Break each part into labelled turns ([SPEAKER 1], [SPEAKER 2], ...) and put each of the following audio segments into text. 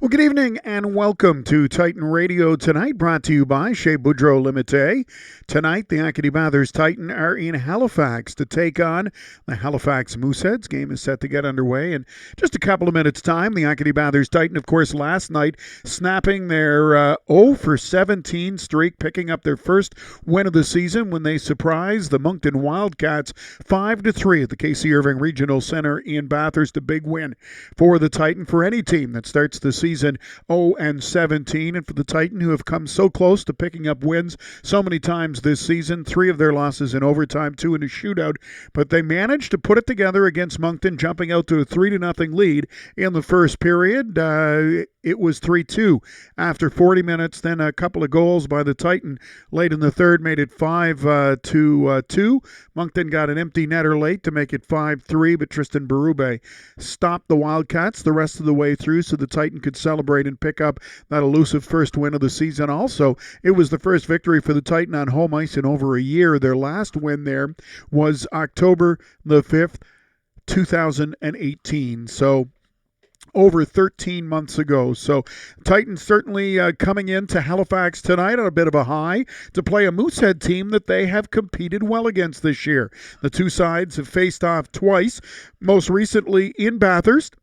[SPEAKER 1] Well, good evening and welcome to Titan Radio tonight, brought to you by Chez Boudreau Limité. Tonight, the Acadie-Bathurst Titan are in Halifax to take on the Halifax Mooseheads. Game is set to get underway in just a couple of minutes' time. The Acadie-Bathurst Titan, of course, last night snapping their 0-for-17 streak, picking up their first win of the season when they surprised the Moncton Wildcats 5-3 at the KC Irving Regional Center in Bathurst. A big win for the Titan, for any team that starts the season 0-17, and for the Titan, who have come so close to picking up wins so many times this season. 3 of their losses in overtime, 2 in a shootout, but they managed to put it together against Moncton, jumping out to a 3-0 lead in the first period. It was 3-2 after 40 minutes. Then a couple of goals by the Titan late in the third made it 5-2. Moncton got an empty netter late to make it 5-3, but Tristan Berube stopped the Wildcats the rest of the way through, so the Titan could celebrate and pick up that elusive first win of the season. Also, it was the first victory for the Titan on home ice in over a year. Their last win there was October the 5th, 2018. So over 13 months ago. So Titans certainly coming into Halifax tonight on a bit of a high to play a Moosehead team that they have competed well against this year. The two sides have faced off twice, most recently in Bathurst.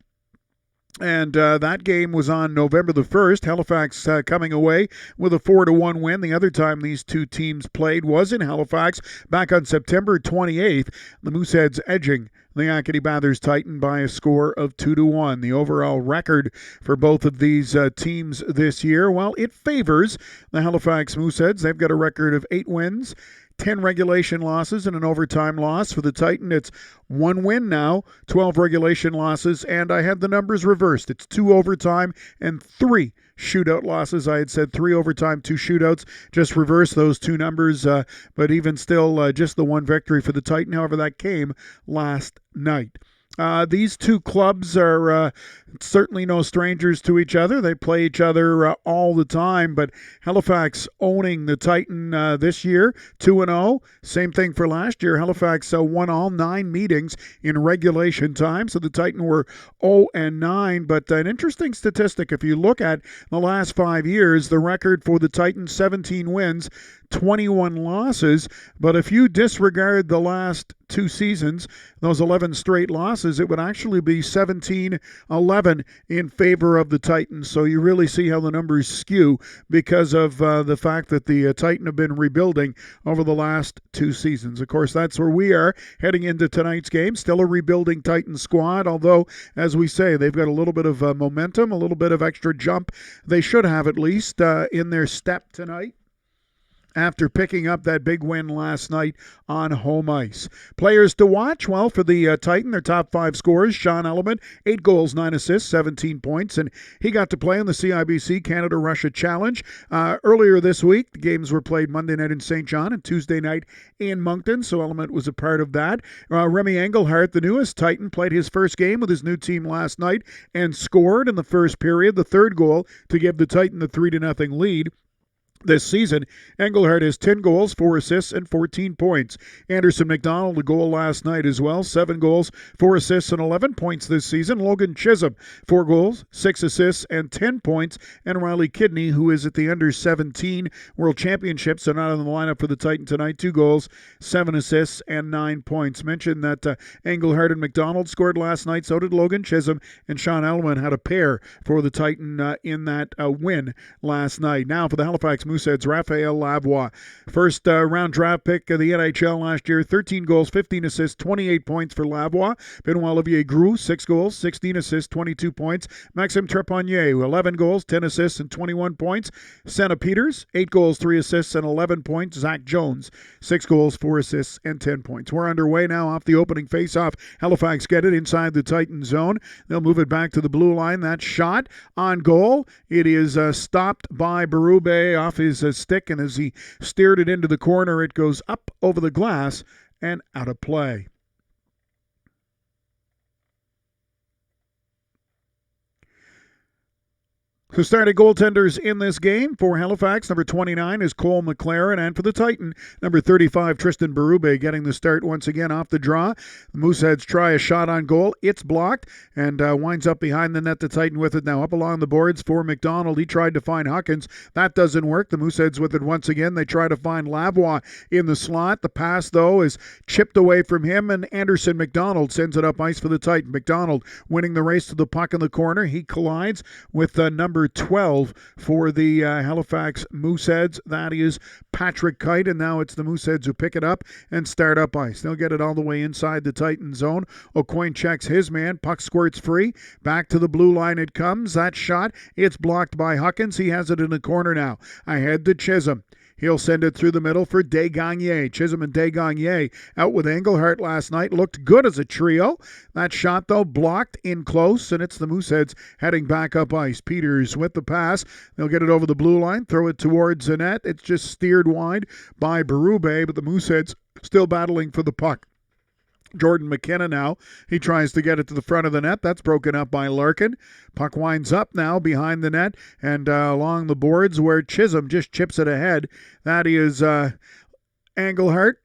[SPEAKER 1] And that game was on November the 1st. Halifax coming away with a 4-1 win. The other time these two teams played was in Halifax back on September 28th. The Mooseheads edging the Acadie-Bathurst Titan by a score of 2-1. The overall record for both of these teams this year, well, it favors the Halifax Mooseheads. They've got a record of 8 wins, 10 regulation losses, and an overtime loss. For the Titan, it's 1 win now, 12 regulation losses, and I had the numbers reversed. It's 2 overtime and 3 shootout losses. I had said 3 overtime, 2 shootouts. Just reverse those 2 numbers, but even still, just the 1 victory for the Titan. However, that came last night. These two clubs are certainly no strangers to each other. They play each other all the time, but Halifax owning the Titan this year, 2-0. Same thing for last year. Halifax won all 9 meetings in regulation time, so the Titan were 0-9. But an interesting statistic, if you look at the last 5 years, the record for the Titan, 17 wins, 21 losses. But if you disregard the last 2 seasons, those 11 straight losses, it would actually be 17-11 in favor of the Titans. So you really see how the numbers skew because of the fact that the Titan have been rebuilding over the last 2 seasons. Of course, that's where we are heading into tonight's game. Still a rebuilding Titan squad, although, as we say, they've got a little bit of momentum, a little bit of extra jump. They should have at least in their step tonight, after picking up that big win last night on home ice. Players to watch, well, for the Titan, their top 5 scorers, Sean Element, 8 goals, 9 assists, 17 points, and he got to play in the CIBC Canada-Russia Challenge. Earlier this week, the games were played Monday night in St. John and Tuesday night in Moncton, so Element was a part of that. Remy Engelhardt, the newest Titan, played his first game with his new team last night and scored in the first period, the 3rd goal to give the Titan the 3-0 lead. This season, Engelhardt has 10 goals, 4 assists, and 14 points. Anderson McDonald, a goal last night as well, 7 goals, 4 assists, and 11 points this season. Logan Chisholm, 4 goals, 6 assists, and 10 points. And Riley Kidney, who is at the Under-17 World Championships, so not in the lineup for the Titan tonight, 2 goals, 7 assists, and 9 points. Mentioned that Engelhardt and McDonald scored last night, so did Logan Chisholm, and Sean Elman had a pair for the Titan in that win last night. Now for the Halifax Mooseheads, Raphael Lavoie. First round draft pick of the NHL last year, 13 goals, 15 assists, 28 points for Lavoie. Benoit Olivier Groux, 6 goals, 16 assists, 22 points. Maxime Trepanier, 11 goals, 10 assists, and 21 points. Senna Peters, 8 goals, 3 assists, and 11 points. Zach Jones, 6 goals, 4 assists, and 10 points. We're underway now off the opening faceoff. Halifax get it inside the Titan zone. They'll move it back to the blue line. That shot on goal. It is stopped by Berube off his stick, and as he steered it into the corner, it goes up over the glass and out of play. So starting goaltenders in this game for Halifax, number 29 is Cole McLaren, and for the Titan, number 35, Tristan Berube getting the start once again off the draw. The Mooseheads try a shot on goal. It's blocked and winds up behind the net. The Titan with it now up along the boards for McDonald. He tried to find Huckins. That doesn't work. The Mooseheads with it once again. They try to find Lavoie in the slot. The pass, though, is chipped away from him, and Anderson McDonald sends it up ice for the Titan. McDonald winning the race to the puck in the corner. He collides with number 12 for the Halifax Mooseheads. That is Patrick Kite, and now it's the Mooseheads who pick it up and start up ice. They'll get it all the way inside the Titan zone. O'Coin checks his man. Puck squirts free. Back to the blue line it comes. That shot, it's blocked by Huckins. He has it in the corner now. Ahead to Chisholm. He'll send it through the middle for Desgagne. Chisholm and Desgagne out with Engelhardt last night. Looked good as a trio. That shot, though, blocked in close, and it's the Mooseheads heading back up ice. Peters with the pass. They'll get it over the blue line, throw it towards the net. It's just steered wide by Berube, but the Mooseheads still battling for the puck. Jordan McKenna now. He tries to get it to the front of the net. That's broken up by Larkin. Puck winds up now behind the net and along the boards where Chisholm just chips it ahead. That is Engelhardt.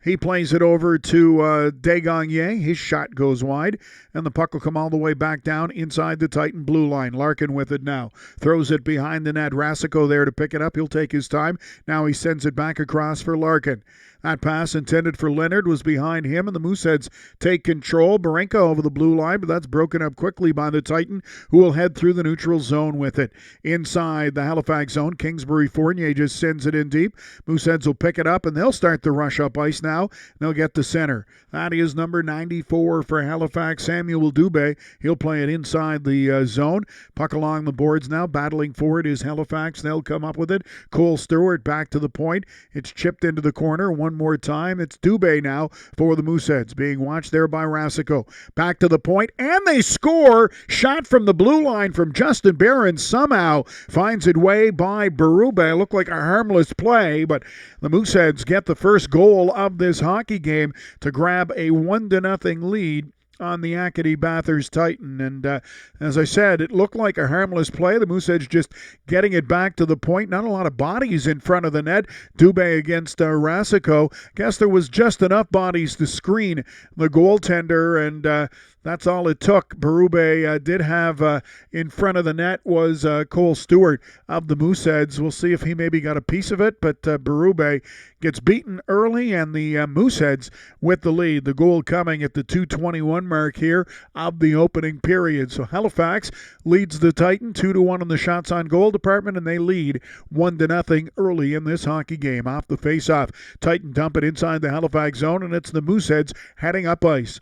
[SPEAKER 1] He plays it over to Desgagne. His shot goes wide, and the puck will come all the way back down inside the Titan blue line. Larkin with it now. Throws it behind the net. Rasico there to pick it up. He'll take his time. Now he sends it back across for Larkin. That pass intended for Leonard was behind him, and the Mooseheads take control. Barenka over the blue line, but that's broken up quickly by the Titan, who will head through the neutral zone with it. Inside the Halifax zone, Kingsbury Fournier just sends it in deep. Mooseheads will pick it up, and they'll start the rush up ice now. They'll get the center. That is number 94 for Halifax, Samuel Dubé. He'll play it inside the zone. Puck along the boards now. Battling for it is Halifax. They'll come up with it. Cole Stewart back to the point. It's chipped into the corner. One more time. It's Dubé now for the Mooseheads, being watched there by Rasico. Back to the point, and they score. Shot from the blue line from Justin Barron somehow finds its way by Berube. Looked like a harmless play, but the Mooseheads get the first goal of this hockey game to grab a 1-0 lead on the Acadie-Bathurst Titan. And as I said, it looked like a harmless play. The Mooseheads just getting it back to the point. Not a lot of bodies in front of the net. Dubé against Rasico. Guess there was just enough bodies to screen the goaltender, and that's all it took. Berube did have in front of the net was Cole Stewart of the Mooseheads. We'll see if he maybe got a piece of it, but Berube gets beaten early, and the Mooseheads with the lead. The goal coming at the 2:21 mark here of the opening period. So Halifax leads the Titan 2-1 in the shots on goal department, and they lead 1-0 early in this hockey game. Off the face-off, Titan dump it inside the Halifax zone, and it's the Mooseheads heading up ice.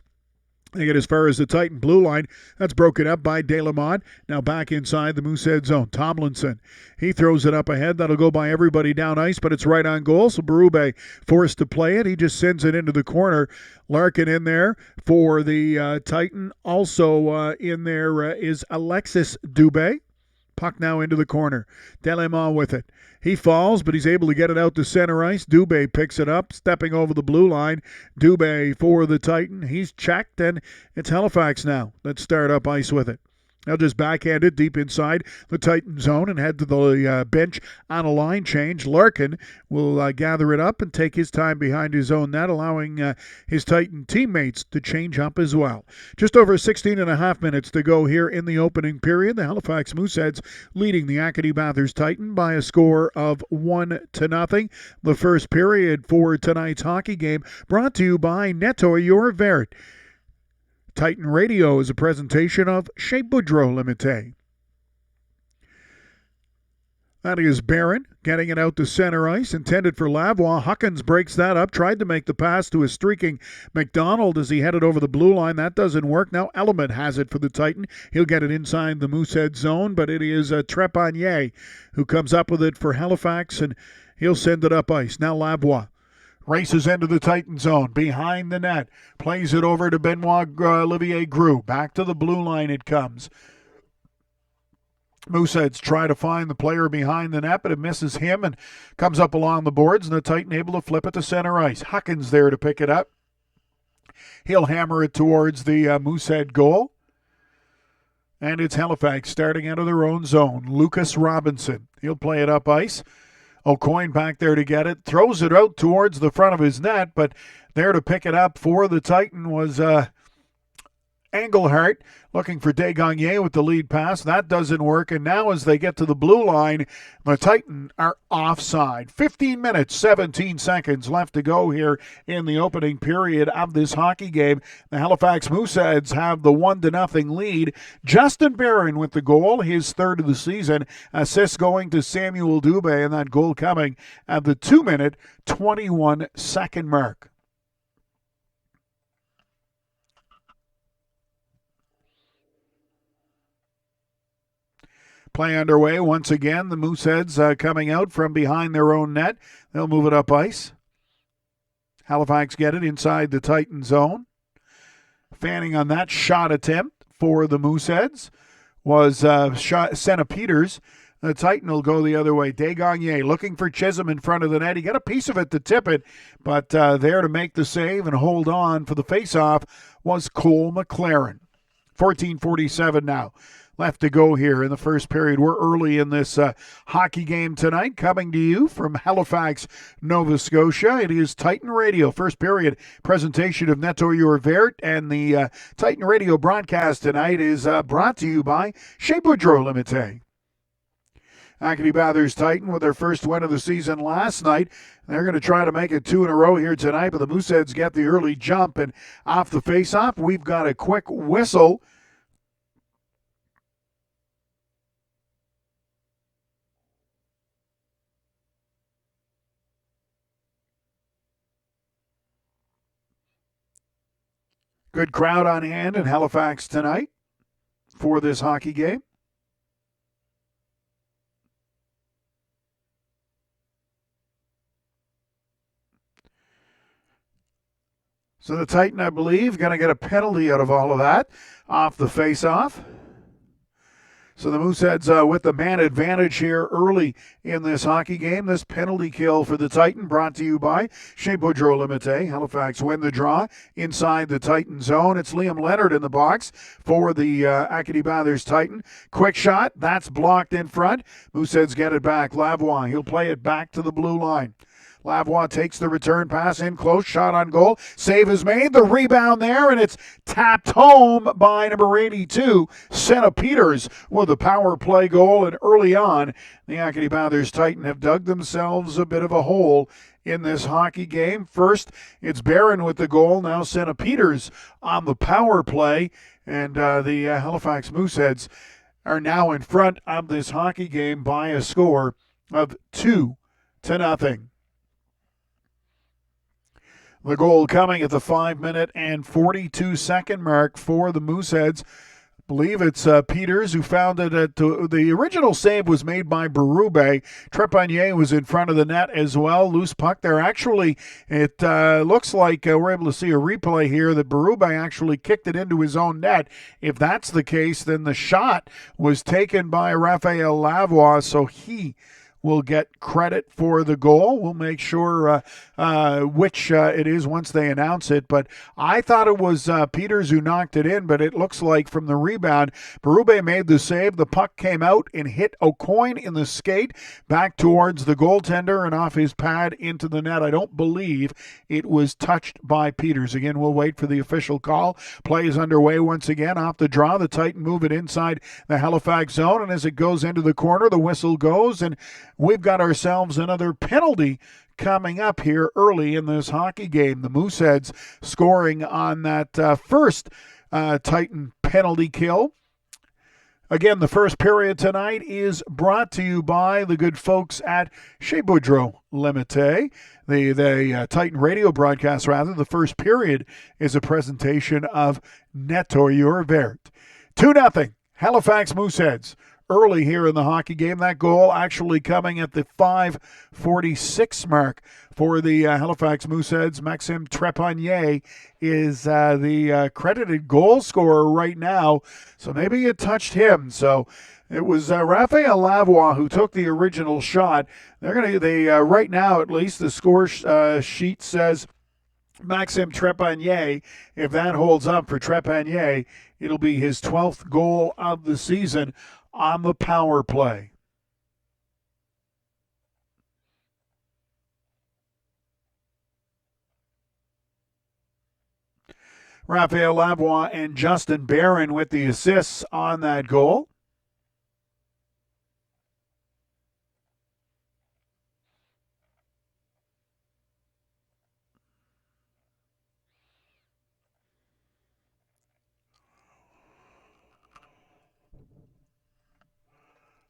[SPEAKER 1] They get as far as the Titan blue line. That's broken up by Delamont. Now back inside the Moosehead zone. Tomlinson. He throws it up ahead. That'll go by everybody down ice, but it's right on goal. So Berube forced to play it. He just sends it into the corner. Larkin in there for the Titan. Also in there is Alexis Dubé. Puck now into the corner. Delamont with it. He falls, but he's able to get it out to center ice. Dubé picks it up, stepping over the blue line. Dubé for the Titan. He's checked, and it's Halifax now. Let's start up ice with it. They'll just backhand it deep inside the Titan zone and head to the bench on a line change. Larkin will gather it up and take his time behind his own net, allowing his Titan teammates to change up as well. Just over 16 and a half minutes to go here in the opening period. The Halifax Mooseheads leading the Acadie-Bathurst Titan by a score of 1-0. The first period for tonight's hockey game brought to you by Netto Your Vert. Titan Radio is a presentation of Chez Boudreau Limited. That is Barron getting it out to center ice, intended for Lavoie. Huckins breaks that up, tried to make the pass to a streaking McDonald as he headed over the blue line. That doesn't work. Now Element has it for the Titan. He'll get it inside the Moosehead zone, but it is Trepanier who comes up with it for Halifax, and he'll send it up ice. Now Lavoie races into the Titan zone, behind the net, plays it over to Benoit Olivier Groux. Back to the blue line it comes. Mooseheads try to find the player behind the net, but it misses him and comes up along the boards, and the Titan able to flip it to center ice. Huckins there to pick it up. He'll hammer it towards the Moosehead goal. And it's Halifax starting out of their own zone. Lucas Robinson. He'll play it up ice. O'Coin back there to get it. Throws it out towards the front of his net, but there to pick it up for the Titan was Engelhardt, looking for Desgagnés with the lead pass. That doesn't work. And now as they get to the blue line, the Titan are offside. 15 minutes, 17 seconds left to go here in the opening period of this hockey game. The Halifax Mooseheads have the 1-0 lead. Justin Barron with the goal, his third of the season. Assist going to Samuel Dubé, and that goal coming at the 2-minute, 21-second mark. Play underway once again. The Mooseheads coming out from behind their own net. They'll move it up ice. Halifax get it inside the Titan zone. Fanning on that shot attempt for the Mooseheads was Senna Peters. The Titan will go the other way. Desgagnés looking for Chisholm in front of the net. He got a piece of it to tip it, but there to make the save and hold on for the faceoff was Cole McLaren. 14:47 now left to go here in the first period. We're early in this hockey game tonight, coming to you from Halifax, Nova Scotia. It is Titan Radio. First period presentation of Netto Your Vert, and the Titan Radio broadcast tonight is brought to you by Chez Boudreau Limited. Acadie-Bathurst Titan with their first win of the season last night. They're going to try to make it 2 in a row here tonight, but the Mooseheads get the early jump, and off the face-off, we've got a quick whistle. Good crowd on hand in Halifax tonight for this hockey game. So the Titan, I believe, going to get a penalty out of all of that off the face-off. So the Mooseheads with the man advantage here early in this hockey game. This penalty kill for the Titan brought to you by Chez Boudreau Limited. Halifax win the draw inside the Titan zone. It's Liam Leonard in the box for the Acadie-Bathurst Titan. Quick shot. That's blocked in front. Mooseheads get it back. Lavoie, he'll play it back to the blue line. Lavoie takes the return pass in close, shot on goal. Save is made, the rebound there, and it's tapped home by number 82, Senna Peters, with a power play goal. And early on, the Acadie-Bathurst Titan have dug themselves a bit of a hole in this hockey game. First, it's Barron with the goal. Now Senna Peters on the power play, and the Halifax Mooseheads are now in front of this hockey game by a score of 2-0. The goal coming at the 5-minute and 42-second mark for the Mooseheads. I believe it's Peters who found it. The original save was made by Berube. Trepanier was in front of the net as well. Loose puck there. Actually, it looks like we're able to see a replay here that Berube actually kicked it into his own net. If that's the case, then the shot was taken by Raphael Lavoie, so he will get credit for the goal. We'll make sure which it is once they announce it. But I thought it was Peters who knocked it in, but it looks like from the rebound, Berube made the save. The puck came out and hit O'Coin in the skate back towards the goaltender and off his pad into the net. I don't believe it was touched by Peters. Again, we'll wait for the official call. Play is underway once again off the draw. The Titan move it inside the Halifax zone, and as it goes into the corner, the whistle goes, and we've got ourselves another penalty coming up here early in this hockey game. The Mooseheads scoring on that first Titan penalty kill. Again, the first period tonight is brought to you by the good folks at Chez Boudreau Limited. The Titan radio broadcast, rather, the first period is a presentation of Netto Your Vert. 2-0, Halifax Mooseheads. Early here in the hockey game. That goal actually coming at the 5:46 mark for the Halifax Mooseheads. Maxime Trepanier is the credited goal scorer right now, so maybe it touched him. So it was Raphael Lavoie who took the original shot. Right now, at least, the score sheet says Maxime Trepanier. If that holds up for Trepanier, It'll be his 12th goal of the season on the power play. Raphael Lavoie and Justin Barron with the assists on that goal.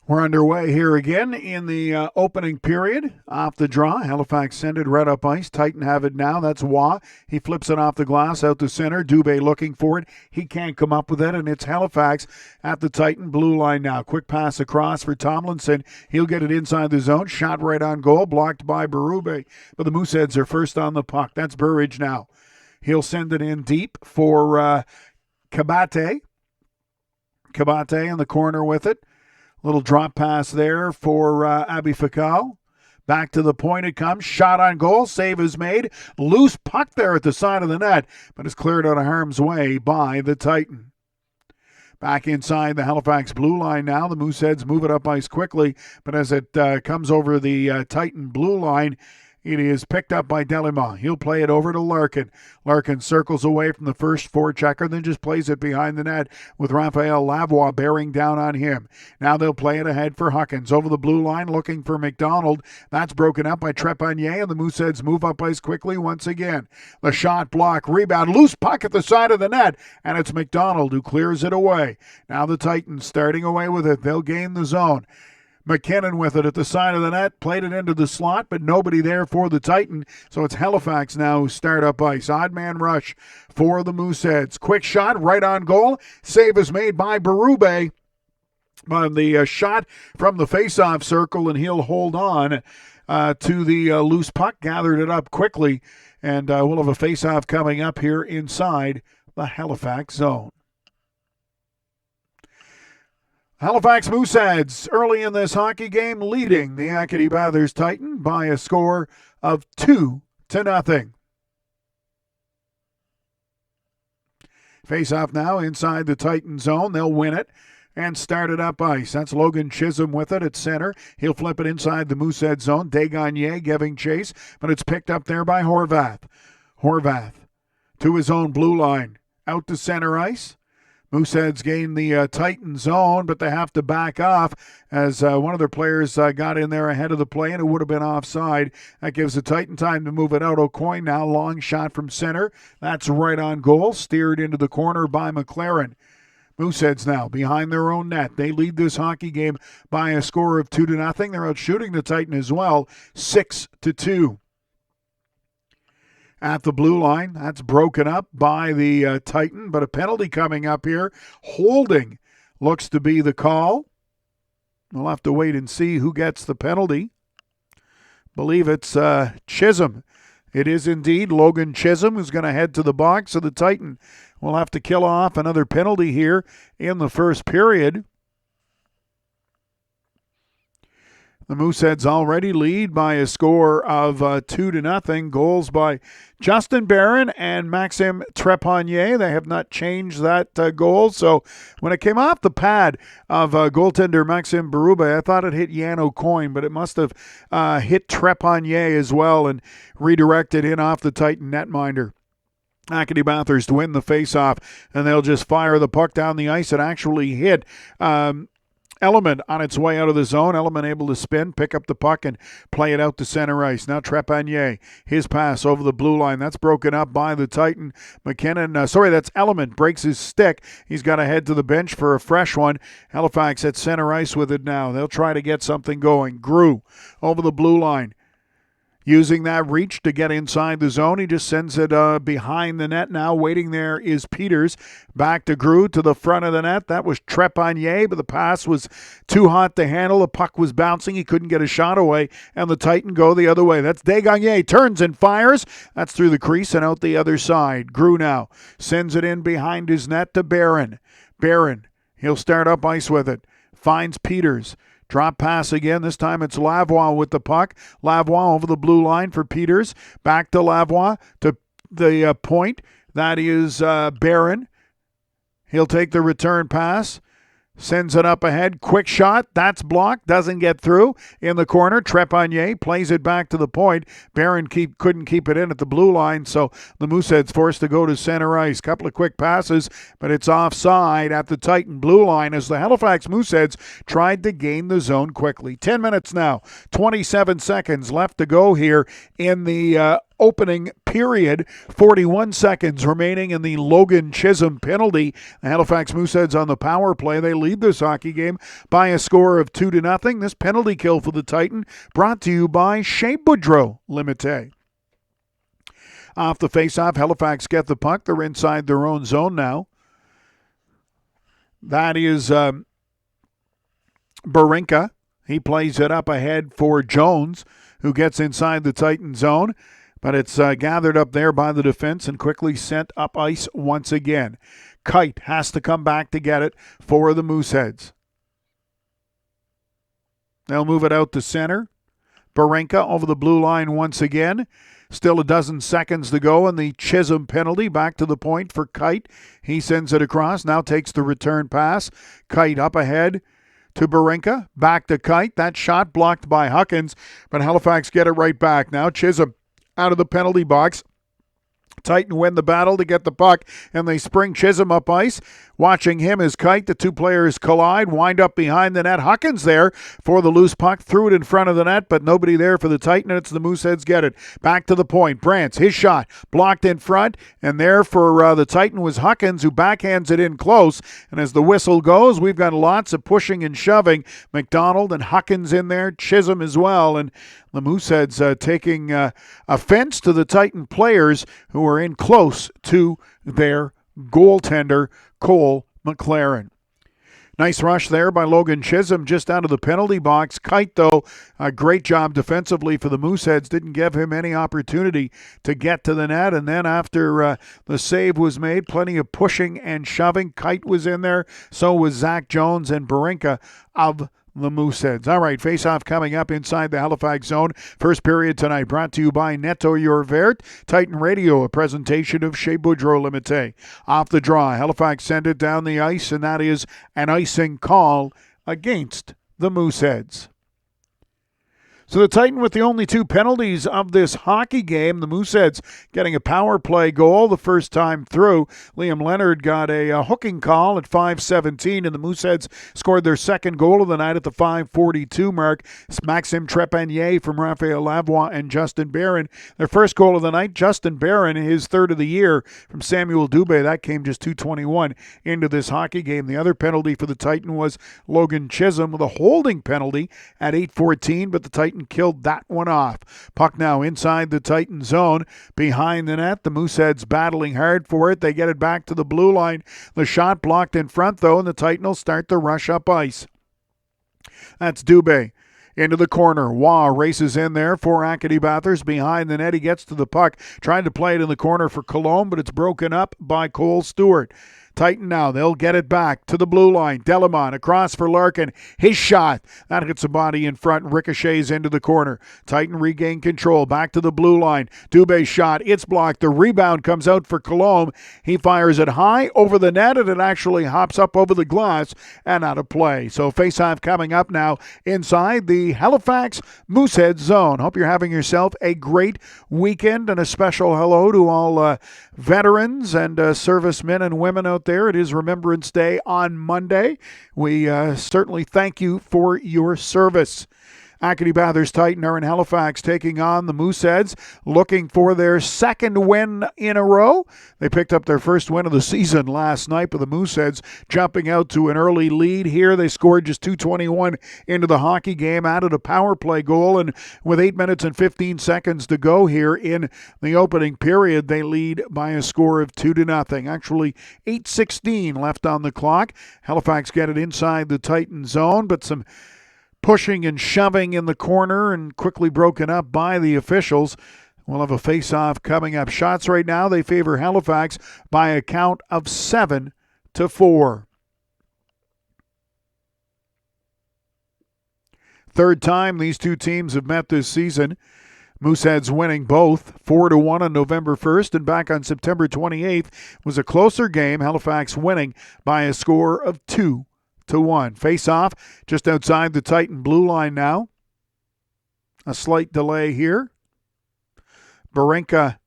[SPEAKER 1] We're underway here again in the opening period. Off the draw, Halifax send it right up ice. Titan have it now. That's Waugh. He flips it off the glass out to center. Dubé looking for it. He can't come up with it, and it's Halifax at the Titan blue line now. Quick pass across for Tomlinson. He'll get it inside the zone. Shot right on goal, blocked by Berube. But the Mooseheads are first on the puck. That's Burridge now. He'll send it in deep for Kabate. Kabate in the corner with it. Little drop pass there for Abby Fakal. Back to the point it comes. Shot on goal. Save is made. Loose puck there at the side of the net, but it's cleared out of harm's way by the Titan. Back inside the Halifax blue line now. The Mooseheads move it up ice quickly, but as it comes over the Titan blue line, it is picked up by Delimont. He'll play it over to Larkin. Larkin circles away from the first forechecker, then just plays it behind the net with Raphael Lavoie bearing down on him. Now they'll play it ahead for Huckins. Over the blue line, looking for McDonald. That's broken up by Trepanier, and the Mooseheads move up ice quickly once again. The shot block, rebound, loose puck at the side of the net, and it's McDonald who clears it away. Now the Titans starting away with it. They'll gain the zone. McKinnon with it at the side of the net, played it into the slot, but nobody there for the Titan, so it's Halifax now who start up ice. Odd man rush for the Mooseheads. Quick shot right on goal. Save is made by Berube on the shot from the face-off circle, and he'll hold on to the loose puck, gathered it up quickly, and we'll have a face-off coming up here inside the Halifax zone. Halifax Mooseheads early in this hockey game leading the Acadie-Bathurst Titan by a score of 2-0. Face off now inside the Titan zone. They'll win it and start it up ice. That's Logan Chisholm with it at center. He'll flip it inside the Moosehead zone. Desgagne giving chase, but it's picked up there by Horvath. Horvath to his own blue line. Out to center ice. Mooseheads gain the Titan zone, but they have to back off as one of their players got in there ahead of the play, and it would have been offside. That gives the Titan time to move it out. O'Coin now, long shot from center. That's right on goal, steered into the corner by McLaren. Mooseheads now behind their own net. They lead this hockey game by a score of 2-0. They're out shooting the Titan as well, 6-2. At the blue line, that's broken up by the Titan, but a penalty coming up here. Holding looks to be the call. We'll have to wait and see who gets the penalty. Believe it's Chisholm. It is indeed Logan Chisholm who's going to head to the box, so the Titan will have to kill off another penalty here in the first period. The Mooseheads already lead by a score of 2-0. Goals by Justin Barron and Maxime Trepanier. They have not changed that goal. So when it came off the pad of goaltender Maxime Berube, I thought it hit Jan O'Coin, but it must have hit Trepanier as well and redirected in off the Titan netminder. Acadie-Bathurst win the faceoff, and they'll just fire the puck down the ice. It actually hit Element on its way out of the zone. Element able to spin, pick up the puck, and play it out to center ice. Now Trepanier, his pass over the blue line. That's broken up by the Titan. McKinnon, that's Element, breaks his stick. He's got to head to the bench for a fresh one. Halifax at center ice with it now. They'll try to get something going. Grew over the blue line. Using that reach to get inside the zone. He just sends it behind the net now. Waiting there is Peters. Back to Grew to the front of the net. That was Trepanier, but the pass was too hot to handle. The puck was bouncing. He couldn't get a shot away, and the Titan go the other way. That's Desgagne. Turns and fires. That's through the crease and out the other side. Grew now sends it in behind his net to Barron. Barron, he'll start up ice with it. Finds Peters. Drop pass again. This time it's Lavoie with the puck. Lavoie over the blue line for Peters. Back to Lavoie to the point. That is Barron. He'll take the return pass. Sends it up ahead. Quick shot. That's blocked. Doesn't get through. In the corner, Trepanier plays it back to the point. Barron couldn't keep it in at the blue line, so the Mooseheads forced to go to center ice. Couple of quick passes, but it's offside at the Titan blue line as the Halifax Mooseheads tried to gain the zone quickly. 10 minutes now. 27 seconds left to go here in the opening period. 41 seconds remaining in the Logan Chisholm penalty. The Halifax Mooseheads on the power play. They lead this hockey game by a score of 2-0. This penalty kill for the Titan brought to you by Chez Boudreau Limité. Off the faceoff, Halifax get the puck. They're inside their own zone now. That is Barinka. He plays it up ahead for Jones, who gets inside the Titan zone. But it's gathered up there by the defense and quickly sent up ice once again. Kite has to come back to get it for the Mooseheads. They'll move it out to center. Barinka over the blue line once again. Still a dozen seconds to go, and the Chisholm penalty back to the point for Kite. He sends it across, now takes the return pass. Kite up ahead to Barinka, back to Kite. That shot blocked by Huckins, but Halifax get it right back. Now Chisholm out of the penalty box. Titan win the battle to get the puck, and they spring Chisholm up ice. Watching him is Kite. The two players collide, wind up behind the net. Huckins there for the loose puck, threw it in front of the net, but nobody there for the Titan, and it's the Mooseheads get it. Back to the point. Brantz, his shot, blocked in front, and there for the Titan was Huckins, who backhands it in close. And as the whistle goes, we've got lots of pushing and shoving. McDonald and Huckins in there, Chisholm as well, and the Mooseheads taking offense to the Titan players who are in close to their goaltender, Cole McLaren. Nice rush there by Logan Chisholm just out of the penalty box. Kite, though, a great job defensively for the Mooseheads. Didn't give him any opportunity to get to the net. And then after the save was made, plenty of pushing and shoving. Kite was in there. So was Zach Jones and Barinka of the Mooseheads. All right, face-off coming up inside the Halifax zone. First period tonight brought to you by Netto Your Vert. Titan Radio, a presentation of Chez Boudreau Limité. Off the draw, Halifax send it down the ice, and that is an icing call against the Mooseheads. So the Titan with the only two penalties of this hockey game. The Mooseheads getting a power play goal the first time through. Liam Leonard got a hooking call at 5:17, and the Mooseheads scored their second goal of the night at the 5:42 mark. It's Maxime Trepanier from Raphael Lavoie and Justin Barron. Their first goal of the night, Justin Barron, his third of the year from Samuel Dubé. That came just 2:21 into this hockey game. The other penalty for the Titan was Logan Chisholm with a holding penalty at 8:14, but the Titan killed that one off. Puck now inside the Titan zone, behind the net. The Mooseheads battling hard for it. They get it back to the blue line. The shot blocked in front, though, and the Titan will start to rush up ice. That's Dubé. Into the corner. Waugh races in there for Acadie-Bathurst. Behind the net, he gets to the puck. Trying to play it in the corner for Cologne, but it's broken up by Cole Stewart. Titan now, they'll get it back to the blue line. Delamont across for Larkin. His shot. That hits a body in front and ricochets into the corner. Titan regain control. Back to the blue line. Dubé's shot. It's blocked. The rebound comes out for Cologne. He fires it high over the net, and it actually hops up over the glass and out of play. So face-off coming up now inside the Halifax Mooseheads zone. Hope you're having yourself a great weekend, and a special hello to all veterans and servicemen and women out there. It is Remembrance Day on Monday. We certainly thank you for your service. Acadie-Bathurst Titan are in Halifax taking on the Mooseheads, looking for their second win in a row. They picked up their first win of the season last night, with the Mooseheads jumping out to an early lead here. They scored just 2:21 into the hockey game, added a power play goal, and with 8 minutes and 15 seconds to go here in the opening period, they lead by a score of 2-0. Actually, 8:16 left on the clock. Halifax get it inside the Titan zone, but some pushing and shoving in the corner and quickly broken up by the officials. We'll have a face-off coming up. Shots right now, they favor Halifax by a count of 7-4. Third time these two teams have met this season. Mooseheads winning both 4-1 on November 1st, and back on September 28th was a closer game, Halifax winning by a score of 2-1. Face-off just outside the Titan blue line now. A slight delay here. Barinka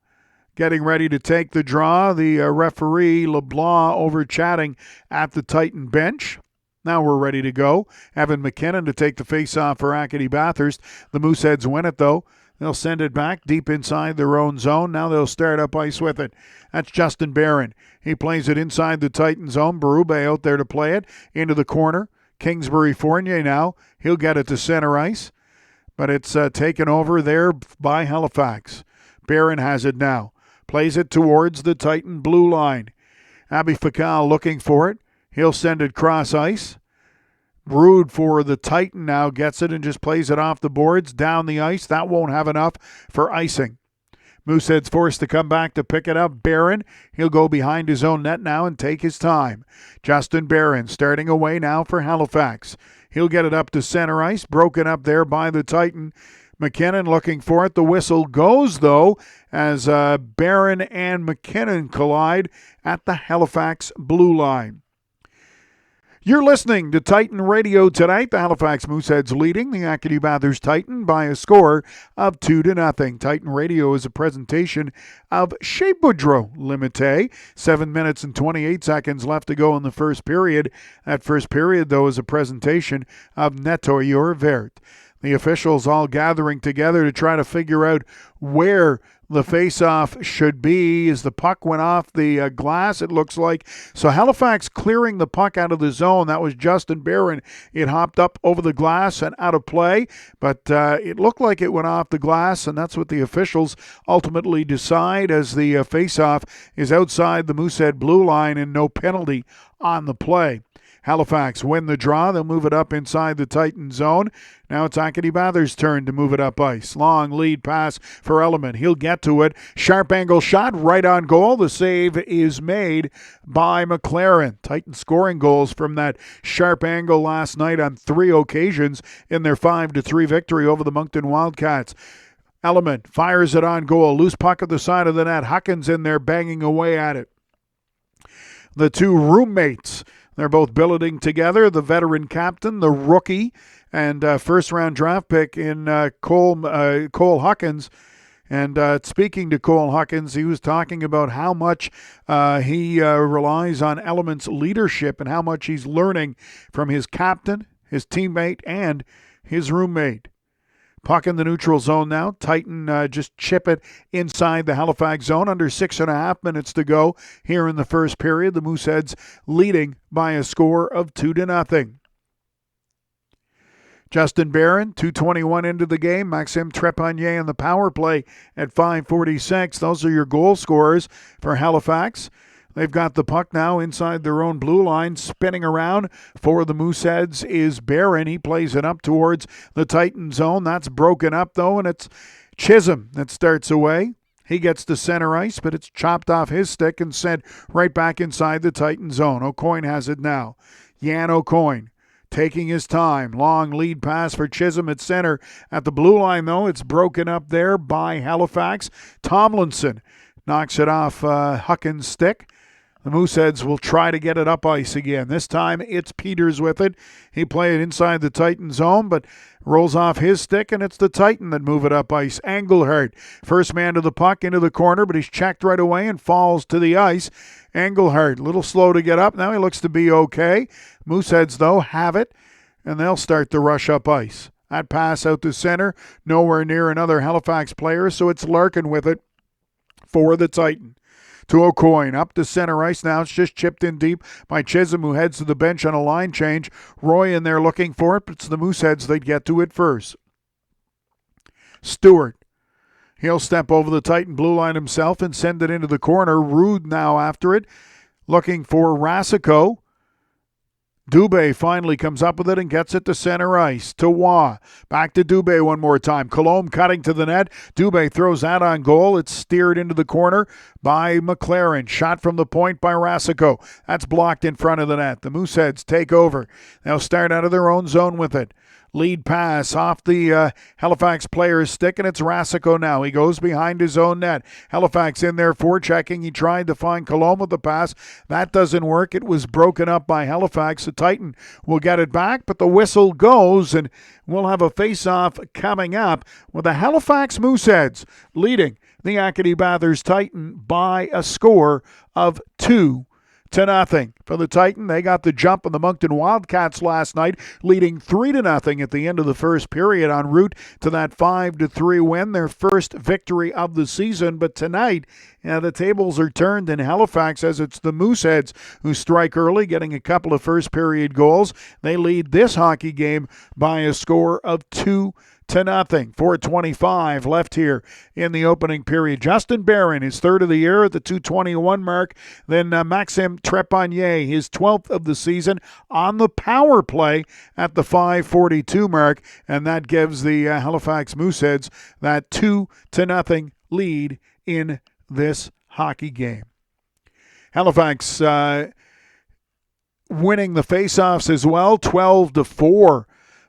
[SPEAKER 1] getting ready to take the draw. The referee, LeBlanc, over chatting at the Titan bench. Now we're ready to go. Evan McKinnon to take the face-off for Acadie-Bathurst. The Mooseheads win it, though. They'll send it back deep inside their own zone. Now they'll start up ice with it. That's Justin Barron. He plays it inside the Titan zone. Berube out there to play it into the corner. Kingsbury Fournier now. He'll get it to center ice. But it's taken over there by Halifax. Barron has it now. Plays it towards the Titan blue line. Abby Fakal looking for it. He'll send it cross ice. Brood for the Titan now gets it and just plays it off the boards, down the ice. That won't have enough for icing. Moosehead's forced to come back to pick it up. Barron, he'll go behind his own net now and take his time. Justin Barron starting away now for Halifax. He'll get it up to center ice, broken up there by the Titan. McKinnon looking for it. The whistle goes, though, as Barron and McKinnon collide at the Halifax blue line. You're listening to Titan Radio tonight. The Halifax Mooseheads leading the Acadie-Bathurst Titan by a score of 2-0. Titan Radio is a presentation of Chez Boudreau Limité. 7 minutes and 28 seconds left to go in the first period. That first period, though, is a presentation of Nettoyeur Vert. The officials all gathering together to try to figure out where the face-off should be as the puck went off the glass, it looks like. So Halifax clearing the puck out of the zone. That was Justin Barron. It hopped up over the glass and out of play, but it looked like it went off the glass, and that's what the officials ultimately decide as the face-off is outside the Moosehead blue line and no penalty on the play. Halifax win the draw. They'll move it up inside the Titan zone. Now it's Acadie-Bathurst's turn to move it up ice. Long lead pass for Element. He'll get to it. Sharp angle shot right on goal. The save is made by McLaren. Titan scoring goals from that sharp angle last night on 3 occasions in their 5-3 victory over the Moncton Wildcats. Element fires it on goal. Loose puck at the side of the net. Huckins in there banging away at it. The two roommates, they're both billeting together. The veteran captain, the rookie, and first-round draft pick in Cole Huckins. And speaking to Cole Huckins, he was talking about how much he relies on Element's leadership and how much he's learning from his captain, his teammate, and his roommate. Puck in the neutral zone now. Titan just chip it inside the Halifax zone. Under 6.5 minutes to go here in the first period. The Mooseheads leading by a score of 2-0. Justin Barron, 2:21 into the game. Maxime Trepanier on the power play at 5:46. Those are your goal scorers for Halifax. They've got the puck now inside their own blue line, spinning around. For the Mooseheads is Barron. He plays it up towards the Titan zone. That's broken up, though, and it's Chisholm that starts away. He gets to center ice, but it's chopped off his stick and sent right back inside the Titan zone. O'Coin has it now. Jan O'Coin taking his time. Long lead pass for Chisholm at center. At the blue line, though, it's broken up there by Halifax. Tomlinson knocks it off Huckins' stick. The Mooseheads will try to get it up ice again. This time it's Peters with it. He played it inside the Titan zone, but rolls off his stick, and it's the Titan that move it up ice. Engelhardt, first man to the puck into the corner, but he's checked right away and falls to the ice. Engelhardt, a little slow to get up. Now he looks to be okay. Mooseheads, though, have it, and they'll start to rush up ice. That pass out to center, nowhere near another Halifax player, so it's Larkin with it for the Titan. To O'Coin, up to center ice now. It's just chipped in deep by Chisholm, who heads to the bench on a line change. Roy in there looking for it, but it's the Mooseheads that get to it first. Stewart. He'll step over the Titan blue line himself and send it into the corner. Rude now after it, looking for Rasico. Dubé finally comes up with it and gets it to center ice. To Waugh. Back to Dubé one more time. Colombe cutting to the net. Dubé throws that on goal. It's steered into the corner by McLaren. Shot from the point by Rasico. That's blocked in front of the net. The Mooseheads take over. They'll start out of their own zone with it. Lead pass off the Halifax player's stick, and it's Rasico now. He goes behind his own net. Halifax in there forechecking. He tried to find Colomb with the pass. That doesn't work. It was broken up by Halifax. The Titan will get it back, but the whistle goes, and we'll have a face-off coming up with the Halifax Mooseheads leading the Acadie-Bathurst Titan by a score of 2-0. For the Titan, they got the jump on the Moncton Wildcats last night, leading 3-0 at the end of the first period, en route to that 5-3 win, their first victory of the season. But tonight, the tables are turned in Halifax as it's the Mooseheads who strike early, getting a couple of first period goals. They lead this hockey game by a score of 2-0. 4:25 left here in the opening period. Justin Barron, his third of the year at the 2:21 mark. Then Maxime Trepanier, his 12th of the season on the power play at the 5:42 mark. And that gives the Halifax Mooseheads that 2-0 lead in this hockey game. Halifax winning the faceoffs as well, 12-4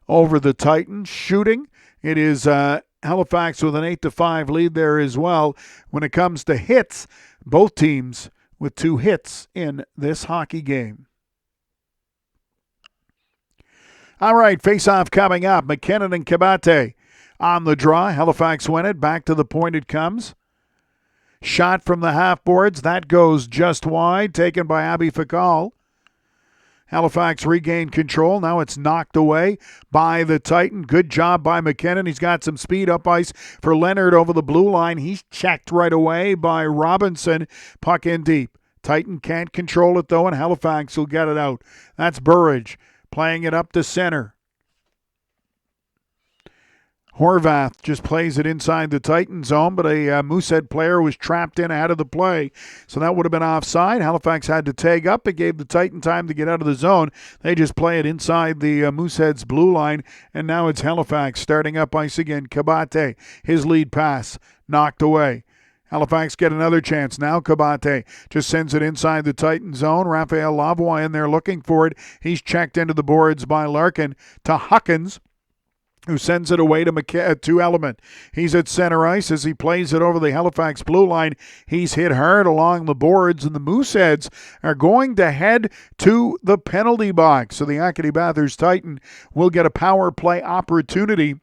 [SPEAKER 1] over the Titans. Shooting, it is Halifax with an 8-5 lead there as well. When it comes to hits, both teams with 2 hits in this hockey game. All right, face-off coming up. McKinnon and Kabate on the draw. Halifax win it. Back to the point it comes. Shot from the half boards. That goes just wide, taken by Abby Fakal. Halifax regained control. Now it's knocked away by the Titan. Good job by McKinnon. He's got some speed up ice for Leonard over the blue line. He's checked right away by Robinson. Puck in deep. Titan can't control it though, and Halifax will get it out. That's Burridge playing it up to center. Horvath just plays it inside the Titan zone, but a Moosehead player was trapped in ahead of the play, so that would have been offside. Halifax had to tag up. It gave the Titan time to get out of the zone. They just play it inside the Moosehead's blue line, and now it's Halifax starting up ice again. Kabate, his lead pass, knocked away. Halifax get another chance. Now Kabate just sends it inside the Titan zone. Raphael Lavoie in there looking for it. He's checked into the boards by Larkin to Huckins, who sends it away to Element. He's at center ice as he plays it over the Halifax blue line. He's hit hard along the boards, and the Mooseheads are going to head to the penalty box. So the Acadie-Bathurst Titan will get a power play opportunity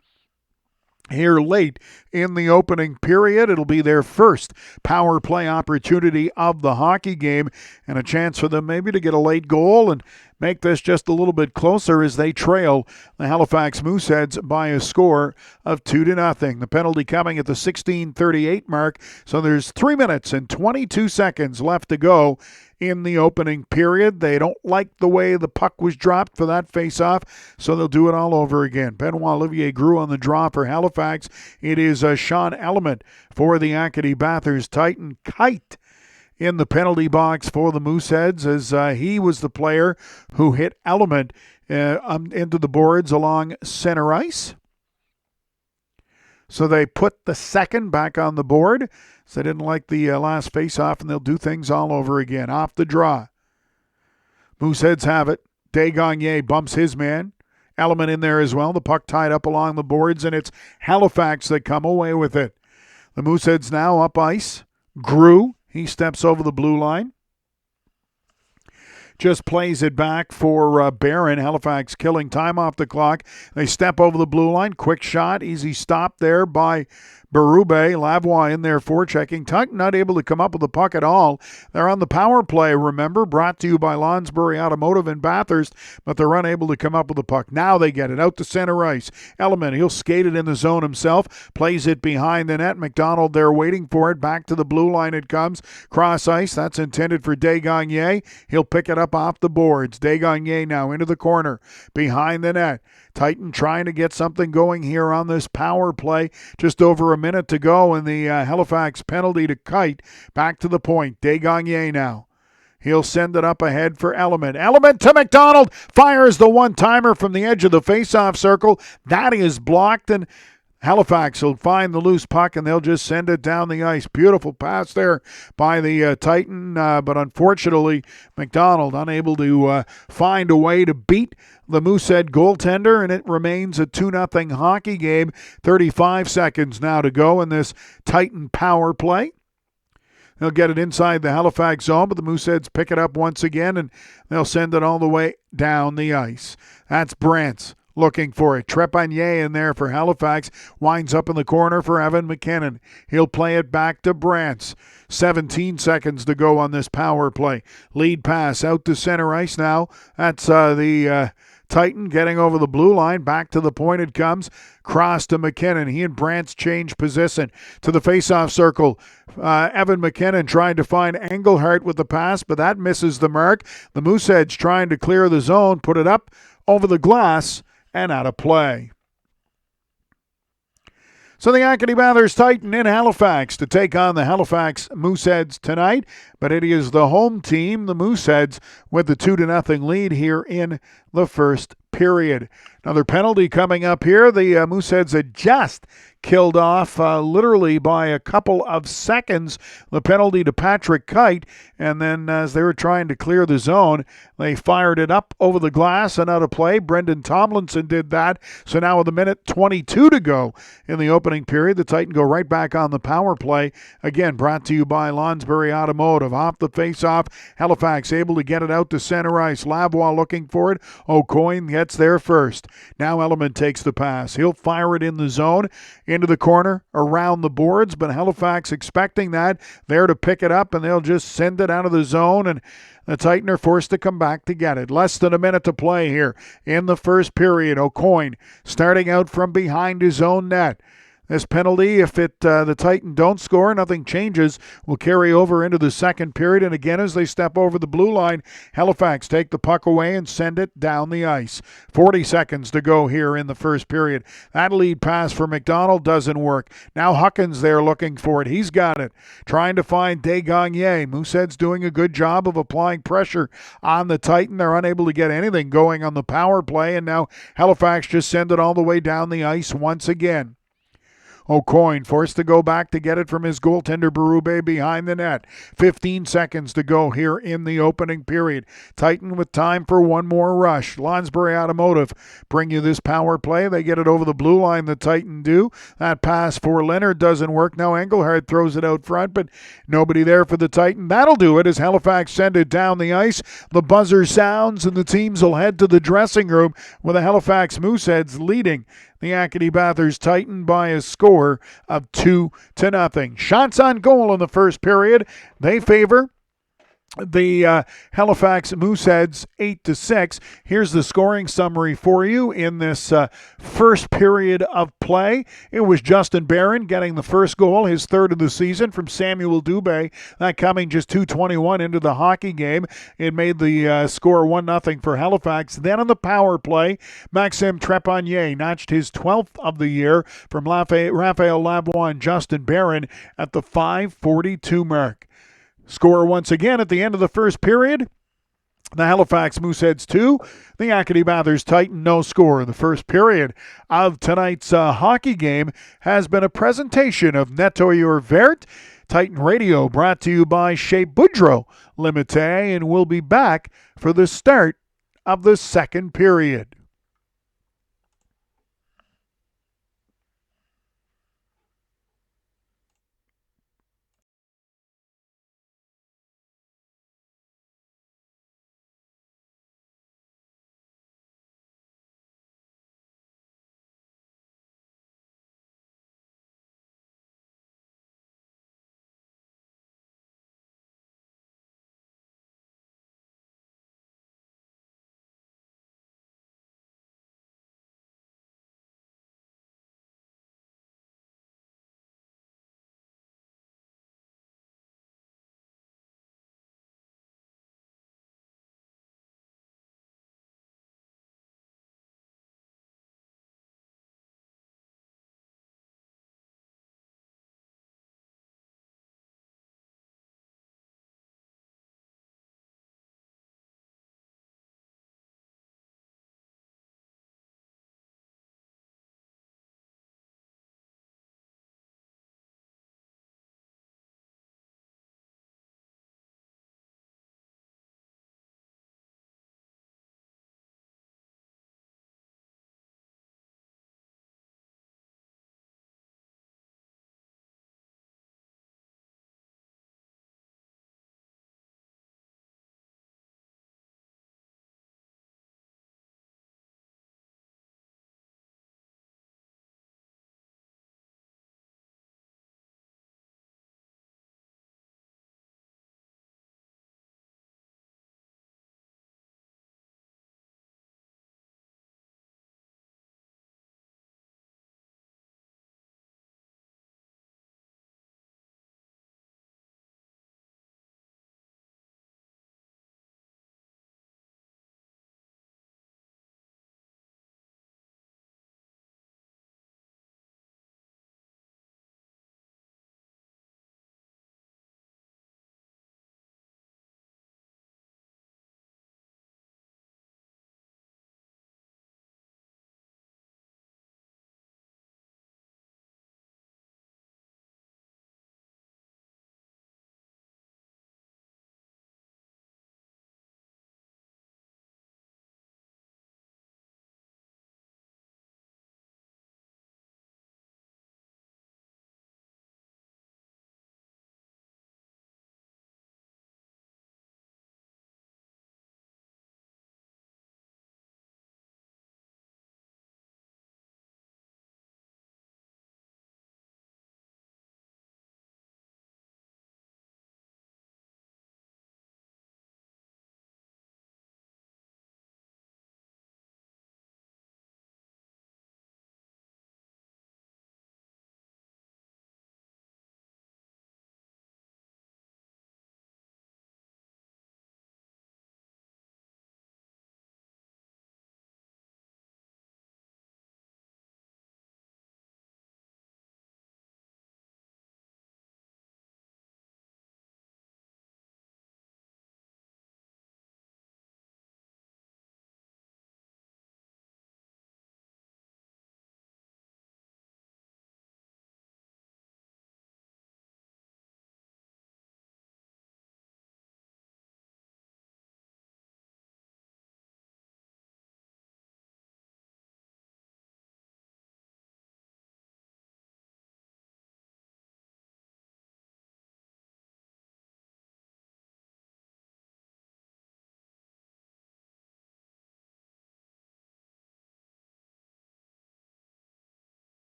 [SPEAKER 1] here late in the opening period. It'll be their first power play opportunity of the hockey game, and a chance for them maybe to get a late goal and make this just a little bit closer as they trail the Halifax Mooseheads by a score of 2-0. The penalty coming at the 16:38 mark, so there's 3 minutes and 22 seconds left to go in the opening period. They don't like the way the puck was dropped for that face-off, so they'll do it all over again. Benoit Olivier grew on the draw for Halifax. It is Sean Element for the Acadie-Bathurst Titan. Kite in the penalty box for the Mooseheads as he was the player who hit Element into the boards along center ice. So they put the second back on the board. So they didn't like the last face-off, and they'll do things all over again. Off the draw. Mooseheads have it. Desgagne bumps his man. Element in there as well. The puck tied up along the boards, and it's Halifax that come away with it. The Mooseheads now up ice. Grew. He steps over the blue line. Just plays it back for Barron. Halifax killing time off the clock. They step over the blue line. Quick shot. Easy stop there by Berube. Lavoie in there forechecking. Tuck not able to come up with the puck at all. They're on the power play, remember, brought to you by Lonsbury Automotive in Bathurst, but they're unable to come up with the puck. Now they get it out to center ice. Element, he'll skate it in the zone himself. Plays it behind the net. McDonald there waiting for it. Back to the blue line it comes. Cross ice. That's intended for Desgagne. He'll pick it up off the boards. Desgagne now into the corner. Behind the net. Titan trying to get something going here on this power play. Just over a minute to go in the Halifax penalty to Kite. Back to the point. Desgagne now. He'll send it up ahead for Element. Element to McDonald. Fires the one-timer from the edge of the face-off circle. That is blocked, and Halifax will find the loose puck and they'll just send it down the ice. Beautiful pass there by the Titan, but unfortunately, McDonald unable to find a way to beat the Moosehead goaltender, and it remains a 2-0 hockey game. 35 seconds now to go in this Titan power play. They'll get it inside the Halifax zone, but the Mooseheads pick it up once again, and they'll send it all the way down the ice. That's Brantz looking for it. Trepanier in there for Halifax. Winds up in the corner for Evan McKinnon. He'll play it back to Brantz. 17 seconds to go on this power play. Lead pass out to center ice now. That's the Titan getting over the blue line. Back to the point it comes. Cross to McKinnon. He and Brantz change position to the faceoff circle. Evan McKinnon trying to find Engelhardt with the pass, but that misses the mark. The Mooseheads trying to clear the zone, put it up over the glass, and out of play. So the Acadie-Bathurst Titan in Halifax to take on the Halifax Mooseheads tonight, but it is the home team, the Mooseheads, with the 2-0 lead here in the first period. Another penalty coming up here. The Mooseheads had just killed off literally by a couple of seconds the penalty to Patrick Kite, and then as they were trying to clear the zone, they fired it up over the glass and out of play. Brendan Tomlinson did that. So now with a minute 22 to go in the opening period, the Titan go right back on the power play. Again, brought to you by Lonsbury Automotive. Off the face-off, Halifax able to get it out to center ice. Lavoie looking for it. O'Coin gets there first. Now Element takes the pass. He'll fire it in the zone, into the corner, around the boards, but Halifax expecting that, there to pick it up, and they'll just send it out of the zone, and the Titan are forced to come back to get it. Less than a minute to play here in the first period. O'Coin starting out from behind his own net. This penalty, if the Titan don't score, nothing changes, will carry over into the second period. And again, as they step over the blue line, Halifax take the puck away and send it down the ice. 40 seconds to go here in the first period. That lead pass for McDonald doesn't work. Now Huckins there looking for it. He's got it. Trying to find Desgagne. Moosehead's doing a good job of applying pressure on the Titan. They're unable to get anything going on the power play. And now Halifax just send it all the way down the ice once again. O'Coin forced to go back to get it from his goaltender Berube behind the net. 15 seconds to go here in the opening period. Titan with time for one more rush. Lonsbury Automotive bring you this power play. They get it over the blue line, the Titan do. That pass for Leonard doesn't work. Now Engelhardt throws it out front, but nobody there for the Titan. That'll do it as Halifax send it down the ice. The buzzer sounds and the teams will head to the dressing room with the Halifax Mooseheads leading the Acadie-Bathurst Titan by a score of 2-0. Shots on goal in the first period. They favor the Halifax Mooseheads 8-6. Here's the scoring summary for you in this first period of play. It was Justin Barron getting the first goal, his third of the season, from Samuel Dubé. That coming just 2:21 into the hockey game. It made the score 1-0 for Halifax. Then on the power play, Maxime Trepanier notched his 12th of the year from Raphael Lavoie and Justin Barron at the 5:42 mark. Score once again at the end of the first period. The Halifax Mooseheads 2, the Acadie-Bathurst Titan no score. The first period of tonight's hockey game has been a presentation of Nettoyer Vert. Titan Radio brought to you by Chez Boudreau Limité, and we'll be back for the start of the second period.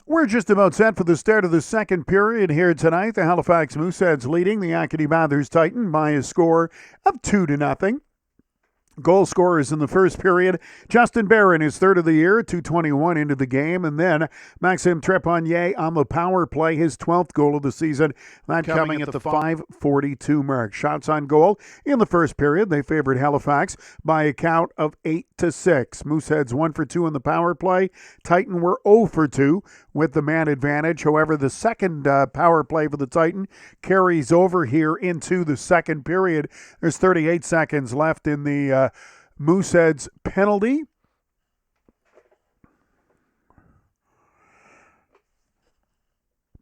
[SPEAKER 1] We're just about set for the start of the second period here tonight. The Halifax Mooseheads leading the Acadie-Bathurst Titan by a score of 2-0. Goal scorers in the first period, Justin Barron, his third of the year, 2:21 into the game, and then Maxime Trepanier on the power play, his 12th goal of the season, that coming at the 5:42 mark. Shots on goal in the first period, they favored Halifax by a count of 8-6. Mooseheads 1 for 2 in the power play. Titan were 0 for 2 with the man advantage. However, the second power play for the Titan carries over here into the second period. There's 38 seconds left in the Mooseheads penalty.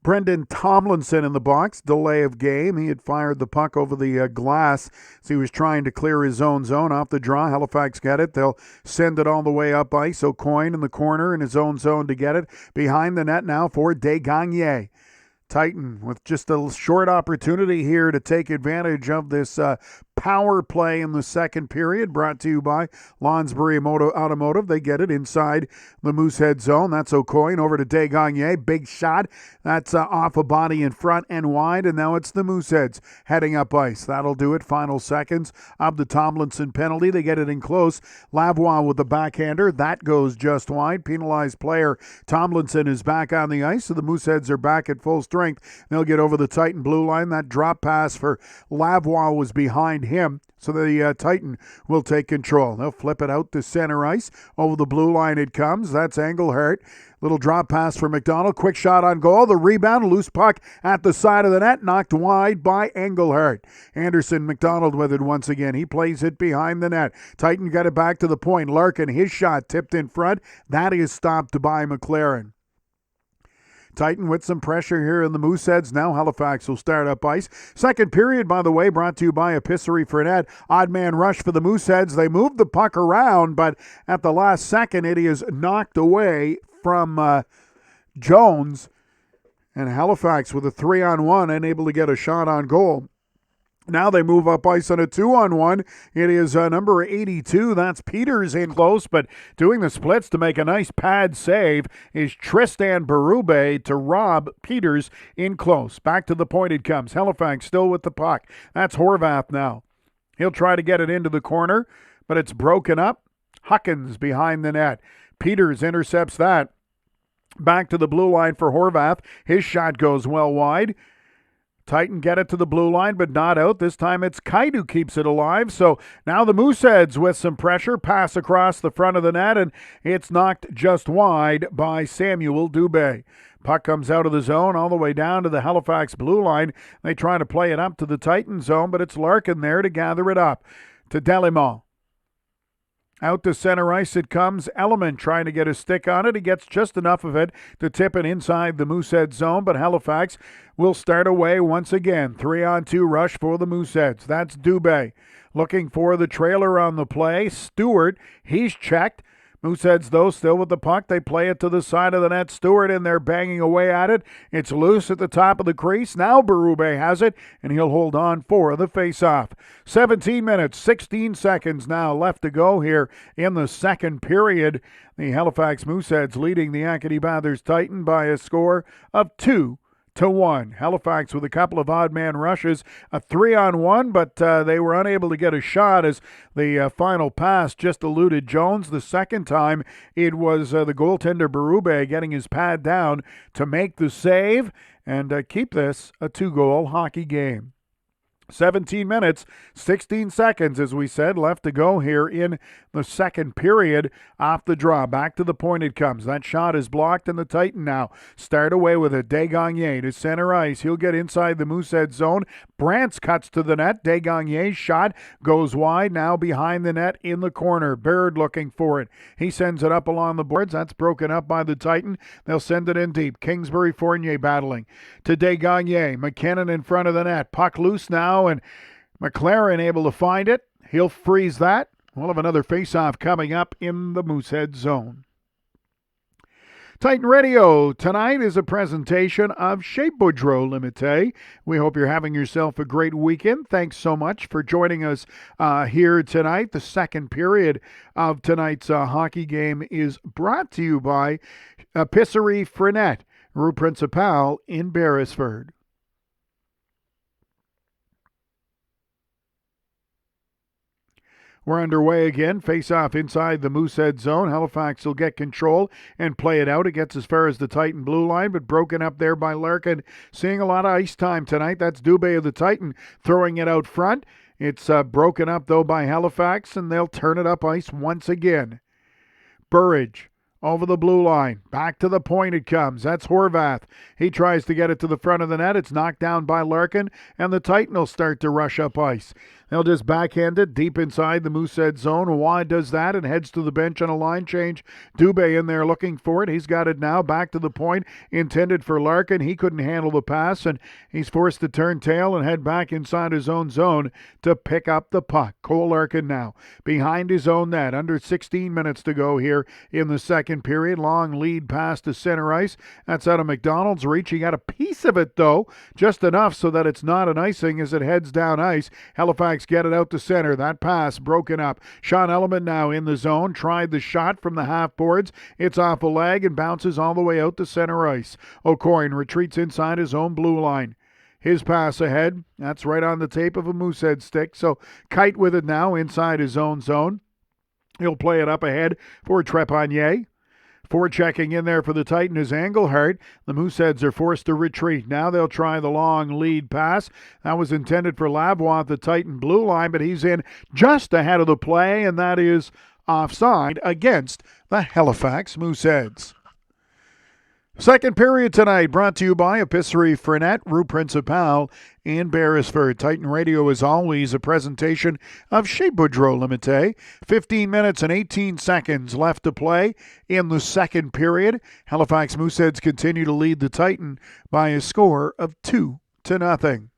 [SPEAKER 1] Brendan Tomlinson in the box, delay of game. He had fired the puck over the glass as he was trying to clear his own zone. Off the draw, Halifax get it. They'll send it all the way up ice. O'Coin in the corner in his own zone to get it. Behind the net now for Desgagne. Titan with just a short opportunity here to take advantage of this power play in the second period, brought to you by Lonsbury Automotive. They get it inside the Moosehead zone. That's O'Coin over to Desgagne. Big shot. That's off a body in front and wide, and now it's the Mooseheads heading up ice. That'll do it. Final seconds of the Tomlinson penalty. They get it in close. Lavoie with the backhander. That goes just wide. Penalized player Tomlinson is back on the ice, so the Mooseheads are back at full strength. They'll get over the Titan blue line. That drop pass for Lavoie was behind him, so the Titan will take control. They'll flip it out to center ice. Over the blue line it comes. That's Engelhardt. Little drop pass for McDonald. Quick shot on goal. The rebound. Loose puck at the side of the net. Knocked wide by Engelhardt. Anderson McDonald with it once again. He plays it behind the net. Titan got it back to the point. Larkin, his shot tipped in front. That is stopped by McLaren. Titan with some pressure here in the Mooseheads. Now Halifax will start up ice. Second period, by the way, brought to you by Acadie-Bathurst. Odd man rush for the Mooseheads. They moved the puck around, but at the last second, it is knocked away from Jones. And Halifax with a 3-on-1, unable to get a shot on goal. Now they move up ice on a 2-on-1. It is number 82. That's Peters in close, but doing the splits to make a nice pad save is Tristan Berube to rob Peters in close. Back to the point it comes. Halifax still with the puck. That's Horvath now. He'll try to get it into the corner, but it's broken up. Huckins behind the net. Peters intercepts that. Back to the blue line for Horvath. His shot goes well wide. Titan get it to the blue line, but not out. This time it's Kite who keeps it alive. So now the Mooseheads with some pressure. Pass across the front of the net, and it's knocked just wide by Samuel Dubé. Puck comes out of the zone all the way down to the Halifax blue line. They try to play it up to the Titan zone, but it's Larkin there to gather it up. To Delimont. Out to center ice it comes. Element trying to get a stick on it. He gets just enough of it to tip it inside the Moosehead zone, but Halifax will start away once again. 3-on-2 rush for the Mooseheads. That's Dubé looking for the trailer on the play. Stewart, he's checked. Mooseheads, though, still with the puck. They play it to the side of the net. Stewart in there banging away at it. It's loose at the top of the crease. Now Berube has it, and he'll hold on for the face-off. 17 minutes, 16 seconds now left to go here in the second period. The Halifax Mooseheads leading the Acadie-Bathurst Titan by a score of 2-1. Halifax with a couple of odd man rushes, a 3-on-1, but they were unable to get a shot as the final pass just eluded Jones. The second time it was the goaltender Berube getting his pad down to make the save and keep this a 2-goal hockey game. 17 minutes, 16 seconds, as we said, left to go here in the second period. Off the draw, back to the point it comes. That shot is blocked, and the Titan now start away with it. Desgagne to center ice. He'll get inside the Moosehead zone. Brantz cuts to the net. Desgagne's shot goes wide, now behind the net in the corner. Baird looking for it. He sends it up along the boards. That's broken up by the Titan. They'll send it in deep. Kingsbury Fournier battling to Desgagne. McKinnon in front of the net. Puck loose now, and McLaren able to find it. He'll freeze that. We'll have another face-off coming up in the Moosehead zone. Titan Radio tonight is a presentation of Chez Boudreau Limité. We hope you're having yourself a great weekend. Thanks so much for joining us here tonight. The second period of tonight's hockey game is brought to you by Épicerie Frenette. Rue Principal in Beresford. We're underway again. Face-off inside the Moosehead zone. Halifax will get control and play it out. It gets as far as the Titan blue line, but broken up there by Larkin. Seeing a lot of ice time tonight. That's Dubé of the Titan throwing it out front. It's broken up, though, by Halifax, and they'll turn it up ice once again. Burridge over the blue line. Back to the point it comes. That's Horvath. He tries to get it to the front of the net. It's knocked down by Larkin, and the Titan will start to rush up ice. They'll just backhand it deep inside the Moosehead zone. Waugh does that and heads to the bench on a line change. Dubé in there looking for it. He's got it now. Back to the point. Intended for Larkin. He couldn't handle the pass, and he's forced to turn tail and head back inside his own zone to pick up the puck. Cole Larkin now behind his own net. Under 16 minutes to go here in the second period. Long lead pass to center ice. That's out of McDonald's reach. He got a piece of it, though. Just enough so that it's not an icing as it heads down ice. Halifax get it out to center. That pass broken up. Sean Element now in the zone. Tried the shot from the half boards. It's off a leg and bounces all the way out to center ice. O'Coin retreats inside his own blue line. His pass ahead. That's right on the tape of a Moosehead stick. So Kite with it now inside his own zone. He'll play it up ahead for Trepanier. Forechecking in there for the Titan is Engelhardt. The Mooseheads are forced to retreat. Now they'll try the long lead pass. That was intended for Lavoie at the Titan blue line, but he's in just ahead of the play, and that is offside against the Halifax Mooseheads. Second period tonight brought to you by Epicerie Frenette, Rue Principal in Beresford. Titan Radio is always a presentation of Chez Boudreau Limité. 15 minutes and 18 seconds left to play in the second period. Halifax Mooseheads continue to lead the Titan by a score of 2-0.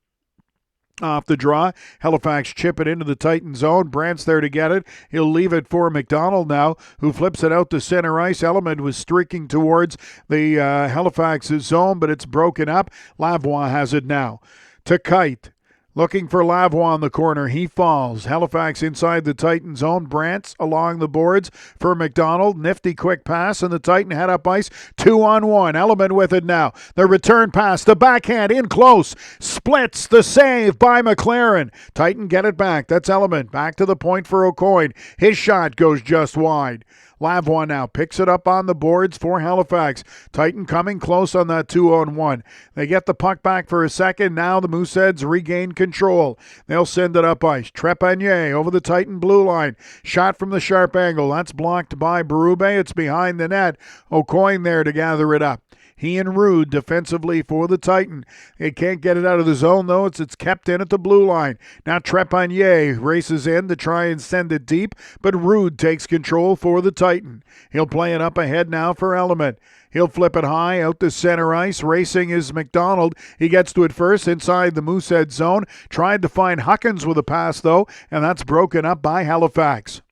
[SPEAKER 1] Off the draw, Halifax chip it into the Titan zone. Brandt's there to get it. He'll leave it for McDonald now, who flips it out to center ice. Element was streaking towards the Halifax zone, but it's broken up. Lavoie has it now. To Kite. Looking for Lavoie in the corner. He falls. Halifax inside the Titan zone. Brandt's along the boards for McDonald. Nifty quick pass, and the Titan head up ice. 2-on-1. Element with it now. The return pass. The backhand in close. Splits the save by McLaren. Titan get it back. That's Element. Back to the point for O'Coin. His shot goes just wide. Lavoie now picks it up on the boards for Halifax. Titan coming close on that 2-on-1. They get the puck back for a second. Now the Mooseheads regain control. They'll send it up ice. Trepanier over the Titan blue line. Shot from the sharp angle. That's blocked by Berube. It's behind the net. O'Coin there to gather it up. He and Rude defensively for the Titan. They can't get it out of the zone, though. It's kept in at the blue line. Now Trepanier races in to try and send it deep, but Rude takes control for the Titan. He'll play it up ahead now for Element. He'll flip it high out to center ice. Racing is McDonald. He gets to it first inside the Moosehead zone. Tried to find Huckins with a pass, though, and that's broken up by Halifax.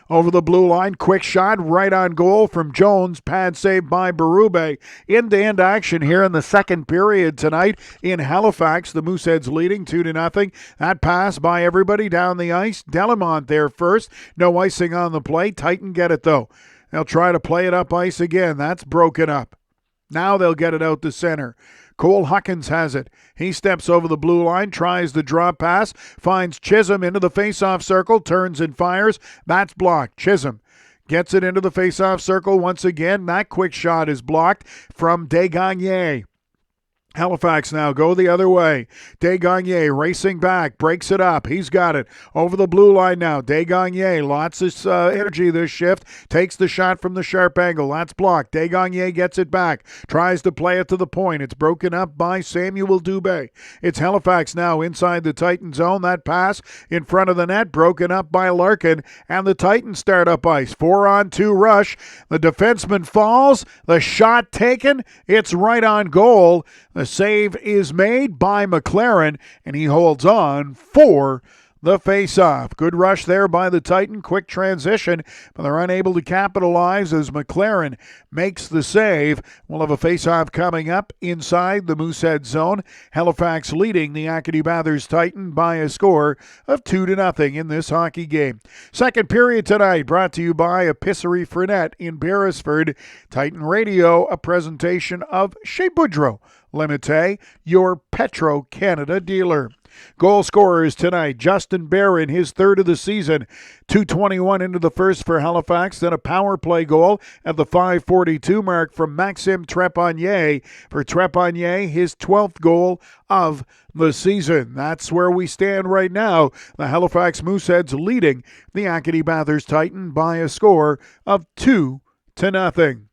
[SPEAKER 1] Over the blue line, quick shot right on goal from Jones. Pad saved by Berube. End-to-end action here in the second period tonight in Halifax. The Mooseheads leading 2-0. That pass by everybody down the ice. Delamont there first. No icing on the play. Titan get it, though. They'll try to play it up ice again. That's broken up. Now they'll get it out to center. Cole Huckins has it. He steps over the blue line, tries the drop pass, finds Chisholm into the face-off circle, turns and fires. That's blocked. Chisholm gets it into the face-off circle once again. That quick shot is blocked from Desgagne. Halifax now go the other way. Desgagne racing back, breaks it up. He's got it over the blue line now. Desgagne, lots of energy this shift. Takes the shot from the sharp angle. That's blocked. Desgagne gets it back. Tries to play it to the point. It's broken up by Samuel Dubé. It's Halifax now inside the Titan zone. That pass in front of the net, broken up by Larkin. And the Titans start up ice. 4-on-2 rush. The defenseman falls. The shot taken. It's right on goal. The save is made by McLaren, and he holds on for the face-off. Good rush there by the Titan. Quick transition, but they're unable to capitalize as McLaren makes the save. We'll have a face-off coming up inside the Mooseheads zone. Halifax leading the Acadie-Bathurst Titan by a score of 2-0 in this hockey game. Second period tonight brought to you by Epicerie Frenette in Beresford. Titan Radio, a presentation of Chez Boudreau Limite, your Petro-Canada dealer. Goal scorers tonight, Justin Barron, his third of the season. 2:21 into the first for Halifax, then a power play goal at the 5:42 mark from Maxime Trepanier. For Trepanier, his 12th goal of the season. That's where we stand right now. The Halifax Mooseheads leading the Acadie-Bathurst Titan by a score of 2-0.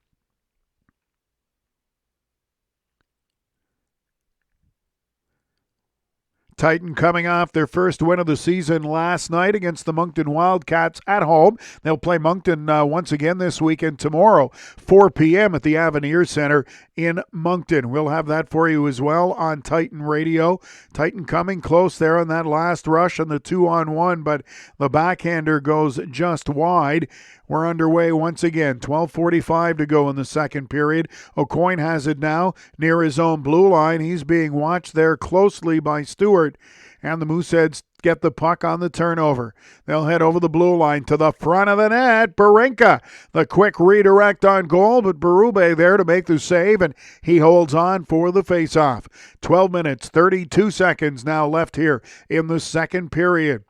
[SPEAKER 1] Titan coming off their first win of the season last night against the Moncton Wildcats at home. They'll play Moncton once again this weekend tomorrow, 4 p.m. at the Avenir Center in Moncton. We'll have that for you as well on Titan Radio. Titan coming close there on that last rush on the 2-on-1, but the backhander goes just wide. We're underway once again. 12:45 to go in the second period. O'Coin has it now near his own blue line. He's being watched there closely by Stewart. And the Mooseheads get the puck on the turnover. They'll head over the blue line to the front of the net. Barinka, the quick redirect on goal, but Berube there to make the save, and he holds on for the faceoff. 12 minutes, 32 seconds now left here in the second period.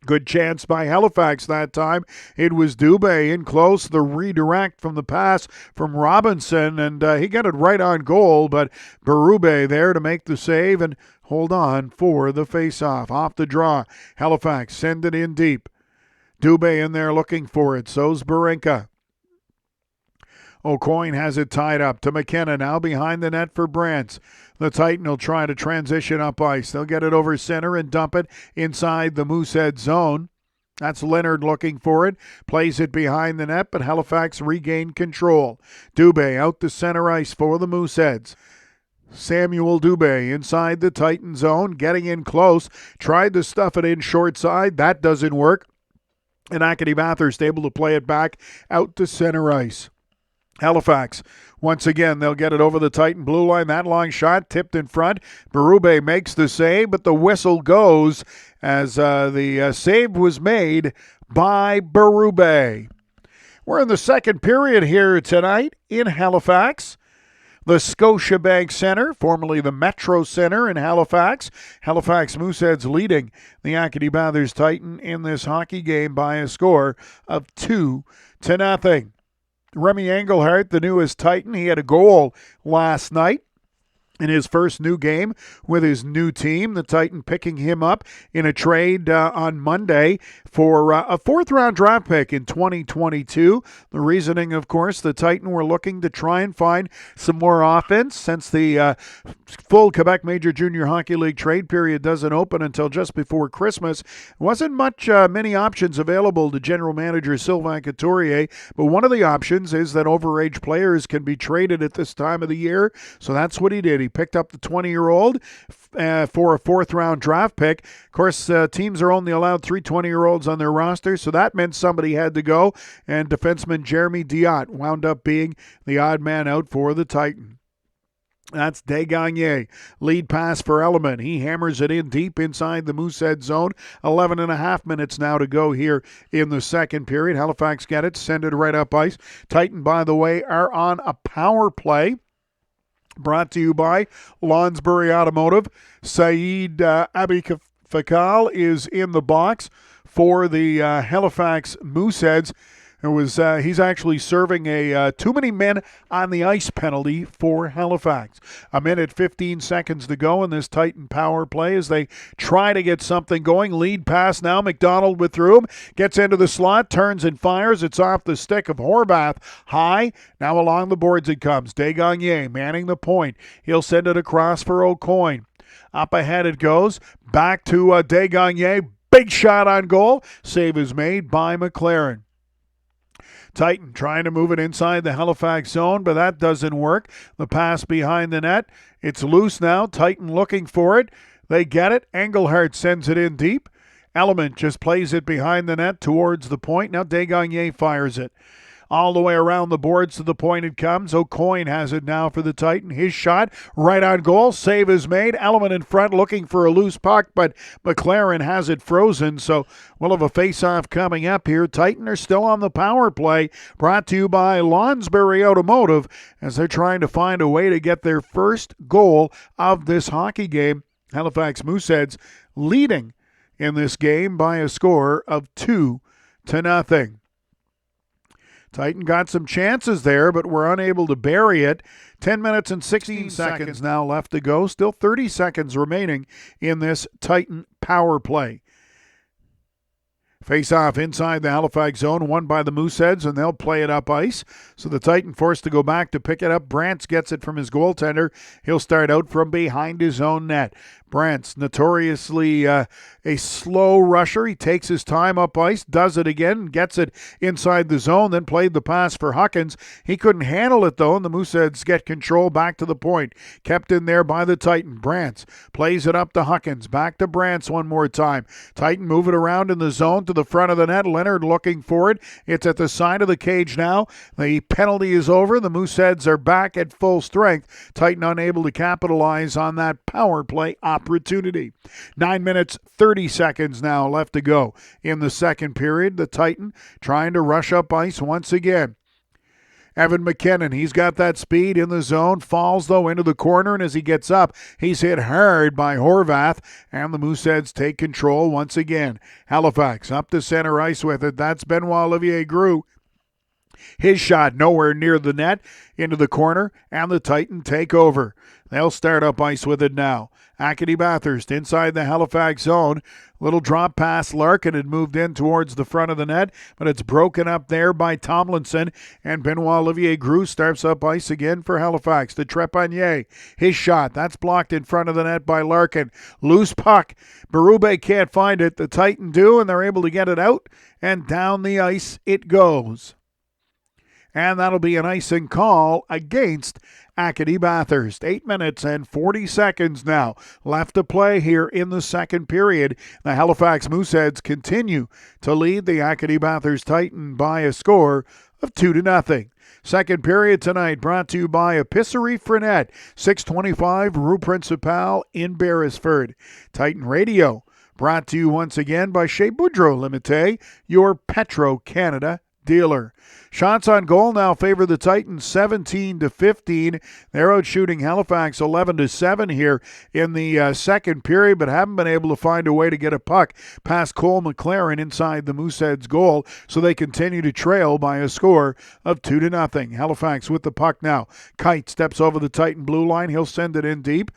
[SPEAKER 1] Good chance by Halifax that time. It was Dubé in close. The redirect from the pass from Robinson, and he got it right on goal, but Berube there to make the save and hold on for the face-off. Off the draw, Halifax send it in deep. Dubé in there looking for it. So's Barinka. O'Coin has it tied up to McKenna, now behind the net for Brantz. The Titan will try to transition up ice. They'll get it over center and dump it inside the Moosehead zone. That's Leonard looking for it. Plays it behind the net, but Halifax regained control. Dubé out to center ice for the Mooseheads. Samuel Dubé inside the Titan zone, getting in close. Tried to stuff it in short side. That doesn't work. And Acadie-Bathurst able to play it back out to center ice. Halifax, once again, they'll get it over the Titan blue line. That long shot tipped in front. Berube makes the save, but the whistle goes as the save was made by Berube. We're in the second period here tonight in Halifax. The Scotiabank Centre, formerly the Metro Centre in Halifax. Halifax Mooseheads leading the Acadie-Bathurst Titan in this hockey game by a score of 2-0. Remy Engelhardt, the newest Titan, he had a goal last night in his first new game with his new team. The Titan picking him up in a trade on Monday for a fourth-round draft pick in 2022. The reasoning, of course, the Titan were looking to try and find some more offense since the full Quebec Major Junior Hockey League trade period doesn't open until just before Christmas. Wasn't many options available to general manager Sylvain Couturier, but one of the options is that overage players can be traded at this time of the year, so that's what he did. He picked up the 20-year-old for a fourth-round draft pick. Of course, teams are only allowed 3 20-year-olds on their roster, so that meant somebody had to go, and defenseman Jeremy Diot wound up being the odd man out for the Titan. That's Desgagnés. Lead pass for Element. He hammers it in deep inside the Moosehead zone. 11 and a half minutes now to go here in the second period. Halifax get it, send it right up ice. Titan, by the way, are on a power play. Brought to you by Lonsbury Automotive. Saeed Abifakal is in the box for the Halifax Mooseheads. He's actually serving a too many men on the ice penalty for Halifax. A minute, 15 seconds to go in this Titan power play as they try to get something going. Lead pass now. McDonald with room. Gets into the slot, turns and fires. It's off the stick of Horvath. High. Now along the boards it comes. Desgagnés manning the point. He'll send it across for O'Coin. Up ahead it goes. Back to Desgagnés. Big shot on goal. Save is made by McLaren. Titan trying to move it inside the Halifax zone, but that doesn't work. The pass behind the net. It's loose now. Titan looking for it. They get it. Engelhardt sends it in deep. Element just plays it behind the net towards the point. Now Desgagne fires it all the way around the boards to the point it comes. O'Coin has it now for the Titan. His shot right on goal. Save is made. Element in front looking for a loose puck, but McLaren has it frozen. So we'll have a face-off coming up here. Titan are still on the power play. Brought to you by Lonsbury Automotive as they're trying to find a way to get their first goal of this hockey game. Halifax Mooseheads leading in this game by a score of 2-0. Titan got some chances there, but were unable to bury it. 10 minutes and 16 seconds now left to go. Still 30 seconds remaining in this Titan power play. Face-off inside the Halifax zone, won by the Mooseheads, and they'll play it up ice. So the Titan forced to go back to pick it up. Brantz gets it from his goaltender. He'll start out from behind his own net. Brantz, notoriously a slow rusher. He takes his time up ice, does it again, gets it inside the zone, then played the pass for Huckins. He couldn't handle it, though, and the Mooseheads get control back to the point. Kept in there by the Titan. Brantz plays it up to Huckins. Back to Brantz one more time. Titan move it around in the zone to the front of the net. Leonard looking for it. It's at the side of the cage now. The penalty is over. The Mooseheads are back at full strength. Titan unable to capitalize on that power play opportunity. 9 minutes, 30 seconds now left to go in the second period. The Titan trying to rush up ice once again. Evan McKinnon, he's got that speed in the zone, falls though into the corner, and as he gets up, he's hit hard by Horvath, and the Mooseheads take control once again. Halifax up to center ice with it. That's Benoit Olivier Groux. His shot nowhere near the net, into the corner, and the Titan take over. They'll start up ice with it now. Acadie-Bathurst inside the Halifax zone. Little drop pass. Larkin had moved in towards the front of the net, but it's broken up there by Tomlinson, and Benoit Olivier Groux starts up ice again for Halifax. To Trepanier. His shot. That's blocked in front of the net by Larkin. Loose puck. Berube can't find it. The Titan do, and they're able to get it out, and down the ice it goes. And that'll be an icing call against Acadie-Bathurst. 8 minutes and 40 seconds now left to play here in the second period. The Halifax Mooseheads continue to lead the Acadie-Bathurst Titan by a score of 2-0. Second period tonight brought to you by Epicerie Frenette, 625 Rue Principale in Beresford. Titan Radio brought to you once again by Chez Boudreau Limité, your Petro-Canada dealer. Shots on goal now favor the Titans 17-15. They're out shooting Halifax 11-7 here in the second period, but haven't been able to find a way to get a puck past Cole McLaren inside the Mooseheads goal, so they continue to trail by a score of 2-0. Halifax with the puck now. Kite steps over the Titan blue line. He'll send it in deep.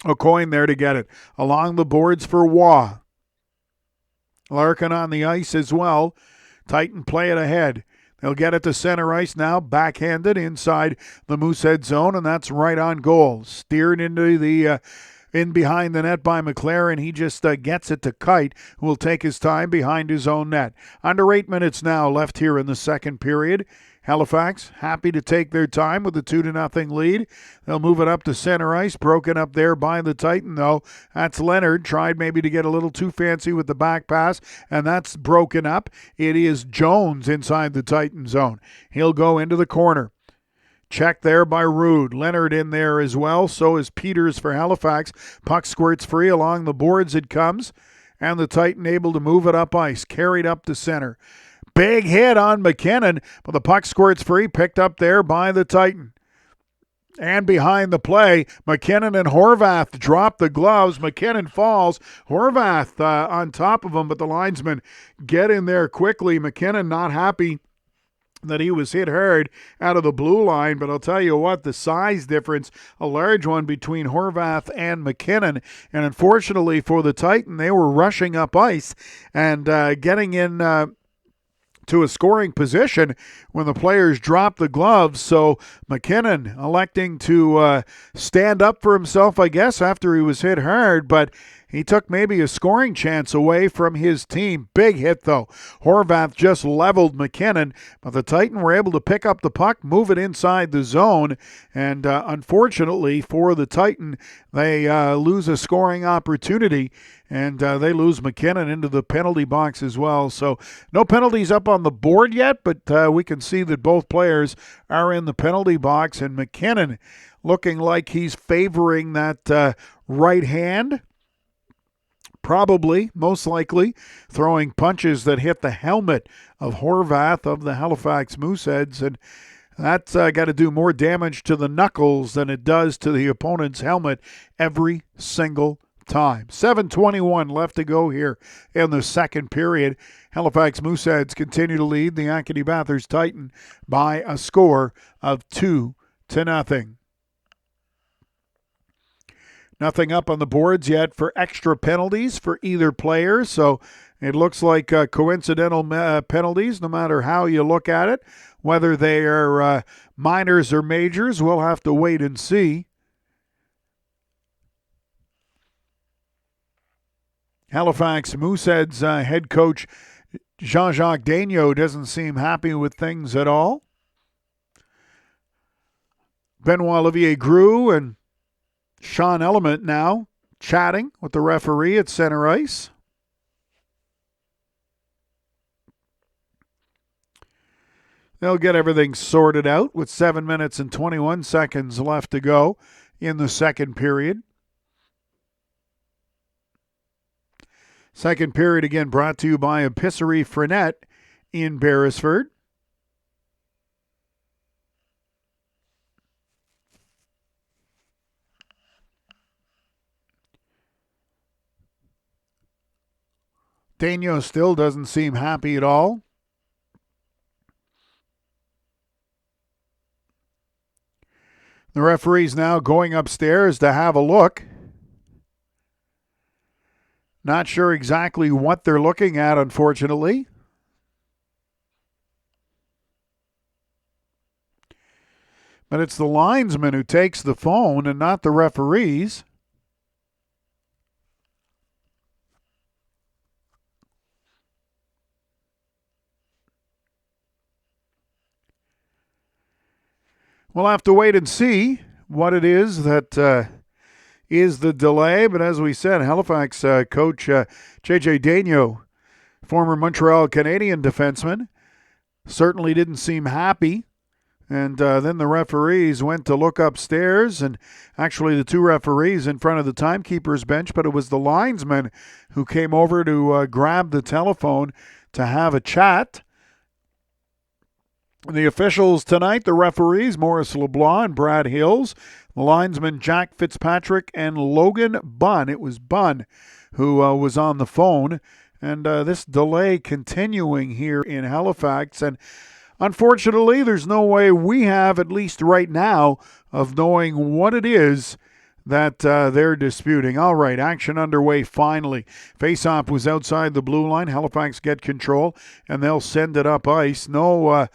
[SPEAKER 1] O'Coin there to get it. Along the boards for Waugh. Larkin on the ice as well. Titan play it ahead. They'll get it to center ice now, backhanded inside the Moosehead zone, and that's right on goal. Steered into the in behind the net by McLaren. He just gets it to Kite, who will take his time behind his own net. Under 8 minutes now left here in the second period. Halifax happy to take their time with the 2-0 lead. They'll move it up to center ice, broken up there by the Titan, though. That's Leonard, tried maybe to get a little too fancy with the back pass, and that's broken up. It is Jones inside the Titan zone. He'll go into the corner. Check there by Rude. Leonard in there as well. So is Peters for Halifax. Puck squirts free along the boards it comes, and the Titan able to move it up ice, carried up to center. Big hit on McKinnon, but the puck squirts free, picked up there by the Titan. And behind the play, McKinnon and Horvath drop the gloves. McKinnon falls. Horvath on top of him, but the linesmen get in there quickly. McKinnon not happy that he was hit hard out of the blue line, but I'll tell you what, the size difference, a large one between Horvath and McKinnon, and unfortunately for the Titan, they were rushing up ice and getting in to a scoring position when the players dropped the gloves. So McKinnon electing to stand up for himself, I guess, after he was hit hard, but he took maybe a scoring chance away from his team. Big hit, though. Horvath just leveled McKinnon, but the Titan were able to pick up the puck, move it inside the zone, and unfortunately for the Titan, they lose a scoring opportunity, and they lose McKinnon into the penalty box as well. So no penalties up on the board yet, but we can see that both players are in the penalty box, and McKinnon looking like he's favoring that right hand. Probably, most likely, throwing punches that hit the helmet of Horvath of the Halifax Mooseheads, and that's got to do more damage to the knuckles than it does to the opponent's helmet every single time. 7:21 left to go here in the second period. Halifax Mooseheads continue to lead the Acadie-Bathurst Titan by a score of 2-0. Nothing up on the boards yet for extra penalties for either player, so it looks like coincidental penalties no matter how you look at it. Whether they are minors or majors, we'll have to wait and see. Halifax Mooseheads head coach Jean-Jacques Daigneault doesn't seem happy with things at all. Benoit Olivier Groux and Sean Element now chatting with the referee at center ice. They'll get everything sorted out with 7 minutes and 21 seconds left to go in the second period. Second period again brought to you by Epicerie Frenette in Beresford. Daigneault still doesn't seem happy at all. The referee's now going upstairs to have a look. Not sure exactly what they're looking at, unfortunately. But it's the linesman who takes the phone and not the referees. We'll have to wait and see what it is that is the delay. But as we said, Halifax coach J.J. Daigneault, former Montreal Canadian defenseman, certainly didn't seem happy. And then the referees went to look upstairs, and actually the two referees in front of the timekeeper's bench, but it was the linesman who came over to grab the telephone to have a chat. The officials tonight, the referees, Maurice LeBlanc and Brad Hills. The linesmen, Jack Fitzpatrick and Logan Bunn. It was Bunn who was on the phone. And this delay continuing here in Halifax. And unfortunately, there's no way we have, at least right now, of knowing what it is that they're disputing. All right, action underway finally. Faceoff was outside the blue line. Halifax get control, and they'll send it up ice. No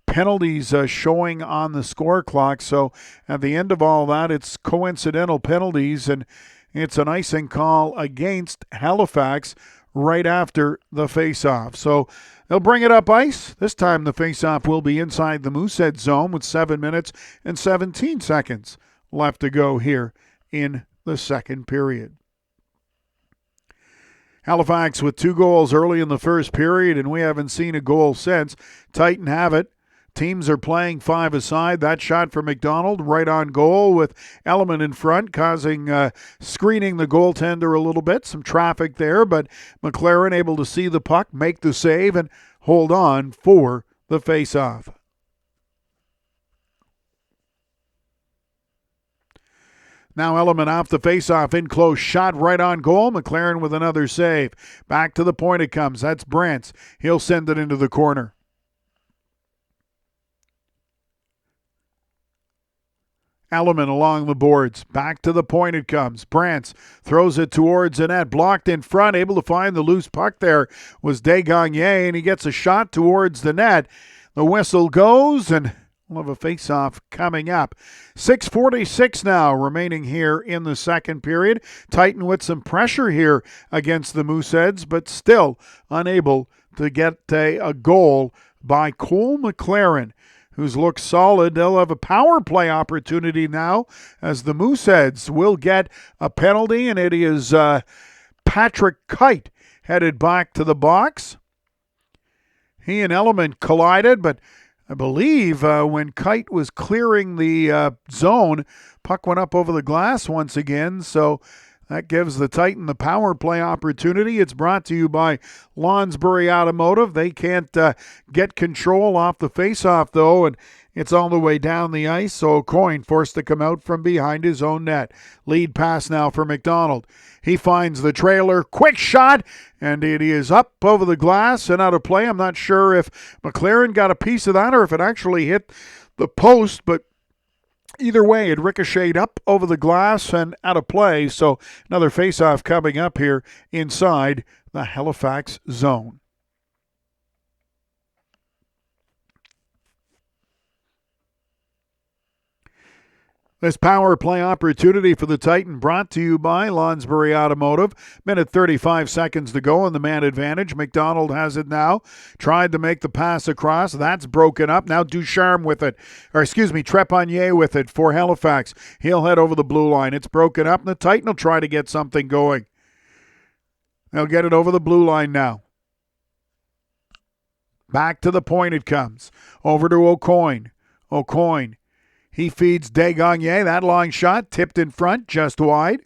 [SPEAKER 1] penalties showing on the score clock. So at the end of all that, it's coincidental penalties, and it's an icing call against Halifax right after the faceoff. So they'll bring it up ice. This time the faceoff will be inside the Moosehead zone with 7 minutes and 17 seconds left to go here in the second period. Halifax with 2 goals early in the first period, and we haven't seen a goal since. Titan have it. Teams are playing 5-a-side. That shot for McDonald right on goal with Element in front, causing screening the goaltender a little bit. Some traffic there, but McLaren able to see the puck, make the save, and hold on for the faceoff. Now Element off the faceoff, in close, shot right on goal. McLaren with another save. Back to the point it comes. That's Brantz. He'll send it into the corner. Element along the boards. Back to the point it comes. Brantz throws it towards the net. Blocked in front. Able to find the loose puck there was Desgagnés, and he gets a shot towards the net. The whistle goes, and We'll have a face-off coming up. 6:46 now remaining here in the second period. Titan with some pressure here against the Mooseheads, but still unable to get a goal by Cole McLaren, who's looked solid. They'll have a power play opportunity now as the Mooseheads will get a penalty, and it is Patrick Kite headed back to the box. He and Element collided, but I believe when Kite was clearing the zone, puck went up over the glass once again, so that gives the Titan the power play opportunity. It's brought to you by Lonsbury Automotive. They can't get control off the faceoff, though, and it's all the way down the ice, so Coyne forced to come out from behind his own net. Lead pass now for McDonald. He finds the trailer, quick shot, and it is up over the glass and out of play. I'm not sure if McLaren got a piece of that or if it actually hit the post, but either way, it ricocheted up over the glass and out of play, so another face-off coming up here inside the Halifax zone. This power play opportunity for the Titan brought to you by Lonsbury Automotive. Minute 35 seconds to go on the man advantage. McDonald has it now. Tried to make the pass across. That's broken up. Now Ducharme with it. Trepanier with it for Halifax. He'll head over the blue line. It's broken up, and the Titan will try to get something going. They'll get it over the blue line now. Back to the point it comes. Over to O'Coin. He feeds Desgagne. That long shot tipped in front, just wide.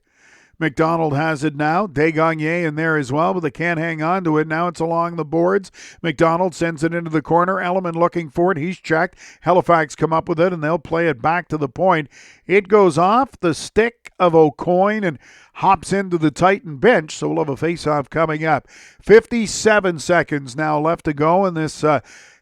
[SPEAKER 1] McDonald has it now. Desgagne in there as well, but they can't hang on to it. Now it's along the boards. McDonald sends it into the corner. Elliman looking for it. He's checked. Halifax come up with it, and they'll play it back to the point. It goes off the stick of O'Coin and hops into the Titan bench, so we'll have a face-off coming up. 57 seconds now left to go in this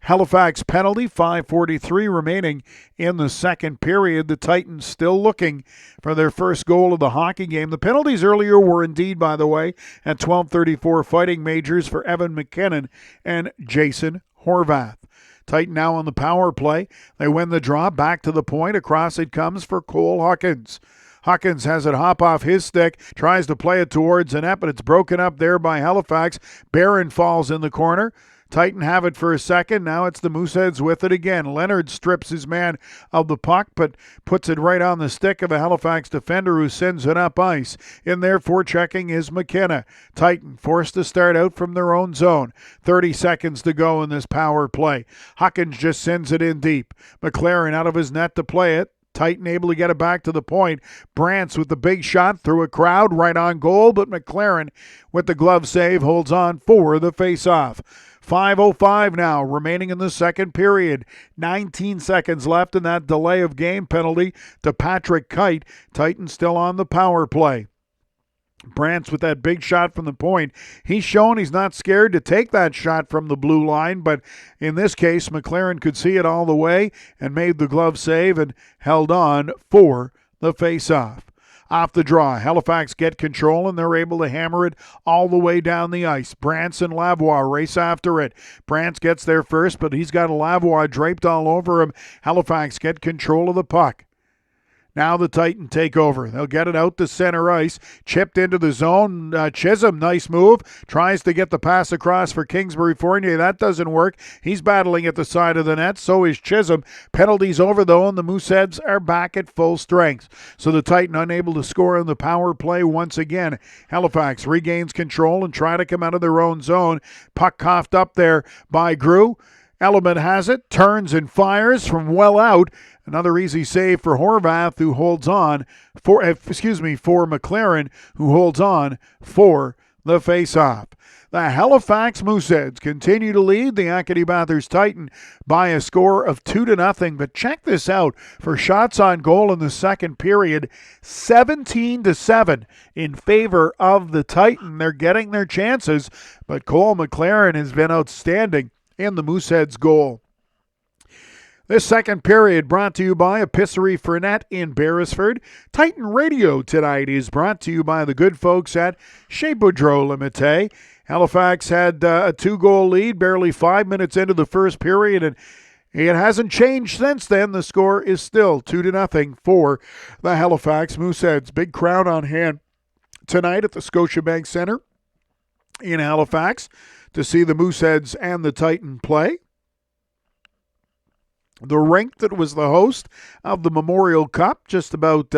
[SPEAKER 1] Halifax penalty. 5:43 remaining in the second period. The Titans still looking for their first goal of the hockey game. The penalties earlier were indeed, by the way, at 12:34 fighting majors for Evan McKinnon and Jason Horvath. Titan now on the power play. They win the draw. Back to the point. Across it comes for Cole Hawkins. Hawkins has it hop off his stick, tries to play it towards the net, but it's broken up there by Halifax. Barron falls in the corner. Titan have it for a second. Now it's the Mooseheads with it again. Leonard strips his man of the puck, but puts it right on the stick of a Halifax defender who sends it up ice. In there forechecking is McKenna. Titan forced to start out from their own zone. 30 seconds to go in this power play. Hawkins just sends it in deep. McLaren out of his net to play it. Titan able to get it back to the point. Brantz with the big shot through a crowd right on goal, but McLaren with the glove save holds on for the face-off. 5:05 now remaining in the second period. 19 seconds left in that delay of game penalty to Patrick Kite. Titans still on the power play. Brantz with that big shot from the point. He's shown he's not scared to take that shot from the blue line, but in this case, McLaren could see it all the way and made the glove save and held on for the face-off. Off the draw, Halifax get control, and they're able to hammer it all the way down the ice. Brantz and Lavoie race after it. Brantz gets there first, but he's got a Lavoie draped all over him. Halifax get control of the puck. Now the Titan take over. They'll get it out to center ice. Chipped into the zone. Chisholm, nice move. Tries to get the pass across for Kingsbury Fournier. That doesn't work. He's battling at the side of the net. So is Chisholm. Penalties over, though, and the Mooseheads are back at full strength. So the Titan unable to score in the power play once again. Halifax regains control and try to come out of their own zone. Puck coughed up there by Grew. Element has it, turns and fires from well out. Another easy save for Horvath, who holds on for McLaren, who holds on for the face-off. The Halifax Mooseheads continue to lead the Acadie-Bathurst Titan by a score of 2-0. But check this out for shots on goal in the second period, 17-7 in favor of the Titan. They're getting their chances, but Cole McLaren has been outstanding in the Mooseheads goal. This second period brought to you by Epicerie Fernet in Beresford. Titan Radio tonight is brought to you by the good folks at Chez Boudreau Limité. Halifax had a 2-goal lead barely 5 minutes into the first period, and It hasn't changed since then. The score is still 2-0 for the Halifax Mooseheads. Big crowd on hand tonight at the Scotiabank Centre in Halifax to see the Mooseheads and the Titan play. The rink that was the host of the Memorial Cup just about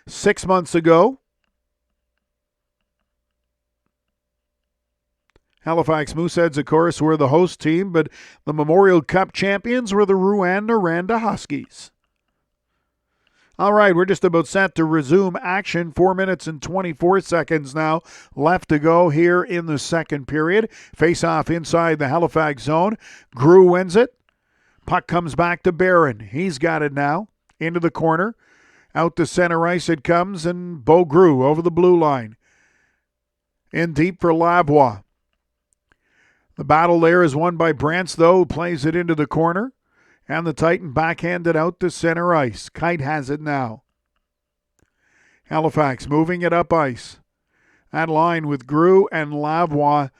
[SPEAKER 1] 6 months ago. Halifax Mooseheads, of course, were the host team, but the Memorial Cup champions were the Rouyn-Noranda Huskies. All right, we're just about set to resume action. 4 minutes and 24 seconds now left to go here in the second period. Face-off inside the Halifax zone. Grew wins it. Puck comes back to Barron. He's got it now. Into the corner. Out to center ice it comes, and Bo Grew over the blue line. In deep for Lavoie. The battle there is won by Brantz, though, who plays it into the corner. And the Titan backhanded out to center ice. Kite has it now. Halifax moving it up ice. That line with Grew and Lavoie,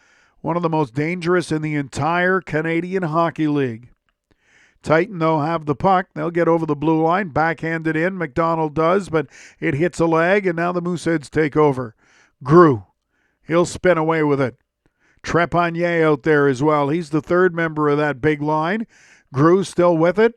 [SPEAKER 1] one of the most dangerous in the entire Canadian Hockey League. Titan, though, have the puck. They'll get over the blue line. Backhanded in. McDonald does, but it hits a leg, and now the Mooseheads take over. Grew. He'll spin away with it. Trepanier out there as well. He's the third member of that big line. Grew still with it.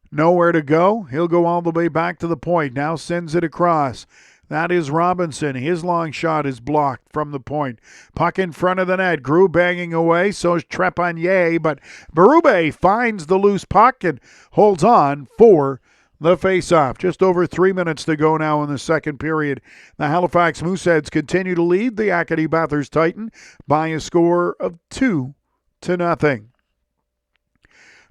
[SPEAKER 1] Nowhere to go. He'll go all the way back to the point. Now sends it across. That is Robinson. His long shot is blocked from the point. Puck in front of the net. Grew banging away. So is Trepanier. But Berube finds the loose puck and holds on for the face-off. Just over 3 minutes to go now in the second period. The Halifax Mooseheads continue to lead the Acadie-Bathurst Titan by a score of 2-0.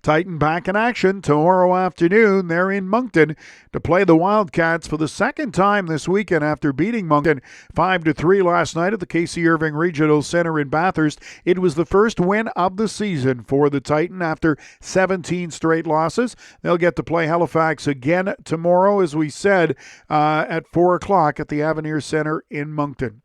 [SPEAKER 1] Titan back in action tomorrow afternoon. They're in Moncton to play the Wildcats for the second time this weekend after beating Moncton 5-3 last night at the Casey Irving Regional Center in Bathurst. It was the first win of the season for the Titan after 17 straight losses. They'll get to play Halifax again tomorrow, as we said, at 4 o'clock at the Avenir Center in Moncton.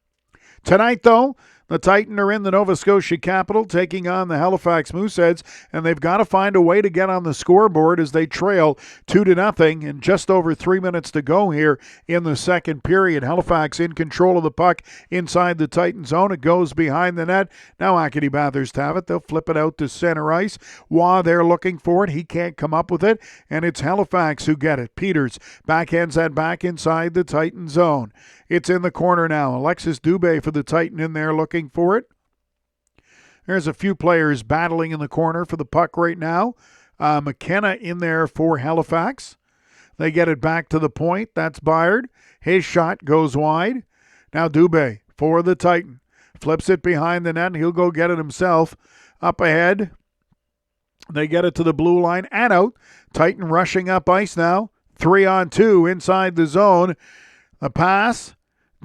[SPEAKER 1] Tonight, though, the Titan are in the Nova Scotia capital taking on the Halifax Mooseheads, and they've got to find a way to get on the scoreboard as they trail 2-0 and just over 3 minutes to go here in the second period. Halifax in control of the puck inside the Titan zone. It goes behind the net. Now Acadie-Bathurst have it. They'll flip it out to center ice. Waugh there looking for it. He can't come up with it, and it's Halifax who get it. Peters backhands that back inside the Titan zone. It's in the corner now. Alexis Dubé for the Titan in there looking for it. There's a few players battling in the corner for the puck right now. McKenna in there for Halifax. They get it back to the point. That's Byard. His shot goes wide. Now Dubé for the Titan. Flips it behind the net. He'll go get it himself. Up ahead. They get it to the blue line and out. Titan rushing up ice now. 3-on-2 inside the zone. The pass.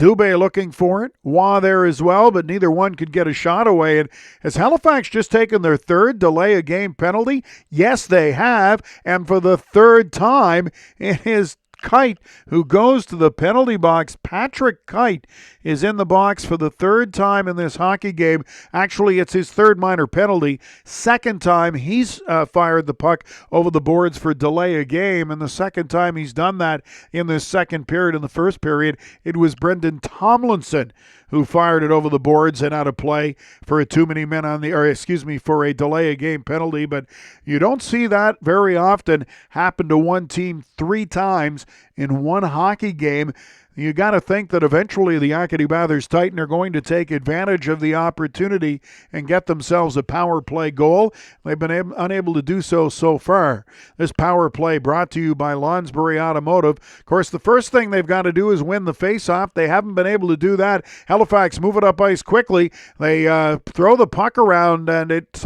[SPEAKER 1] Dubé looking for it. Waugh there as well, but neither one could get a shot away. And has Halifax just taken their third delay a game penalty? Yes, they have. And for the third time, it is Kite who goes to the penalty box. Patrick Kite is in the box for the third time in this hockey game. Actually, it's his third minor penalty. Second time he's fired the puck over the boards for delay a game, and the second time he's done that in this second period. In the first period, it was Brendan Tomlinson who fired it over the boards and out of play for a too many men on the, for a delay a game penalty. But you don't see that very often happen to one team 3 times in one hockey game. You got to think that eventually the Acadie-Bathurst Titan are going to take advantage of the opportunity and get themselves a power play goal. They've been unable to do so far. This power play brought to you by Lonsbury Automotive. Of course, the first thing they've got to do is win the face-off. They haven't been able to do that. Halifax move it up ice quickly. They throw the puck around, and it's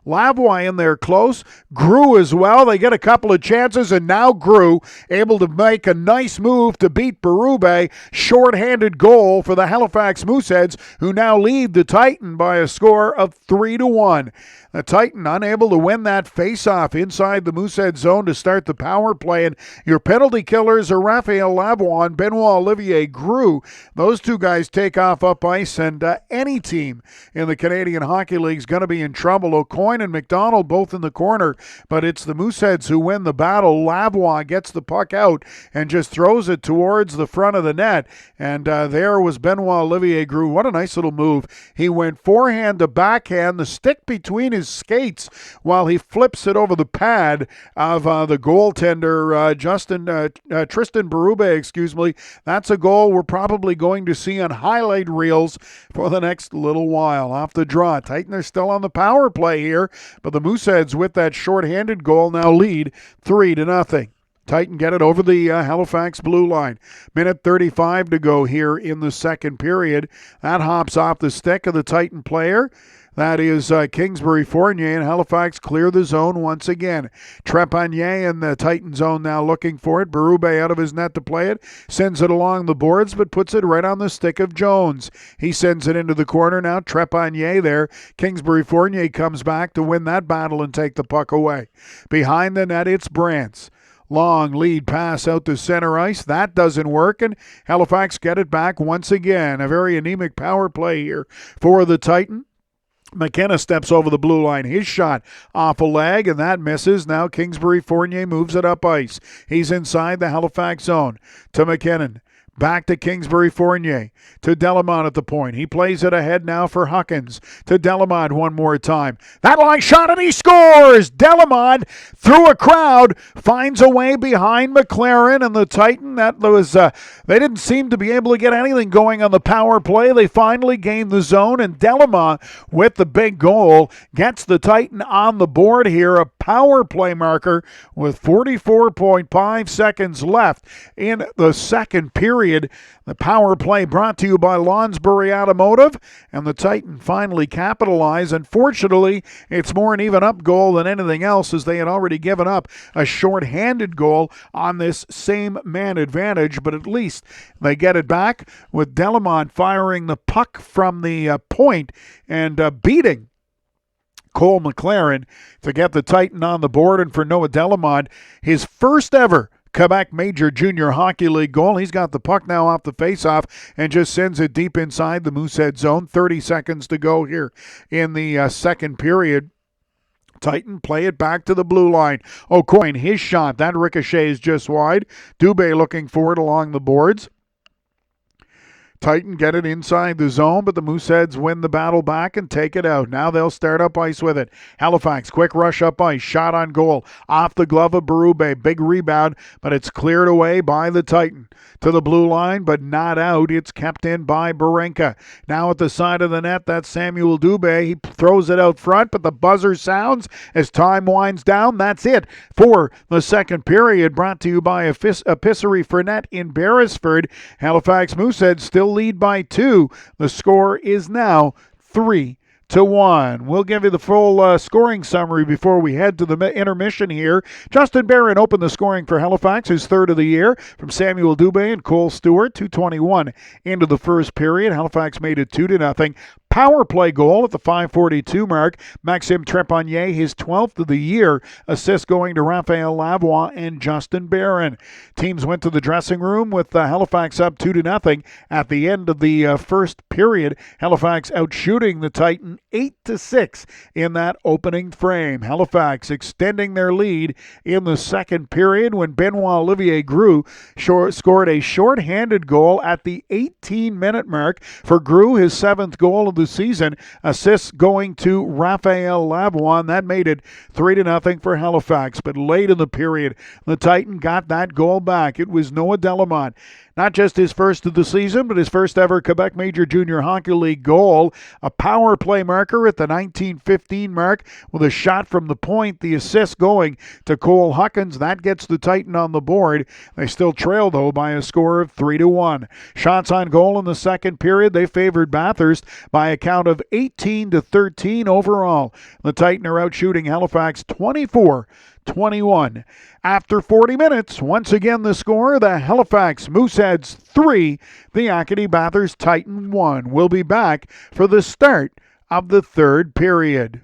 [SPEAKER 1] Lavoie in there close. Grew as well. They get a couple of chances, and now Grew able to make a nice move to beat Berube. a shorthanded goal for the Halifax Mooseheads, who now lead the Titan by a score of 3-1. The Titan unable to win that face-off inside the Moosehead zone to start the power play, and your penalty killers are Raphael Lavoie and Benoit Olivier Gru. Those two guys take off up ice, and any team in the Canadian Hockey League is going to be in trouble. O'Coin and McDonald both in the corner, but it's the Mooseheads who win the battle. Lavoie gets the puck out and just throws it towards the front of the net, and there was Benoit Olivier Gru. What a nice little move. He went forehand to backhand, the stick between his skates while he flips it over the pad of the goaltender Tristan Berube. That's a goal we're probably going to see on highlight reels for the next little while. Off the draw, Titan are still on the power play here, but the Mooseheads with that shorthanded goal now lead 3-0. Titan get it over the Halifax blue line. Minute 35 to go here in the second period. That hops off the stick of the Titan player. That is Kingsbury Fournier, and Halifax clear the zone once again. Trepanier in the Titan zone now looking for it. Berube out of his net to play it. Sends it along the boards, but puts it right on the stick of Jones. He sends it into the corner now. Trepanier there. Kingsbury Fournier comes back to win that battle and take the puck away. Behind the net, it's Brantz. Long lead pass out to center ice. That doesn't work, and Halifax get it back once again. A very anemic power play here for the Titan. McKenna steps over the blue line. His shot off a leg, and that misses. Now Kingsbury Fournier moves it up ice. He's inside the Halifax zone to McKinnon. Back to Kingsbury Fournier. To Delamont at the point. He plays it ahead now for Huckins. To Delamont one more time. That line shot, and he scores! Delamont, through a crowd, finds a way behind McLaren, and the Titan, that was, they didn't seem to be able to get anything going on the power play. They finally gained the zone, and Delamont, with the big goal, gets the Titan on the board here. A power play marker with 44.5 seconds left in the second period. The power play brought to you by Lonsbury Automotive, and the Titan finally capitalize. Unfortunately, it's more an even-up goal than anything else, as they had already given up a short-handed goal on this same man advantage, but at least they get it back with Delamont firing the puck from the point and beating Cole McLaren to get the Titan on the board. And for Noah Delamont, his first ever Quebec Major Junior Hockey League goal. He's got the puck now off the faceoff and just sends it deep inside the Moosehead zone. 30 seconds to go here in the second period. Titan play it back to the blue line. O'Coin, his shot. That ricochets just wide. Dubé looking for it along the boards. Titan get it inside the zone, but the Mooseheads win the battle back and take it out. Now they'll start up ice with it. Halifax, quick rush up ice, shot on goal, off the glove of Berube. Big rebound, but it's cleared away by the Titan. To the blue line, but not out. It's kept in by Barenka. Now at the side of the net, that's Samuel Dubé. He throws it out front, but the buzzer sounds as time winds down. That's it for the second period, brought to you by Epicerie Fernet in Beresford. Halifax Mooseheads still lead by 2. The score is now 3-1. We'll give you the full scoring summary before we head to the intermission here. Justin Barron opened the scoring for Halifax, his third of the year, from Samuel Dubé and Cole Stewart. 2:21 into the first period. Halifax made it 2-0. Power play goal at the 5:42 mark. Maxime Trepanier, his 12th of the year. Assist going to Raphael Lavoie and Justin Barron. Teams went to the dressing room with Halifax up 2-0 at the end of the first period. Halifax outshooting the Titan 8-6 in that opening frame. Halifax extending their lead in the second period when Benoit Olivier Gru scored a short-handed goal at the 18-minute mark for Gru, his 7th goal of the season. Assists going to Raphael Lavoie. That made it 3-0 for Halifax. But late in the period, the Titan got that goal back. It was Noah Delamont. Not just his first of the season, but his first ever Quebec Major Junior Hockey League goal. A power play marker at the 19:15 mark with a shot from the point. The assist going to Cole Huckins. That gets the Titan on the board. They still trail, though, by a score of 3-1. Shots on goal in the second period. They favored Bathurst by a count of 18-13 overall. The Titan are out shooting Halifax 24-21. After 40 minutes, once again the score, the Halifax Mooseheads 3, the Acadie-Bathurst Titan 1. We'll be back for the start of the third period.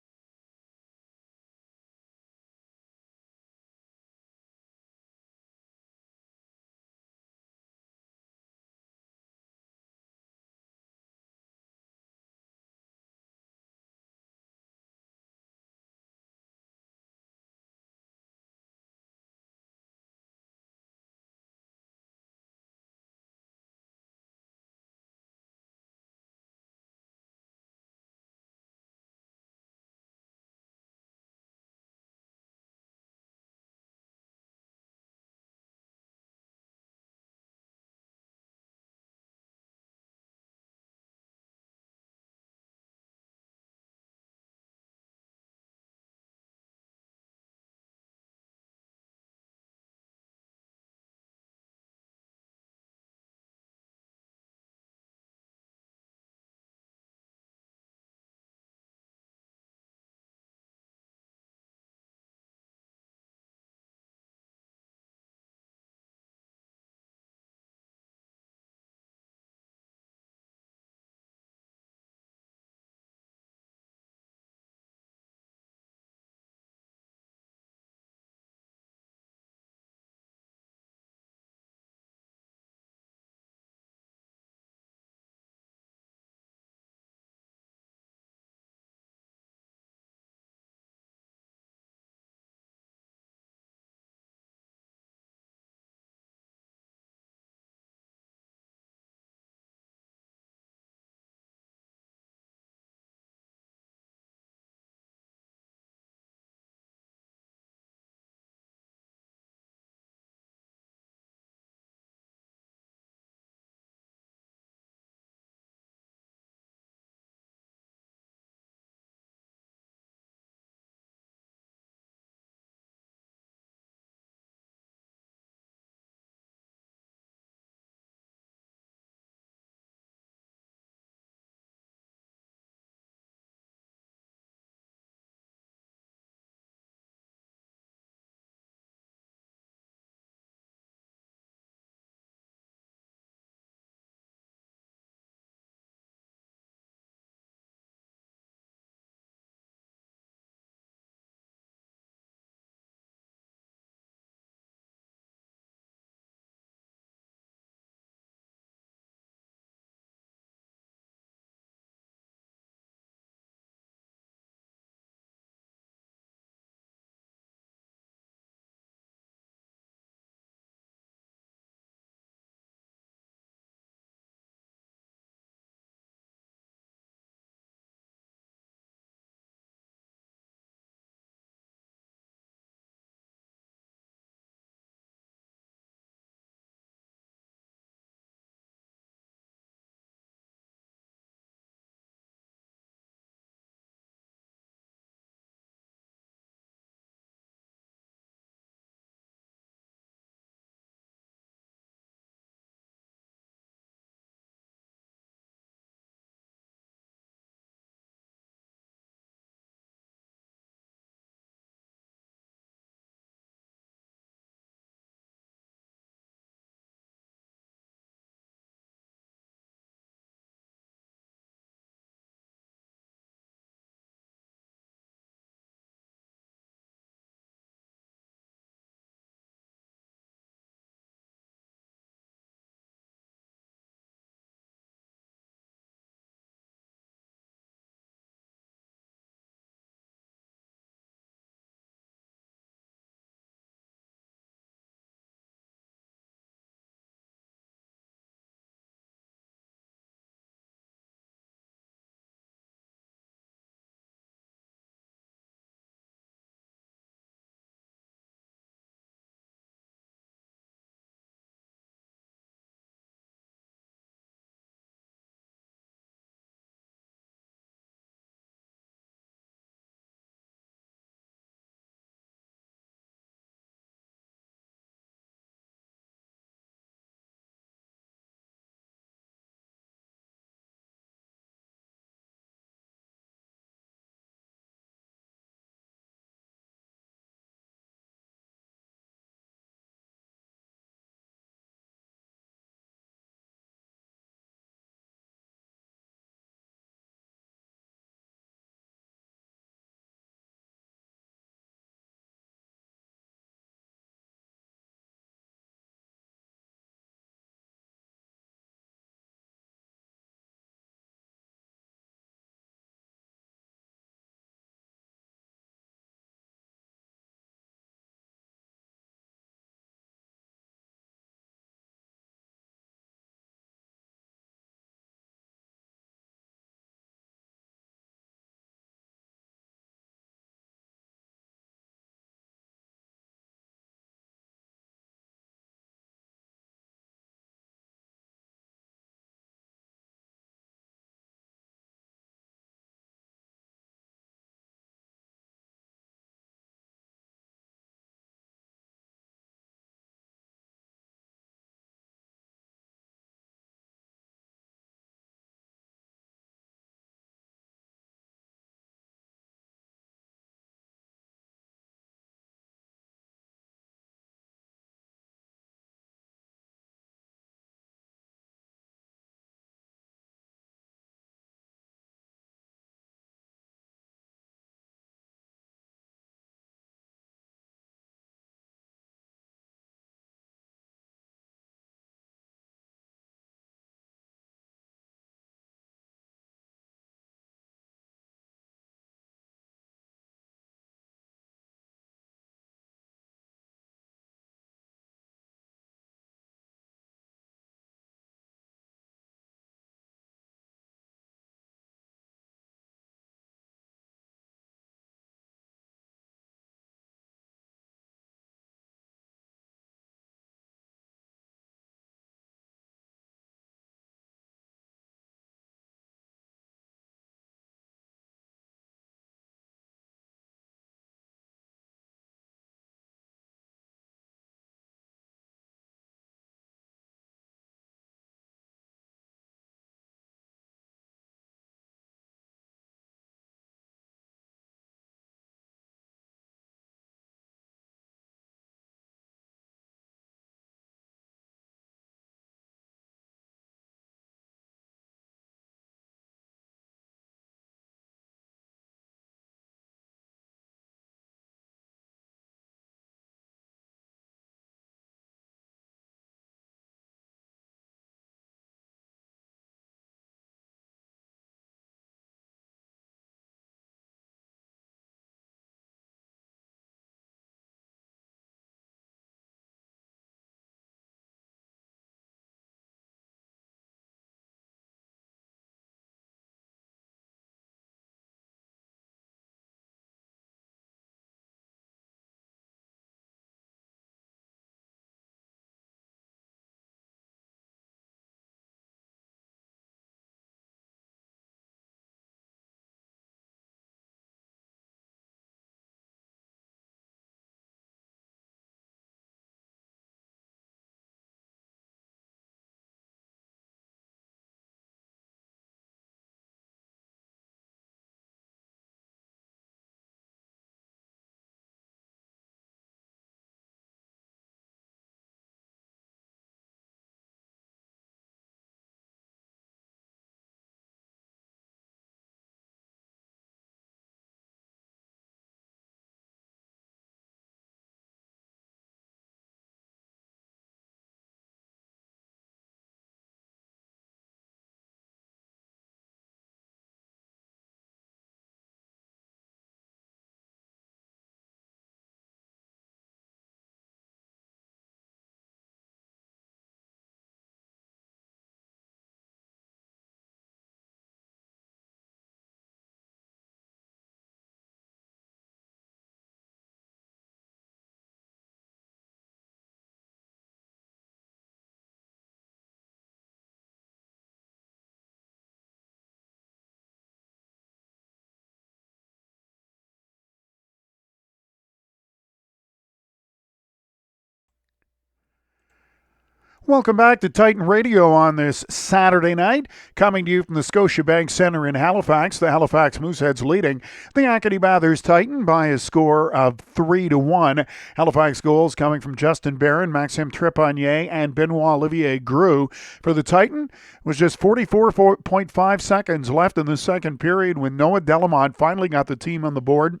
[SPEAKER 1] Welcome back to Titan Radio on this Saturday night. Coming to you from the Scotiabank Centre in Halifax. The Halifax Mooseheads leading the Acadie-Bathurst Titan by a score of 3-1. Halifax goals coming from Justin Barron, Maxime Trepanier, and Benoit Olivier Grue. For the Titan, it was just 44.5 seconds left in the second period when Noah Delamont finally got the team on the board.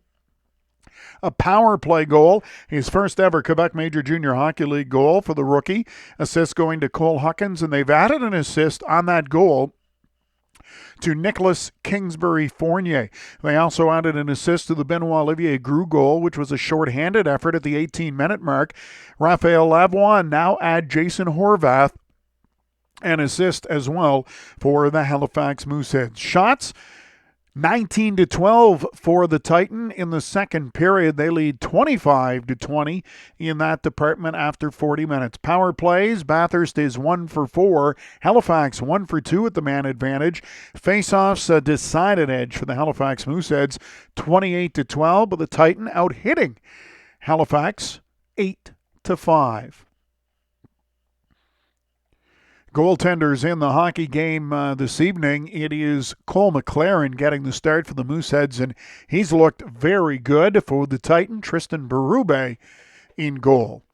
[SPEAKER 1] A power play goal, his first ever Quebec Major Junior Hockey League goal for the rookie. Assist going to Cole Huckins, and they've added an assist on that goal to Nicholas Kingsbury-Fournier. They also added an assist to the Benoit Olivier Grue goal, which was a short-handed effort at the 18-minute mark. Raphael Lavoie now add Jason Horvath an assist as well for the Halifax Mooseheads. Shots 19-12 for the Titan in the second period. They lead 25-20 in that department after 40 minutes. Power plays, Bathurst is 1 for 4. Halifax 1 for 2 at the man advantage. Face-offs a decided edge for the Halifax Mooseheads, 28-12, but the Titan out hitting Halifax 8-5. Goaltenders in the hockey game this evening. It is Cole McLaren getting the start for the Mooseheads, and he's looked very good. For the Titan, Tristan Berube in goal.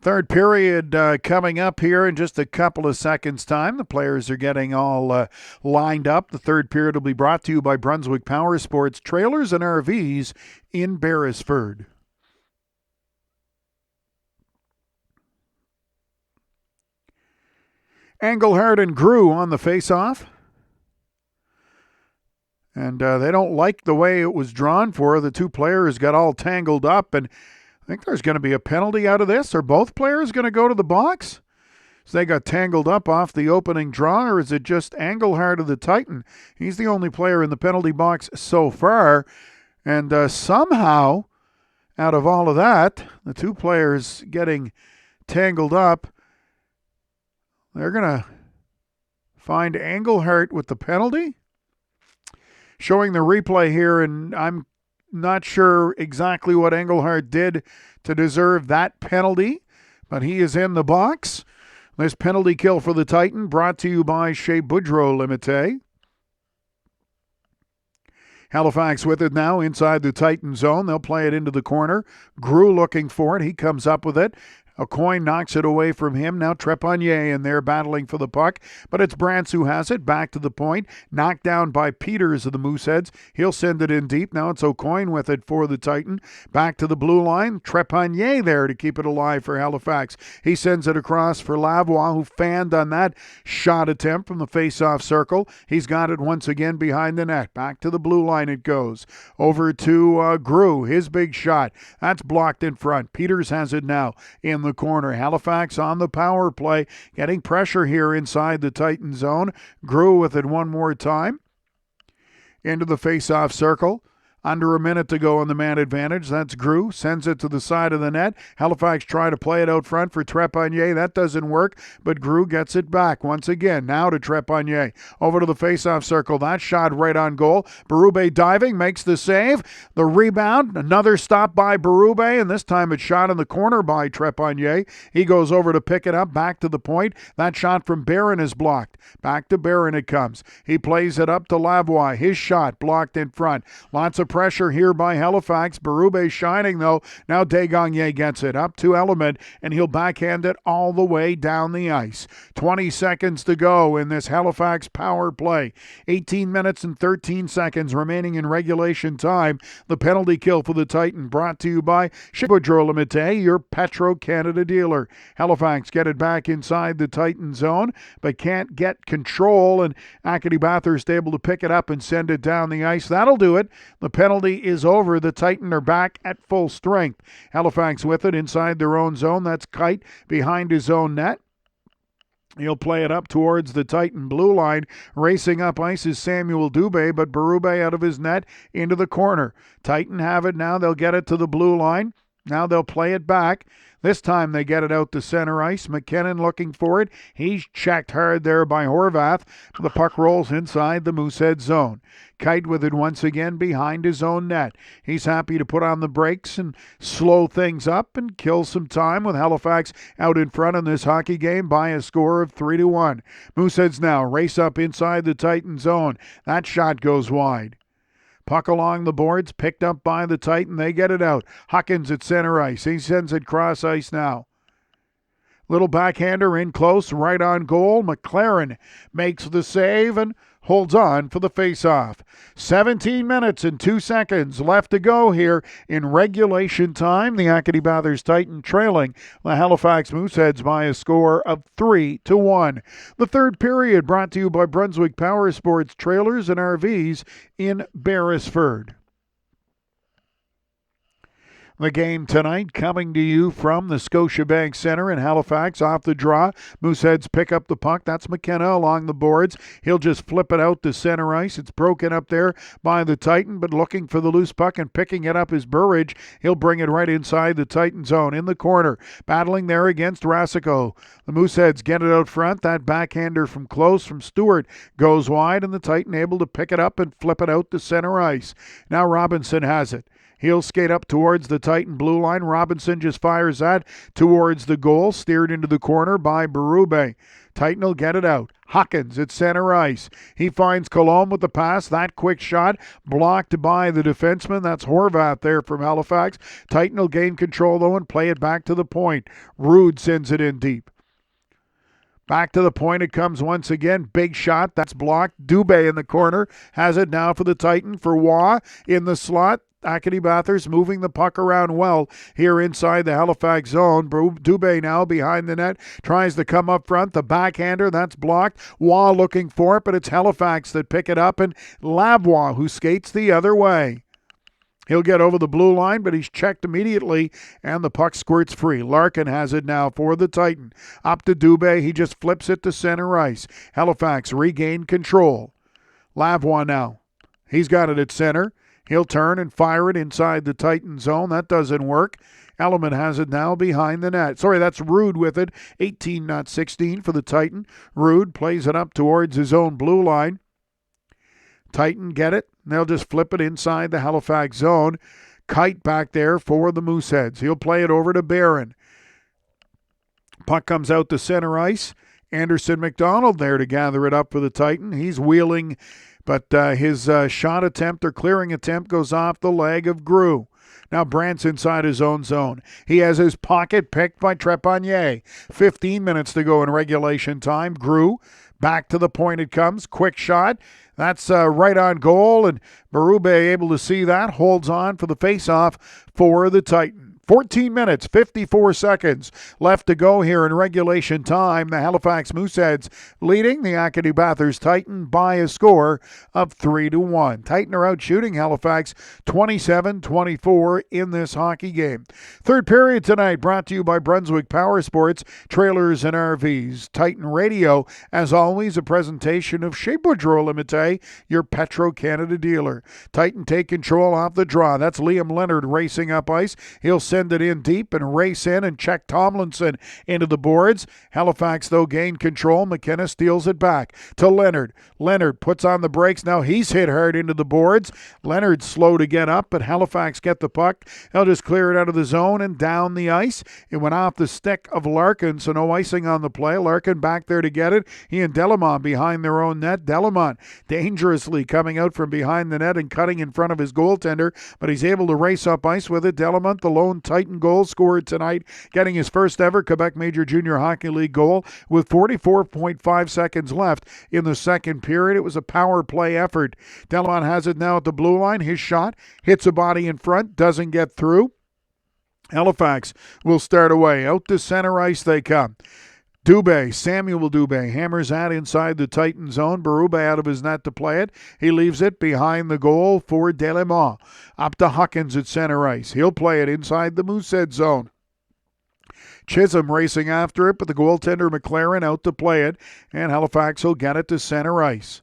[SPEAKER 1] Third period coming up here in just a couple of seconds' time. The players are getting all lined up. The third period will be brought to you by Brunswick Power Sports Trailers and RVs in Beresford. Engelhardt and Grue on the face-off. And they don't like the way it was drawn for. The two players got all tangled up, and I think there's going to be a penalty out of this. Are both players going to go to the box? So they got tangled up off the opening draw, or is it just Engelhardt of the Titan? He's the only player in the penalty box so far. And somehow, out of all of that, the two players getting tangled up, they're going to find Engelhardt with the penalty. Showing the replay here, and I'm not sure exactly what Engelhardt did to deserve that penalty, but he is in the box. This penalty kill for the Titan brought to you by Chez Boudreau Limité. Halifax with it now inside the Titan zone. They'll play it into the corner. Grue looking for it. He comes up with it. Aucoin knocks it away from him. Now Trepanier in there battling for the puck. But it's Brantz who has it. Back to the point. Knocked down by Peters of the Mooseheads. He'll send it in deep. Now it's Aucoin with it for the Titan. Back to the blue line. Trepanier there to keep it alive for Halifax. He sends it across for Lavoie, who fanned on that shot attempt from the face-off circle. He's got it once again behind the net. Back to the blue line it goes. Over to Grue. His big shot. That's blocked in front. Peters has it now in the corner. Halifax on the power play, getting pressure here inside the Titan zone. Grue with it one more time. Into the face-off circle. Under a minute to go on the man advantage. That's Grue. Sends it to the side of the net. Halifax trying to play it out front for Trepanier. That doesn't work, but Grue gets it back once again. Now to Trepanier. Over to the face-off circle. That shot right on goal. Berube diving, makes the save. The rebound. Another stop by Berube, and this time it's shot in the corner by Trepanier. He goes over to pick it up. Back to the point. That shot from Barron is blocked. Back to Barron it comes. He plays it up to Lavoie. His shot blocked in front. Lots of pressure here by Halifax. Berube shining though. Now Desgagnés gets it up to Element, and he'll backhand it all the way down the ice. 20 seconds to go in this Halifax power play. 18 minutes and 13 seconds remaining in regulation time. The penalty kill for the Titan brought to you by Chez Boudreau Limité, your Petro-Canada dealer. Halifax get it back inside the Titan zone, but can't get control, and Acadie-Bathurst able to pick it up and send it down the ice. That'll do it. The penalty is over. The Titan are back at full strength. Halifax with it inside their own zone. That's Kite behind his own net. He'll play it up towards the Titan blue line. Racing up ice is Samuel Dubé, but Berube out of his net into the corner. Titan have it now. They'll get it to the blue line. Now they'll play it back. This time they get it out to center ice. McKinnon looking for it. He's checked hard there by Horvath. The puck rolls inside the Moosehead zone. Kite with it once again behind his own net. He's happy to put on the brakes and slow things up and kill some time with Halifax out in front in this hockey game by a score of 3-1. Mooseheads now race up inside the Titan zone. That shot goes wide. Puck along the boards, picked up by the Titan. They get it out. Huckins at center ice. He sends it cross ice now. Little backhander in close, right on goal. McLaren makes the save and holds on for the face-off. 17 minutes and 2 seconds left to go here in regulation time. The Acadie-Bathurst Titan trailing the Halifax Mooseheads by a score of 3-1. The third period brought to you by Brunswick Power Sports Trailers and RVs in Beresford. The game tonight coming to you from the Scotiabank Centre in Halifax. Off the draw, Mooseheads pick up the puck. That's McKenna along the boards. He'll just flip it out to center ice. It's broken up there by the Titan, but looking for the loose puck and picking it up is Burridge. He'll bring it right inside the Titan zone in the corner. Battling there against Rasico. The Mooseheads get it out front. That backhander from close from Stewart goes wide, and the Titan able to pick it up and flip it out to center ice. Now Robinson has it. He'll skate up towards the Titan blue line. Robinson just fires that towards the goal, steered into the corner by Berube. Titan will get it out. Huckins at center ice. He finds Colomb with the pass. That quick shot blocked by the defenseman. That's Horvath there from Halifax. Titan will gain control though and play it back to the point. Rude sends it in deep. Back to the point it comes once again. Big shot. That's blocked. Dubé in the corner. Has it now for the Titan. For Waugh in the slot. Acadie-Bathurst moving the puck around well here inside the Halifax zone. Dubé now behind the net. Tries to come up front. The backhander. That's blocked. Waugh looking for it, but it's Halifax that pick it up. And Lavoie who skates the other way. He'll get over the blue line, but he's checked immediately, and the puck squirts free. Larkin has it now for the Titan. Up to Dubé. He just flips it to center ice. Halifax regained control. Lavoie now. He's got it at center. He'll turn and fire it inside the Titan zone. That doesn't work. Elliman has it now behind the net. Sorry, that's Rude with it. 18, not 16 for the Titan. Rude plays it up towards his own blue line. Titan get it. They'll just flip it inside the Halifax zone. Kite back there for the Mooseheads. He'll play it over to Barron. Puck comes out to center ice. Anderson McDonald there to gather it up for the Titan. He's wheeling, but his shot attempt or clearing attempt goes off the leg of Grew. Now Brant's inside his own zone. He has his pocket picked by Trepanier. 15 minutes to go in regulation time. Grew back to the point it comes. Quick shot. That's right on goal, and Berube able to see that. Holds on for the faceoff for the Titan. 14 minutes, 54 seconds left to go here in regulation time. The Halifax Mooseheads leading the Acadie-Bathurst Titan by a score of 3-1. Titan are out shooting Halifax 27-24 in this hockey game. Third period tonight brought to you by Brunswick Power Sports, Trailers and RVs. Titan Radio, as always, a presentation of Chez Boudreau Limité, your Petro-Canada dealer. Titan take control off the draw. That's Liam Leonard racing up ice. He'll send it in deep and race in and check Tomlinson into the boards. Halifax, though, gained control. McKenna steals it back to Leonard. Leonard puts on the brakes. Now he's hit hard into the boards. Leonard's slow to get up, but Halifax get the puck. They'll just clear it out of the zone and down the ice. It went off the stick of Larkin, so no icing on the play. Larkin back there to get it. He and Delamont behind their own net. Delamont dangerously coming out from behind the net and cutting in front of his goaltender, but he's able to race up ice with it. Delamont, the lone Titan goal scored tonight, getting his first ever Quebec Major Junior Hockey League goal with 44.5 seconds left in the second period. It was a power play effort. Delamont has it now at the blue line. His shot hits a body in front, doesn't get through. Halifax will start away. Out to center ice they come. Dubé, Samuel Dubé, hammers that inside the Titan zone. Berube out of his net to play it. He leaves it behind the goal for Delamont. Up to Huckins at center ice. He'll play it inside the Moosehead zone. Chisholm racing after it, but the goaltender McLaren out to play it, and Halifax will get it to center ice.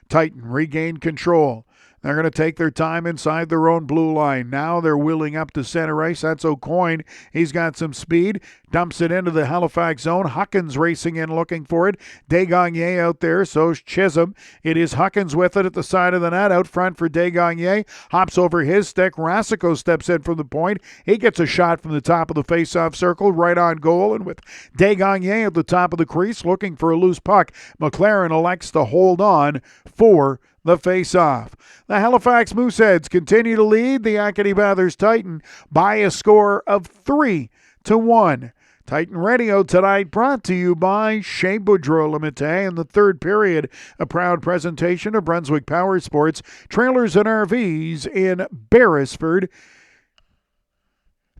[SPEAKER 1] Titan regained control. They're going to take their time inside their own blue line. Now they're wheeling up to center ice. That's O'Coin. He's got some speed. Dumps it into the Halifax zone. Huckins racing in looking for it. Desgagne out there. So's Chisholm. It is Huckins with it at the side of the net. Out front for Desgagne. Hops over his stick. Rasico steps in from the point. He gets a shot from the top of the face-off circle. Right on goal. And with Desgagne at the top of the crease looking for a loose puck, McLaren elects to hold on for the face-off. The Halifax Mooseheads continue to lead the Acadie-Bathurst Titan by a score of 3-1. Titan Radio tonight brought to you by Chez Boudreau Limité. In the third period, a proud presentation of Brunswick Power Sports, trailers and RVs in Beresford.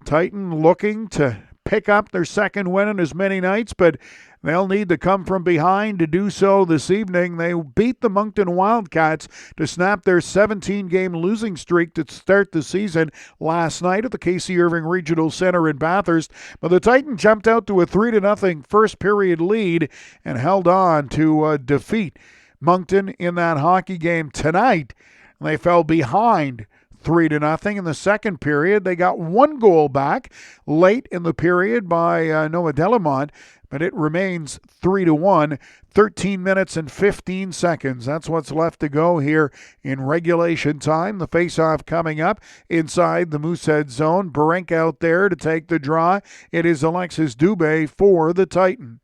[SPEAKER 1] Titan looking to pick up their second win in as many nights, but they'll need to come from behind to do so this evening. They beat the Moncton Wildcats to snap their 17-game losing streak to start the season last night at the Casey Irving Regional Center in Bathurst. But the Titans jumped out to a 3-0 first-period lead and held on to defeat Moncton in that hockey game tonight. They fell behind 3-0 in the second period. They got one goal back late in the period by Noah Delamont, but it remains 3-1, 13 minutes and 15 seconds. That's what's left to go here in regulation time. The faceoff coming up inside the Moosehead zone. Barenka out there to take the draw. It is Alexis Dubé for the Titan.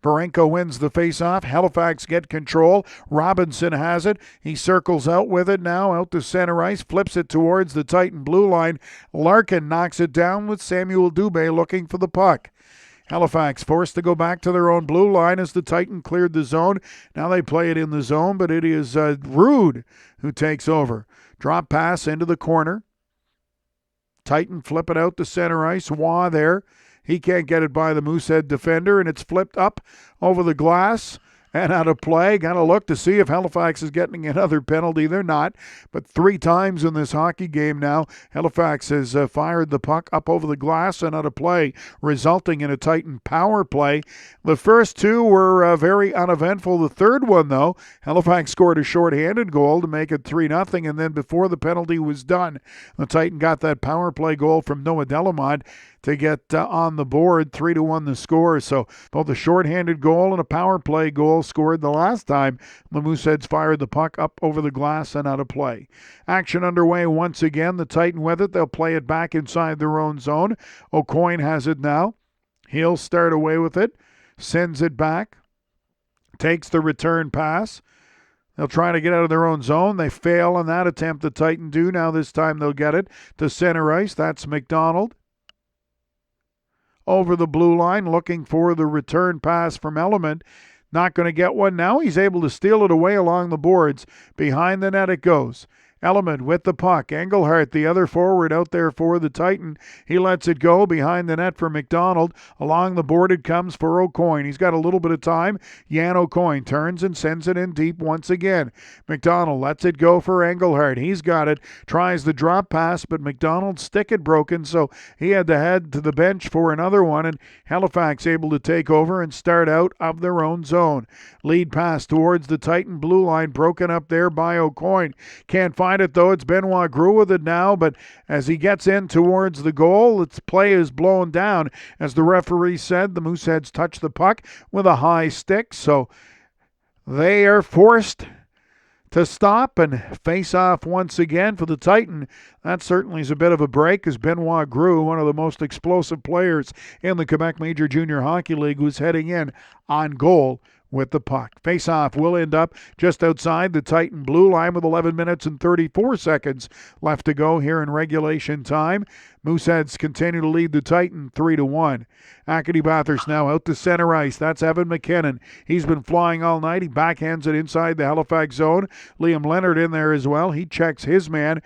[SPEAKER 1] Barenko wins the faceoff. Halifax get control. Robinson has it. He circles out with it now, out to center ice, flips it towards the Titan blue line. Larkin knocks it down with Samuel Dubé looking for the puck. Halifax forced to go back to their own blue line as the Titan cleared the zone. Now they play it in the zone, but it is Rude who takes over. Drop pass into the corner. Titan flip it out to center ice. Waugh there. He can't get it by the Moosehead defender, and it's flipped up over the glass and out of play. Got to look to see if Halifax is getting another penalty. They're not, but 3 times in this hockey game now, Halifax has fired the puck up over the glass and out of play, resulting in a Titan power play. The first 2 were very uneventful. The third one, though, Halifax scored a shorthanded goal to make it 3-0, and then before the penalty was done, the Titan got that power play goal from Noah Delamont to get on the board. 3-1 the score. So both a shorthanded goal and a power play goal scored the last time the Mooseheads fired the puck up over the glass and out of play. Action underway once again. The Titan with it. They'll play it back inside their own zone. O'Coin has it now. He'll start away with it. Sends it back. Takes the return pass. They'll try to get out of their own zone. They fail on that attempt, the Titan do. Now this time they'll get it to center ice. That's McDonald. Over the blue line, looking for the return pass from Element. Not going to get one now. He's able to steal it away along the boards. Behind the net it goes. Element with the puck. Engelhardt, the other forward out there for the Titan. He lets it go behind the net for McDonald. Along the board it comes for O'Coin. He's got a little bit of time. Jan O'Coin turns and sends it in deep once again. McDonald lets it go for Engelhardt. He's got it. Tries the drop pass, but McDonald's stick had broken, so he had to head to the bench for another one, and Halifax able to take over and start out of their own zone. Lead pass towards the Titan blue line, broken up there by O'Coin. Can't find it though. It's Benoit Gros with it now, but as he gets in towards the goal, its play is blown down. As the referee said, the Mooseheads touch the puck with a high stick, so they are forced to stop and face off once again for the Titan. That certainly is a bit of a break, as Benoit Gros, one of the most explosive players in the Quebec Major Junior Hockey League, was heading in on goal with the puck. Face-off will end up just outside the Titan blue line with 11 minutes and 34 seconds left to go here in regulation time. Mooseheads continue to lead the Titan 3-1. Acadie-Bathurst now out to center ice. That's Evan McKinnon. He's been flying all night. He backhands it inside the Halifax zone. Liam Leonard in there as well. He checks his man.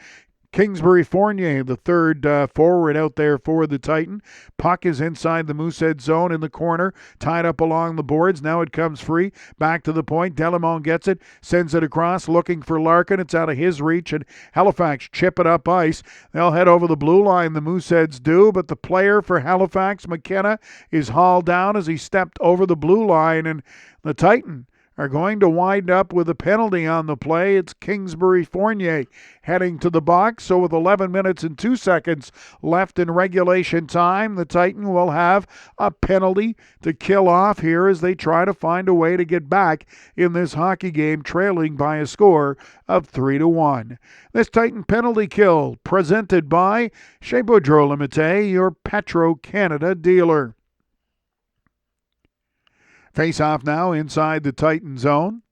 [SPEAKER 1] Kingsbury Fournier, the third forward out there for the Titan. Puck is inside the Moosehead zone in the corner, tied up along the boards. Now it comes free, back to the point. Delamont gets it, sends it across, looking for Larkin. It's out of his reach, and Halifax chip it up ice. They'll head over the blue line, the Mooseheads do, but the player for Halifax, McKenna, is hauled down as he stepped over the blue line, and the Titan are going to wind up with a penalty on the play. It's Kingsbury Fournier heading to the box. So with 11 minutes and 2 seconds left in regulation time, the Titan will have a penalty to kill off here as they try to find a way to get back in this hockey game, trailing by a score of 3-1. This Titan penalty kill presented by Chez Boudreau Limité, your Petro-Canada dealer. Face off now inside the Titan zone.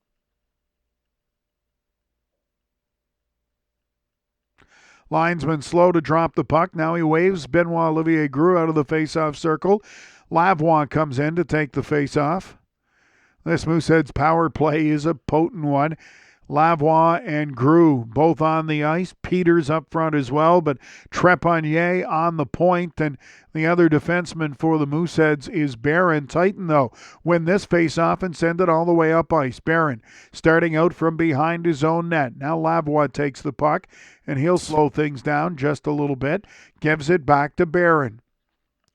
[SPEAKER 1] Linesman slow to drop the puck. Now he waves Benoit Olivier Grew out of the face-off circle. Lavoie comes in to take the face-off. This Mooseheads power play is a potent one. Lavoie and Grew both on the ice. Peters up front as well, but Trepanier on the point, and the other defenseman for the Mooseheads is Barron. Titan, though, win this face-off and send it all the way up ice. Barron starting out from behind his own net. Now Lavoie takes the puck, and he'll slow things down just a little bit. Gives it back to Barron.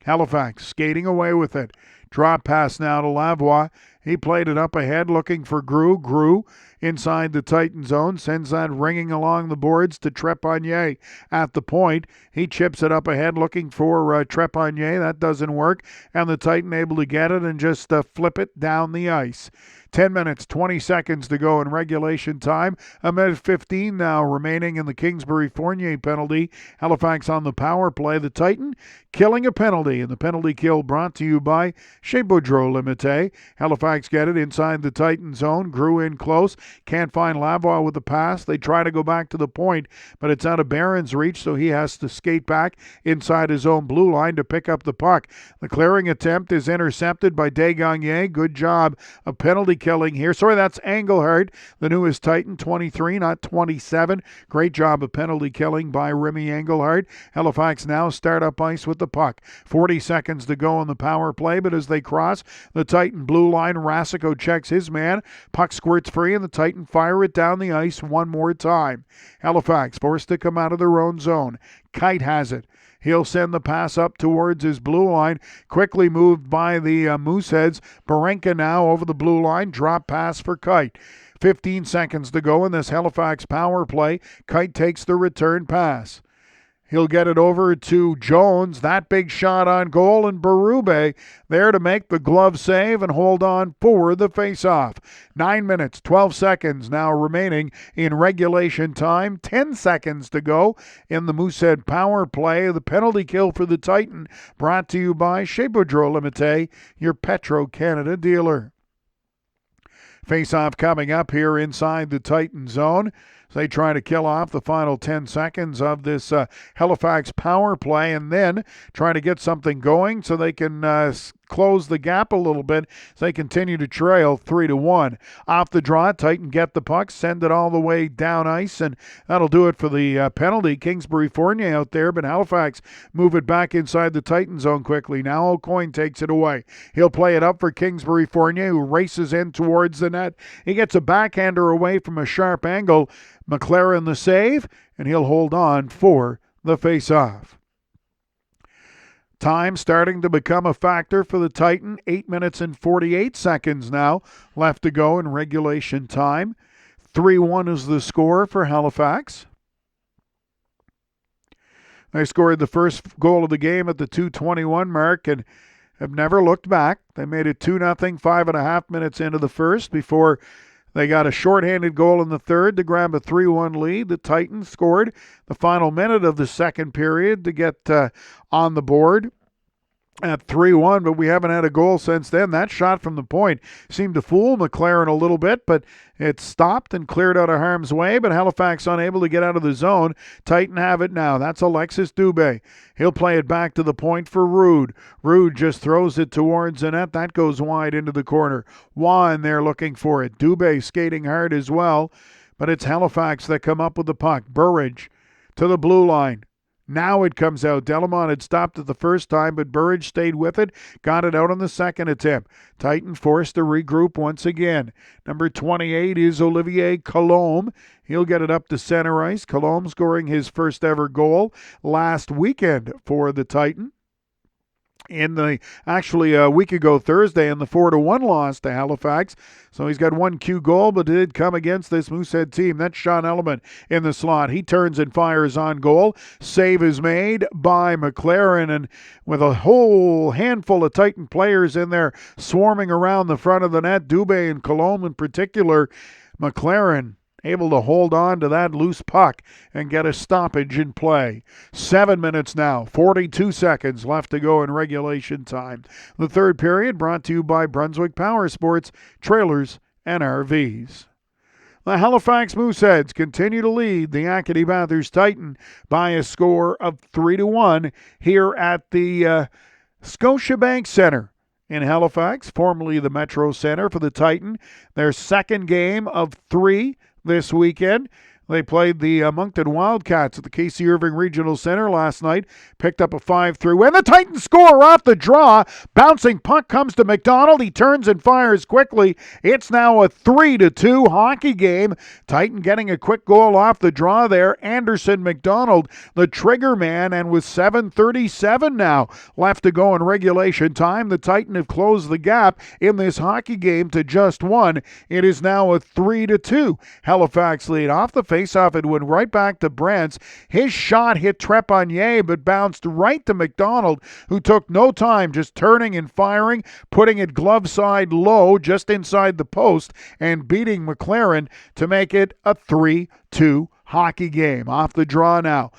[SPEAKER 1] Halifax skating away with it. Drop pass now to Lavoie. He played it up ahead looking for Grew. Grew inside the Titan zone. Sends that ringing along the boards to Trepanier at the point. He chips it up ahead looking for Trepanier. That doesn't work. And the Titan able to get it and just flip it down the ice. 10 minutes, 20 seconds to go in regulation time. A minute 15 now remaining in the Kingsbury Fournier penalty. Halifax on the power play. The Titan killing a penalty. And the penalty kill brought to you by Chez Boudreau Limité. Halifax get it inside the Titan zone. Grew in close. Can't find Lavoie with the pass. They try to go back to the point, but it's out of Barron's reach, so he has to skate back inside his own blue line to pick up the puck. The clearing attempt is intercepted by Desgagnés. Good job of penalty killing here. Sorry, that's Engelhardt, the newest Titan, 23, not 27. Great job of penalty killing by Remy Engelhardt. Halifax now start up ice with the puck. 40 seconds to go on the power play, but as they cross the Titan blue line, Rasico checks his man. Puck squirts free, and the Titan fire it down the ice one more time. Halifax forced to come out of their own zone. Kite has it. He'll send the pass up towards his blue line. Quickly moved by the Mooseheads. Barenka now over the blue line. Drop pass for Kite. 15 seconds to go in this Halifax power play. Kite takes the return pass. He'll get it over to Jones. That big shot on goal, and Berube there to make the glove save and hold on for the faceoff. 9 minutes, 12 seconds now remaining in regulation time. 10 seconds to go in the Moosehead power play. The penalty kill for the Titan brought to you by Chez Boudreau Limité, your Petro-Canada dealer. Face-off coming up here inside the Titan zone. They try to kill off the final 10 seconds of this Halifax power play and then try to get something going so they can close the gap a little bit as they continue to trail 3-1. Off the draw, Titan get the puck, send it all the way down ice, and that'll do it for the penalty. Kingsbury Fournier out there, but Halifax move it back inside the Titan zone quickly. Now O'Coin takes it away. He'll play it up for Kingsbury Fournier, who races in towards the net. He gets a backhander away from a sharp angle. McLaren the save, and he'll hold on for the face-off. Time starting to become a factor for the Titan. 8 minutes and 48 seconds now left to go in regulation time. 3-1 is the score for Halifax. They scored the first goal of the game at the 2:21 mark and have never looked back. They made it 2-0 5.5 minutes into the first before they got a shorthanded goal in the third to grab a 3-1 lead. The Titans scored the final minute of the second period to get on the board at 3-1, but we haven't had a goal since then. That shot from the point seemed to fool McLaren a little bit, but it stopped and cleared out of harm's way, but Halifax unable to get out of the zone. Titan have it now. That's Alexis Dubé. He'll play it back to the point for Rude. Rude just throws it towards the net. That goes wide into the corner. Juan there looking for it. Dubé skating hard as well, but it's Halifax that come up with the puck. Burridge to the blue line. Now it comes out. Delamont had stopped it the first time, but Burridge stayed with it, got it out on the second attempt. Titan forced to regroup once again. Number 28 is Olivier Colombe. He'll get it up to center ice. Colombe scoring his first ever goal last weekend for the Titan. actually a week ago Thursday in the 4-1 loss to Halifax. So he's got one Q goal, but it did come against this Moosehead team. That's Sean Element in the slot. He turns and fires on goal. Save is made by McLaren, and with a whole handful of Titan players in there swarming around the front of the net, Dubé and Cologne in particular, McLaren able to hold on to that loose puck and get a stoppage in play. 7 minutes now, 42 seconds left to go in regulation time. The third period brought to you by Brunswick Power Sports, Trailers and RVs. The Halifax Mooseheads continue to lead the Acadie-Bathurst Titan by a score of 3-1 here at the Scotiabank Centre in Halifax, formerly the Metro Center for the Titan. Their second game of 3 this weekend. They played the Moncton Wildcats at the Casey Irving Regional Center last night. Picked up a 5-3 win. The Titans score off the draw. Bouncing puck comes to McDonald. He turns and fires quickly. It's now a 3-2 hockey game. Titan getting a quick goal off the draw there. Anderson McDonald, the trigger man, and with 7:37 now left to go in regulation time, the Titan have closed the gap in this hockey game to just 1. It is now a 3-2 Halifax lead. Off the face-off, it went right back to Brantz. His shot hit Trepanier, but bounced right to McDonald, who took no time, just turning and firing, putting it glove side low, just inside the post, and beating McLaren to make it a 3-2 hockey game. Off the draw now.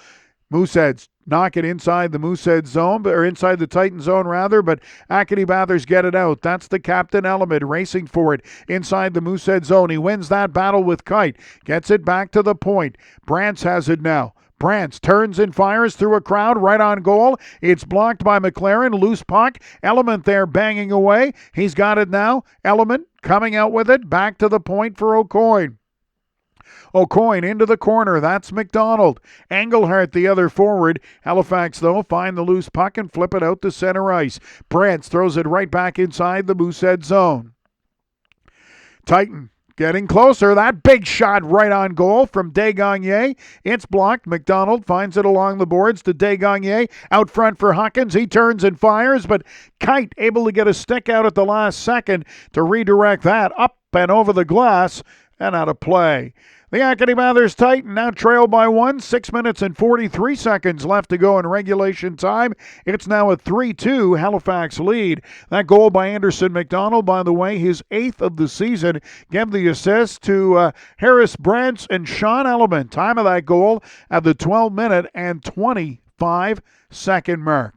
[SPEAKER 1] Mooseheads knock it inside the Moosehead zone, or inside the Titan zone rather, but Acadie-Bathurst get it out. That's the captain Element racing for it inside the Moosehead zone. He wins that battle with Kite, gets it back to the point. Brantz has it now. Brantz turns and fires through a crowd right on goal. It's blocked by McLaren. Loose puck. Element there banging away. He's got it now. Element coming out with it. Back to the point for O'Coin. O'Coin into the corner. That's McDonald. Engelhardt, the other forward. Halifax, though, find the loose puck and flip it out to center ice. Brantz throws it right back inside the Moosehead zone. Titan getting closer. That big shot right on goal from Desgagne. It's blocked. McDonald finds it along the boards to Desgagne. Out front for Huckins. He turns and fires, but Kite able to get a stick out at the last second to redirect that up and over the glass and out of play. The Acadie-Bathurst Titan now trail by 1, 6 minutes and 43 seconds left to go in regulation time. It's now a 3-2 Halifax lead. That goal by Anderson McDonald, by the way, his 8th of the season, gave the assist to Harris Brantz and Sean Element. Time of that goal at the 12-minute and 25-second mark.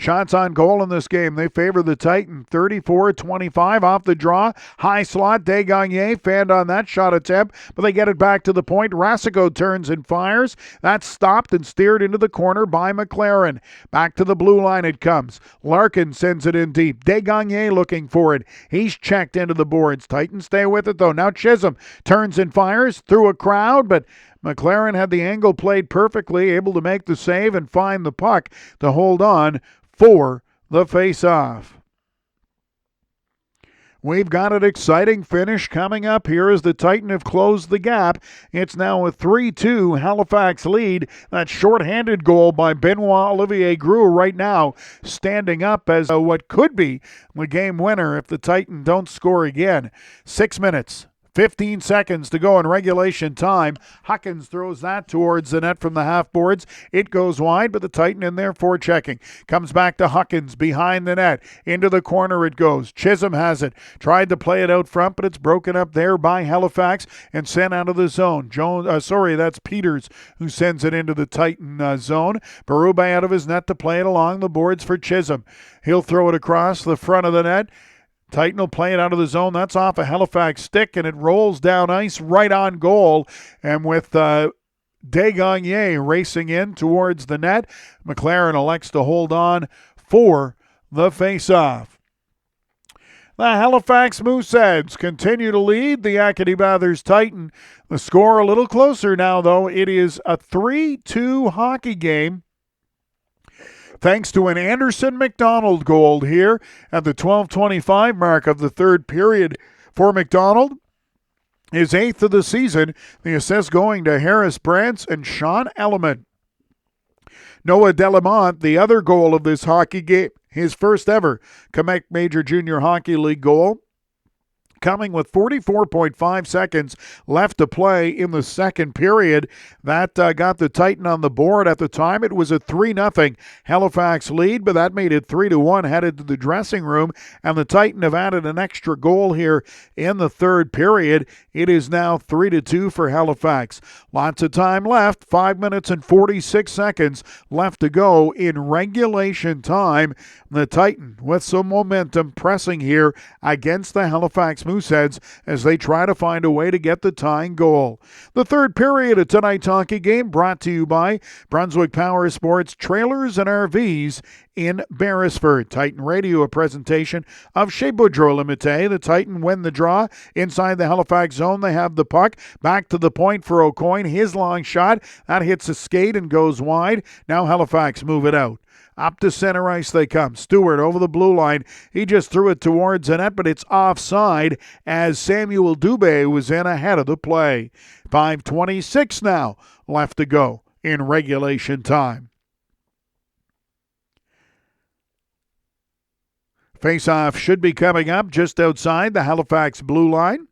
[SPEAKER 1] Shots on goal in this game, they favor the Titan. 34-25 off the draw. High slot, Desgagne fanned on that shot attempt, but they get it back to the point. Rasico turns and fires. That's stopped and steered into the corner by McLaren. Back to the blue line it comes. Larkin sends it in deep. Desgagne looking for it. He's checked into the boards. Titans stay with it though. Now Chisholm turns and fires through a crowd, but McLaren had the angle played perfectly, able to make the save and find the puck to hold on for the face-off. We've got an exciting finish coming up here as the Titan have closed the gap. It's now a 3-2 Halifax lead. That shorthanded goal by Benoit Olivier Grue right now standing up as what could be the game winner if the Titan don't score again. 6 minutes. 15 seconds to go in regulation time. Huckins throws that towards the net from the half boards. It goes wide, but the Titan in there forechecking. Comes back to Huckins behind the net. Into the corner it goes. Chisholm has it. Tried to play it out front, but it's broken up there by Halifax and sent out of the zone. That's Peters who sends it into the Titan zone. Berube out of his net to play it along the boards for Chisholm. He'll throw it across the front of the net. Titan will play it out of the zone. That's off a Halifax stick, and it rolls down ice right on goal. And with Desgagne racing in towards the net, McLaren elects to hold on for the face-off. The Halifax Mooseheads continue to lead the Acadie-Bathurst Titan. The score a little closer now, though. It is a 3-2 hockey game, thanks to an Anderson McDonald goal here at the 12:25 mark of the third period for McDonald. His 8th of the season, the assist going to Harris Brantz and Sean Element. Noah Delamont, the other goal of this hockey game, his first ever Quebec Major Junior Hockey League goal, coming with 44.5 seconds left to play in the second period. That got the Titan on the board. At the time, it was a 3-0 Halifax lead, but that made it 3-1 headed to the dressing room, and the Titan have added an extra goal here in the third period. It is now 3-2 for Halifax. Lots of time left, 5 minutes and 46 seconds left to go in regulation time. The Titan with some momentum pressing here against the Halifax Mooseheads as they try to find a way to get the tying goal. The third period of tonight's hockey game brought to you by Brunswick Power Sports Trailers and RVs in Beresford. Titan Radio, a presentation of Chez Boudreau Limité. The Titan win the draw inside the Halifax zone. They have the puck back to the point for O'Coin. His long shot, that hits a skate and goes wide. Now Halifax move it out. Up to center ice they come. Stewart over the blue line. He just threw it towards the net, but it's offside as Samuel Dubé was in ahead of the play. 5:26 now left to go in regulation time. Face-off should be coming up just outside the Halifax blue line.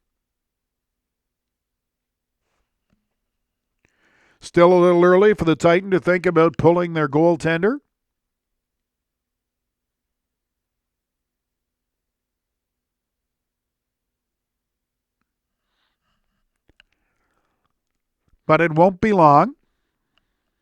[SPEAKER 1] Still a little early for the Titan to think about pulling their goaltender. But it won't be long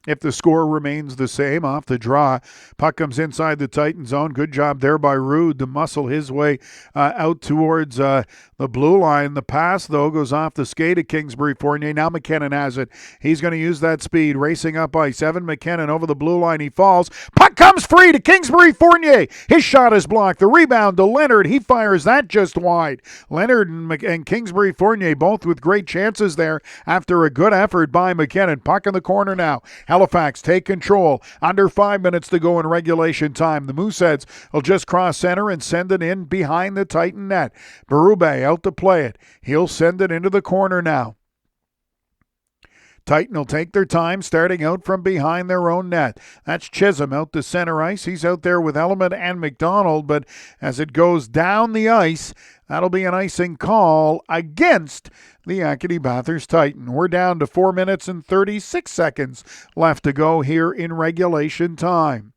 [SPEAKER 1] if the score remains the same off the draw. Puck comes inside the Titan zone. Good job there by Rude to muscle his way out towards the blue line. The pass, though, goes off the skate of Kingsbury Fournier. Now McKinnon has it. He's going to use that speed. Racing up ice. Evan McKinnon over the blue line. He falls. Puck comes free to Kingsbury Fournier. His shot is blocked. The rebound to Leonard. He fires that just wide. Leonard and Kingsbury Fournier both with great chances there after a good effort by McKinnon. Puck in the corner now. Halifax take control. Under 5 minutes to go in regulation time. The Mooseheads will just cross center and send it in behind the Titan net. Berube out to play it. He'll send it into the corner now. Titan will take their time starting out from behind their own net. That's Chisholm out to center ice. He's out there with Element and McDonald, but as it goes down the ice, that'll be an icing call against the Acadie-Bathurst Titan. We're down to 4 minutes and 36 seconds left to go here in regulation time.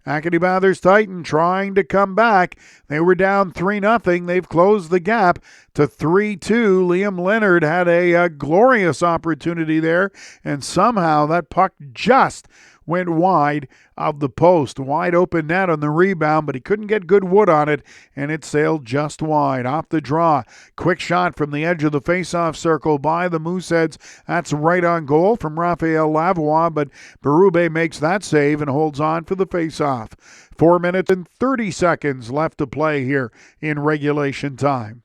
[SPEAKER 1] Acadie-Bathurst Titan trying to come back. They were down 3-0. They've closed the gap to 3-2. Liam Leonard had a glorious opportunity there, and somehow that puck just went wide of the post. Wide open net on the rebound, but he couldn't get good wood on it, and it sailed just wide. Off the draw. Quick shot from the edge of the face-off circle by the Mooseheads. That's right on goal from Raphael Lavoie, but Berube makes that save and holds on for the face-off. 4 minutes and 30 seconds left to play here in regulation time.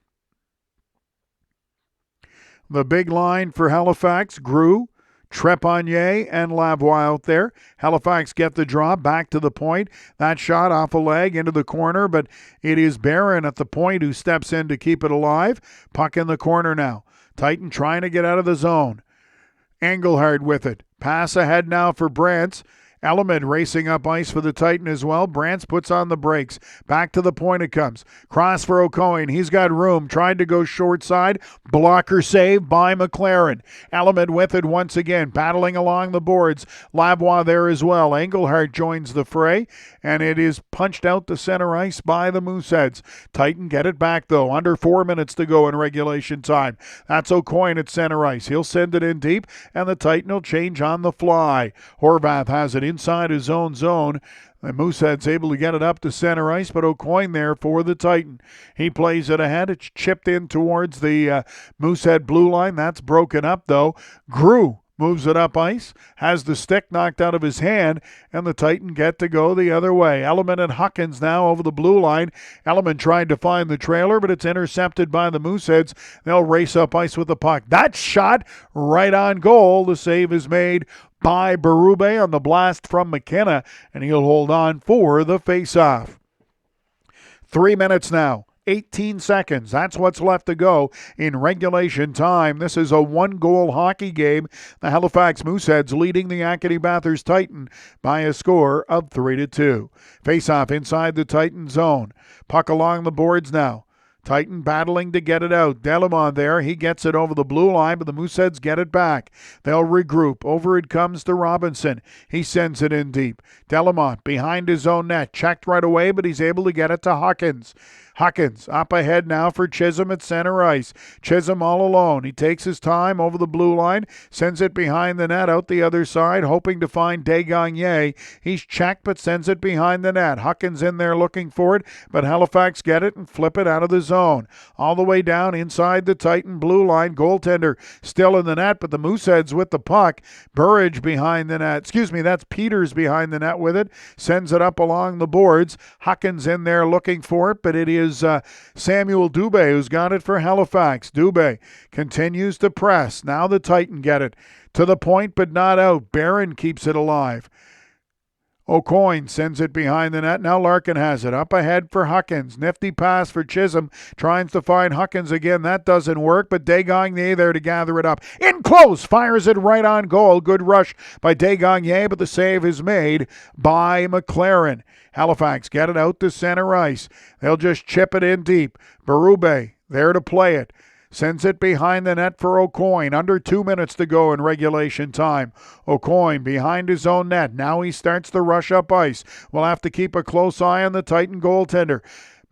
[SPEAKER 1] The big line for Halifax grew. Trepanier and Lavoie out there. Halifax get the draw back to the point. That shot off a leg into the corner, but it is Barron at the point who steps in to keep it alive. Puck in the corner now. Titan trying to get out of the zone. Engelhard with it. Pass ahead now for Brantz. Element racing up ice for the Titan as well. Brantz puts on the brakes. Back to the point it comes. Cross for O'Coin. He's got room. Tried to go short side. Blocker save by McLaren. Element with it once again. Battling along the boards. Lavoie there as well. Engelhard joins the fray. And it is punched out to center ice by the Mooseheads. Titan get it back though. Under 4 minutes to go in regulation time. That's O'Coin at center ice. He'll send it in deep. And the Titan will change on the fly. Horvath has it inside his own zone. The Moosehead's able to get it up to center ice, but O'Coin there for the Titan. He plays it ahead. It's chipped in towards the Moosehead blue line. That's broken up, though. Grew moves it up ice, has the stick knocked out of his hand, and the Titan get to go the other way. Element and Huckins now over the blue line. Element tried to find the trailer, but it's intercepted by the Mooseheads. They'll race up ice with the puck. That shot right on goal. The save is made by Berube on the blast from McKenna, and he'll hold on for the face-off. 3 minutes now. 18 seconds. That's what's left to go in regulation time. This is a one-goal hockey game. The Halifax Mooseheads leading the Acadie-Bathurst Titan by a score of 3-2. Face-off inside the Titan zone. Puck along the boards now. Titan battling to get it out. Delamont there. He gets it over the blue line, but the Mooseheads get it back. They'll regroup. Over it comes to Robinson. He sends it in deep. Delamont behind his own net. Checked right away, but he's able to get it to Hawkins. Hawkins up ahead now for Chisholm at center ice. Chisholm all alone. He takes his time over the blue line, sends it behind the net out the other side, hoping to find Desgagne. He's checked but sends it behind the net. Hawkins in there looking for it, but Halifax get it and flip it out of the zone. All the way down inside the Titan blue line. Goaltender still in the net, but the Mooseheads with the puck. Burridge behind the net. That's Peters behind the net with it. Sends it up along the boards. Hawkins in there looking for it, but it is Samuel Dubé who's got it for Halifax. Dubé continues to press. Now the Titan get it to the point but not out. Barron keeps it alive. O'Coin sends it behind the net. Now Larkin has it. Up ahead for Hawkins. Nifty pass for Chisholm. Trying to find Hawkins again. That doesn't work, but Desgagne there to gather it up. In close. Fires it right on goal. Good rush by Desgagne, but the save is made by McLaren. Halifax get it out to center ice. They'll just chip it in deep. Berube there to play it. Sends it behind the net for O'Coin. Under 2 minutes to go in regulation time. O'Coin behind his own net. Now he starts to rush up ice. We'll have to keep a close eye on the Titan goaltender.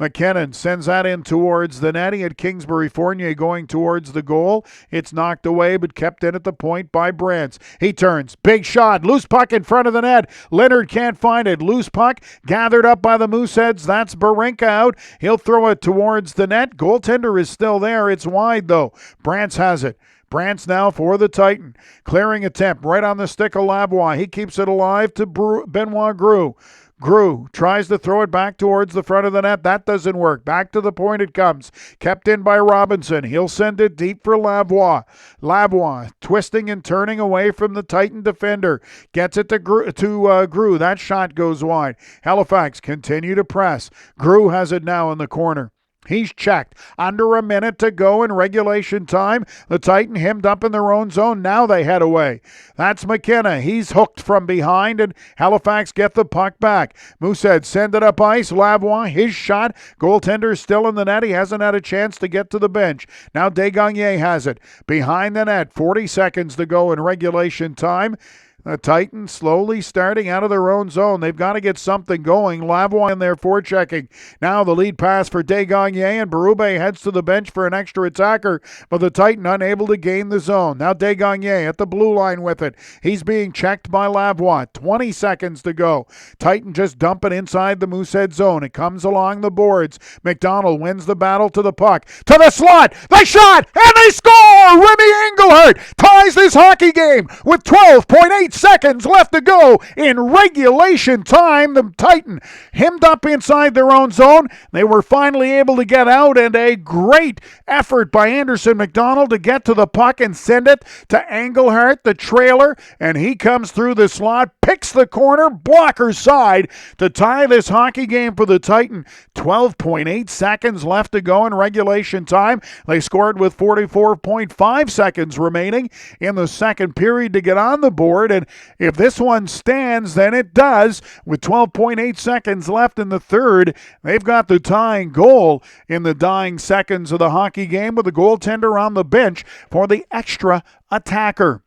[SPEAKER 1] McKinnon sends that in towards the net. He had Kingsbury Fournier going towards the goal. It's knocked away but kept in at the point by Brantz. He turns. Big shot. Loose puck in front of the net. Leonard can't find it. Loose puck gathered up by the Mooseheads. That's Barinka out. He'll throw it towards the net. Goaltender is still there. It's wide though. Brantz has it. Brantz now for the Titan. Clearing attempt right on the stick of Lavoie. He keeps it alive to Benoit Gros. Gros tries to throw it back towards the front of the net. That doesn't work. Back to the point it comes. Kept in by Robinson. He'll send it deep for Lavoie. Lavoie twisting and turning away from the Titan defender. Gets it to Gros. That shot goes wide. Halifax continue to press. Gros has it now in the corner. He's checked. Under a minute to go in regulation time. The Titan hemmed up in their own zone. Now they head away. That's McKenna. He's hooked from behind, and Halifax get the puck back. Moosehead send it up ice. Lavoie, his shot. Goaltender still in the net. He hasn't had a chance to get to the bench. Now Desgagne has it. Behind the net. 40 seconds to go in regulation time. The Titans slowly starting out of their own zone. They've got to get something going. Lavoie in there forechecking. Now the lead pass for Desgagne, and Berube heads to the bench for an extra attacker, but the Titan unable to gain the zone. Now Desgagne at the blue line with it. He's being checked by Lavoie. 20 seconds to go. Titan just dump it inside the Moosehead zone. It comes along the boards. McDonald wins the battle to the puck. To the slot. The shot! And they score! Remy Engelhardt ties this hockey game with 12.8 seconds left to go in regulation time. The Titan hemmed up inside their own zone. They were finally able to get out, and a great effort by Anderson McDonald to get to the puck and send it to Engelhardt, the trailer, and he comes through the slot, picks the corner, blocker side to tie this hockey game for the Titan. 12.8 seconds left to go in regulation time. They scored with 44.5 seconds remaining in the second period to get on the board, and if this one stands, then it does. With 12.8 seconds left in the third, they've got the tying goal in the dying seconds of the hockey game with the goaltender on the bench for the extra attacker.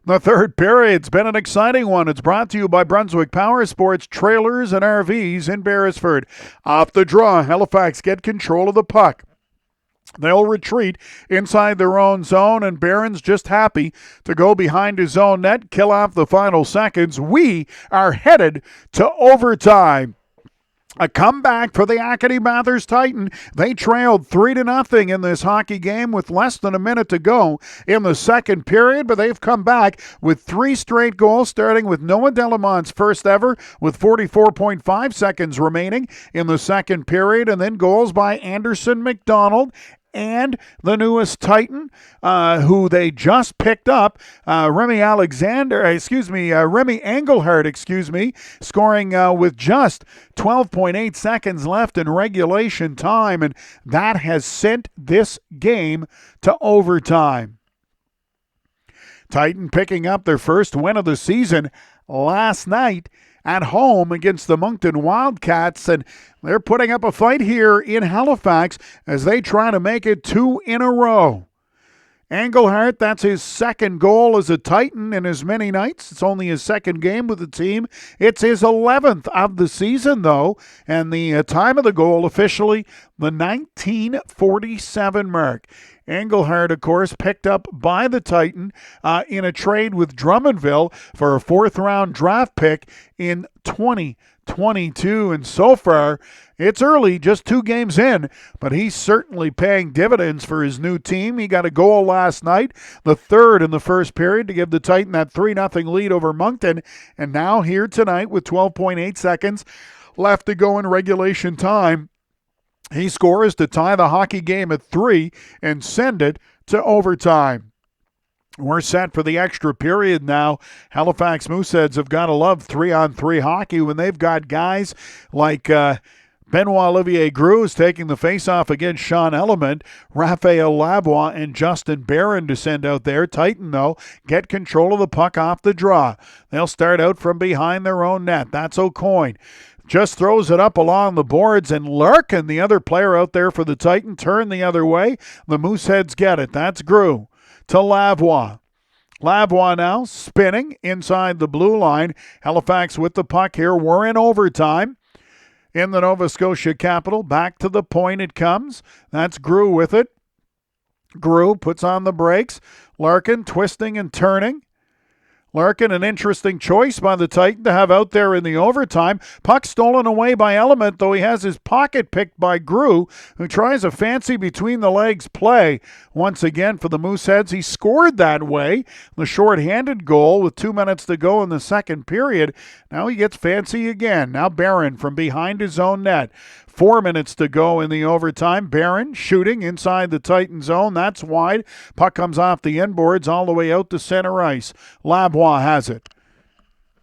[SPEAKER 1] The third period's been an exciting one. It's brought to you by Brunswick Power Sports Trailers and RVs in Beresford. Off the draw, Halifax get control of the puck. They'll retreat inside their own zone, and Barron's just happy to go behind his own net, kill off the final seconds. We are headed to overtime. A comeback for the Acadie-Bathurst Titan. They trailed 3-0 in this hockey game with less than a minute to go in the second period, but they've come back with 3 straight goals, starting with Noah Delamont's first ever with 44.5 seconds remaining in the second period, and then goals by Anderson McDonald, and the newest Titan, who they just picked up, Remy Engelhardt, scoring with just 12.8 seconds left in regulation time, and that has sent this game to overtime. Titan picking up their first win of the season last night at home against the Moncton Wildcats, and they're putting up a fight here in Halifax as they try to make it 2 in a row. Engelhardt, that's his second goal as a Titan in as many nights. It's only his second game with the team. It's his 11th of the season, though, and the time of the goal officially the 1947 mark. Engelhardt, of course, picked up by the Titan in a trade with Drummondville for a fourth-round draft pick in 2022. And so far, it's early, just 2 games in, but he's certainly paying dividends for his new team. He got a goal last night, the third in the first period, to give the Titan that 3-0 lead over Moncton. And now here tonight with 12.8 seconds left to go in regulation time, he scores to tie the hockey game at 3 and send it to overtime. We're set for the extra period now. Halifax Mooseheads have got to love 3-on-3 hockey when they've got guys like Benoit-Olivier Groux is taking the face-off against Sean Element, Raphael Lavoie, and Justin Barron to send out there. Titan, though, get control of the puck off the draw. They'll start out from behind their own net. That's O'Coin. Just throws it up along the boards, and Larkin, the other player out there for the Titan, turn the other way. The Mooseheads get it. That's Groux to Lavoie. Lavoie now spinning inside the blue line. Halifax with the puck here. We're in overtime in the Nova Scotia capital. Back to the point it comes. That's Groux with it. Groux puts on the brakes. Larkin twisting and turning. Larkin, an interesting choice by the Titan to have out there in the overtime. Puck stolen away by Element, though he has his pocket picked by Groux, who tries a fancy between-the-legs play. Once again for the Mooseheads, he scored that way, the short-handed goal with 2 minutes to go in the second period. Now he gets fancy again. Now Barron from behind his own net. 4 minutes to go in the overtime. Barron shooting inside the Titan zone. That's wide. Puck comes off the inboards all the way out to center ice. Lavoie has it.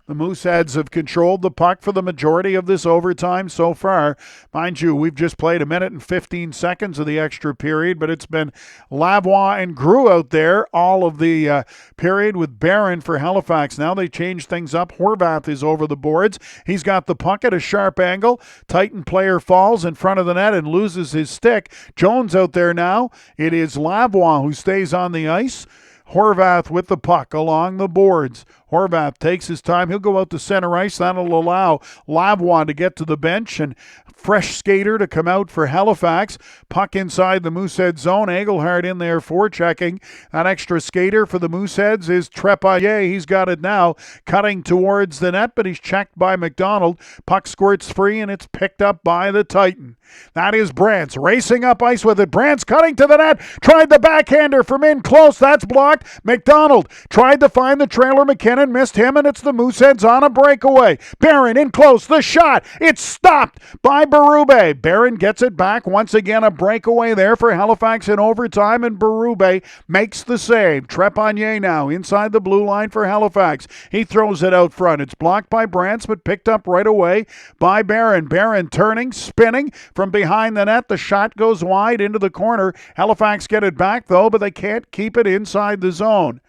[SPEAKER 1] The Mooseheads have controlled the puck for the majority of this overtime so far. Mind you, we've just played 1 minute and 15 seconds of the extra period, but it's been Lavoie and Groux out there all of the period with Barron for Halifax. Now they change things up. Horvath is over the boards. He's got the puck at a sharp angle. Titan player falls in front of the net and loses his stick. Jones out there now. It is Lavoie who stays on the ice. Horvath with the puck along the boards. Horvath takes his time. He'll go out to center ice. That'll allow Lavoie to get to the bench, and fresh skater to come out for Halifax. Puck inside the Moosehead zone. Engelhardt in there forechecking. That extra skater for the Mooseheads is Trepanier. He's got it now, cutting towards the net, but he's checked by McDonald. Puck squirts free, and it's picked up by the Titan. That is Brantz racing up ice with it. Brantz cutting to the net. Tried the backhander from in close. That's blocked. McDonald tried to find the trailer. McKinnon missed him, and it's the Mooseheads on a breakaway. Barron in close. The shot. It's stopped by Berube. Barron gets it back. Once again, a breakaway there for Halifax in overtime, and Berube makes the save. Trepanier now inside the blue line for Halifax. He throws it out front. It's blocked by Brantz, but picked up right away by Barron. Barron turning, spinning from behind the net. The shot goes wide into the corner. Halifax get it back, though, but they can't keep it inside the zone.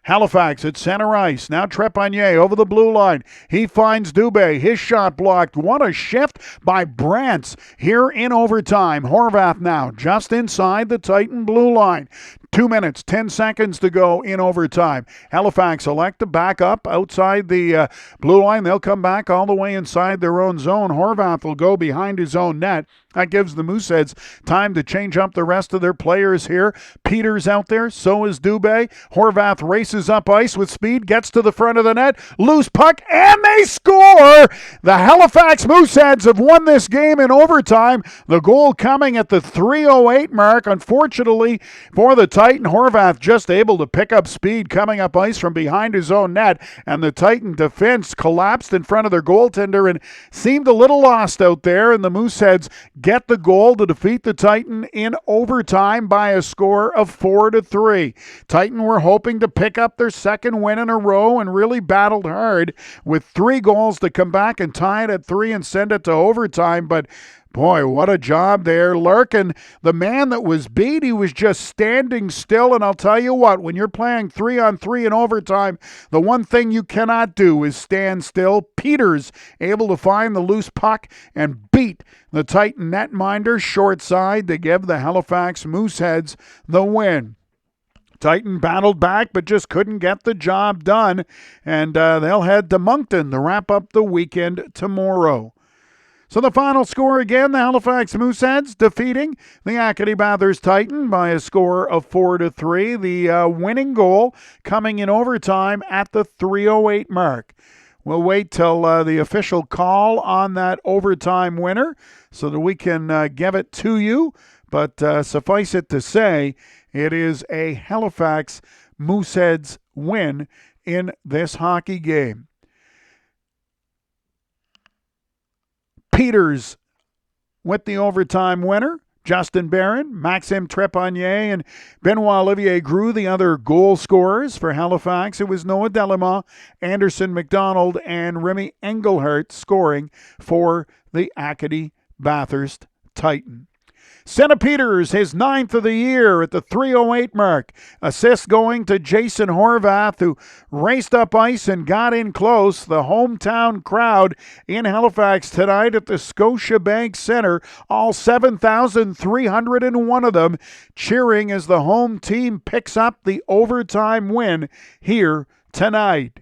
[SPEAKER 1] Halifax at center ice. Now Trepanier over the blue line. He finds Dubé. His shot blocked. What a shift by Brantz here in overtime. Horvath now just inside the Titan blue line. 2 minutes, 10 seconds to go in overtime. Halifax elect to back up outside the blue line. They'll come back all the way inside their own zone. Horvath will go behind his own net. That gives the Mooseheads time to change up the rest of their players here. Peters out there, so is Dubé. Horvath races up ice with speed, gets to the front of the net, loose puck, and they score! The Halifax Mooseheads have won this game in overtime. The goal coming at the 3:08 mark. Unfortunately for the Titan, Horvath just able to pick up speed coming up ice from behind his own net, and the Titan defense collapsed in front of their goaltender and seemed a little lost out there, and the Mooseheads get the goal to defeat the Titan in overtime by a score of 4-3. Titan were hoping to pick up their second win in a row and really battled hard with 3 goals to come back and tie it at 3 and send it to overtime, but boy, what a job there. Larkin, the man that was beat, he was just standing still. And I'll tell you what, when you're playing 3-on-3 in overtime, the one thing you cannot do is stand still. Peters able to find the loose puck and beat the Titan netminder short side to give the Halifax Mooseheads the win. Titan battled back but just couldn't get the job done. And they'll head to Moncton to wrap up the weekend tomorrow. So the final score again, the Halifax Mooseheads defeating the Acadie-Bathurst Titan by a score of 4-3. The winning goal coming in overtime at the 3:08 mark. We'll wait till the official call on that overtime winner so that we can give it to you. But suffice it to say, it is a Halifax Mooseheads win in this hockey game. Peters with the overtime winner. Justin Barron, Maxime Trepanier, and Benoit Olivier Groux, the other goal scorers for Halifax. It was Noah Delamont, Anderson McDonald, and Remy Engelhardt scoring for the Acadie-Bathurst Titan. Senna Peters, his 9th of the year at the 3:08 mark. Assist going to Jason Horvath, who raced up ice and got in close. The hometown crowd in Halifax tonight at the Scotiabank Centre, all 7,301 of them cheering as the home team picks up the overtime win here tonight.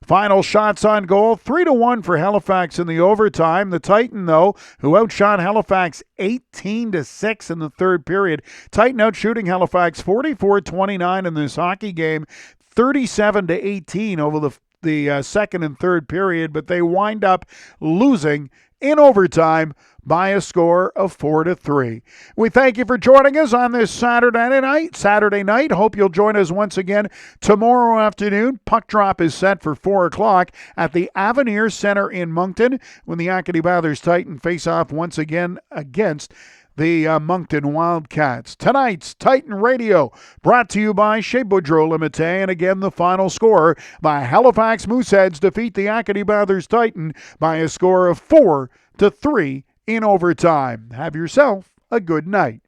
[SPEAKER 1] Final shots on goal, 3-1 for Halifax in the overtime. The Titan, though, who outshot Halifax 18-6 in the third period. Titan outshooting Halifax 44-29 in this hockey game, 37-18 over the second and third period, but they wind up losing in overtime by a score of 4-3. We thank you for joining us on this Saturday night. Hope you'll join us once again tomorrow afternoon. Puck drop is set for 4 o'clock at the Avenir Center in Moncton when the Acadie-Bathurst Titan face off once again against the Moncton Wildcats. Tonight's Titan Radio brought to you by Chez Boudreau Limité. And again, the final score, the Halifax Mooseheads defeat the Acadie-Bathurst Titan by a score of 4-3 in overtime. Have yourself a good night.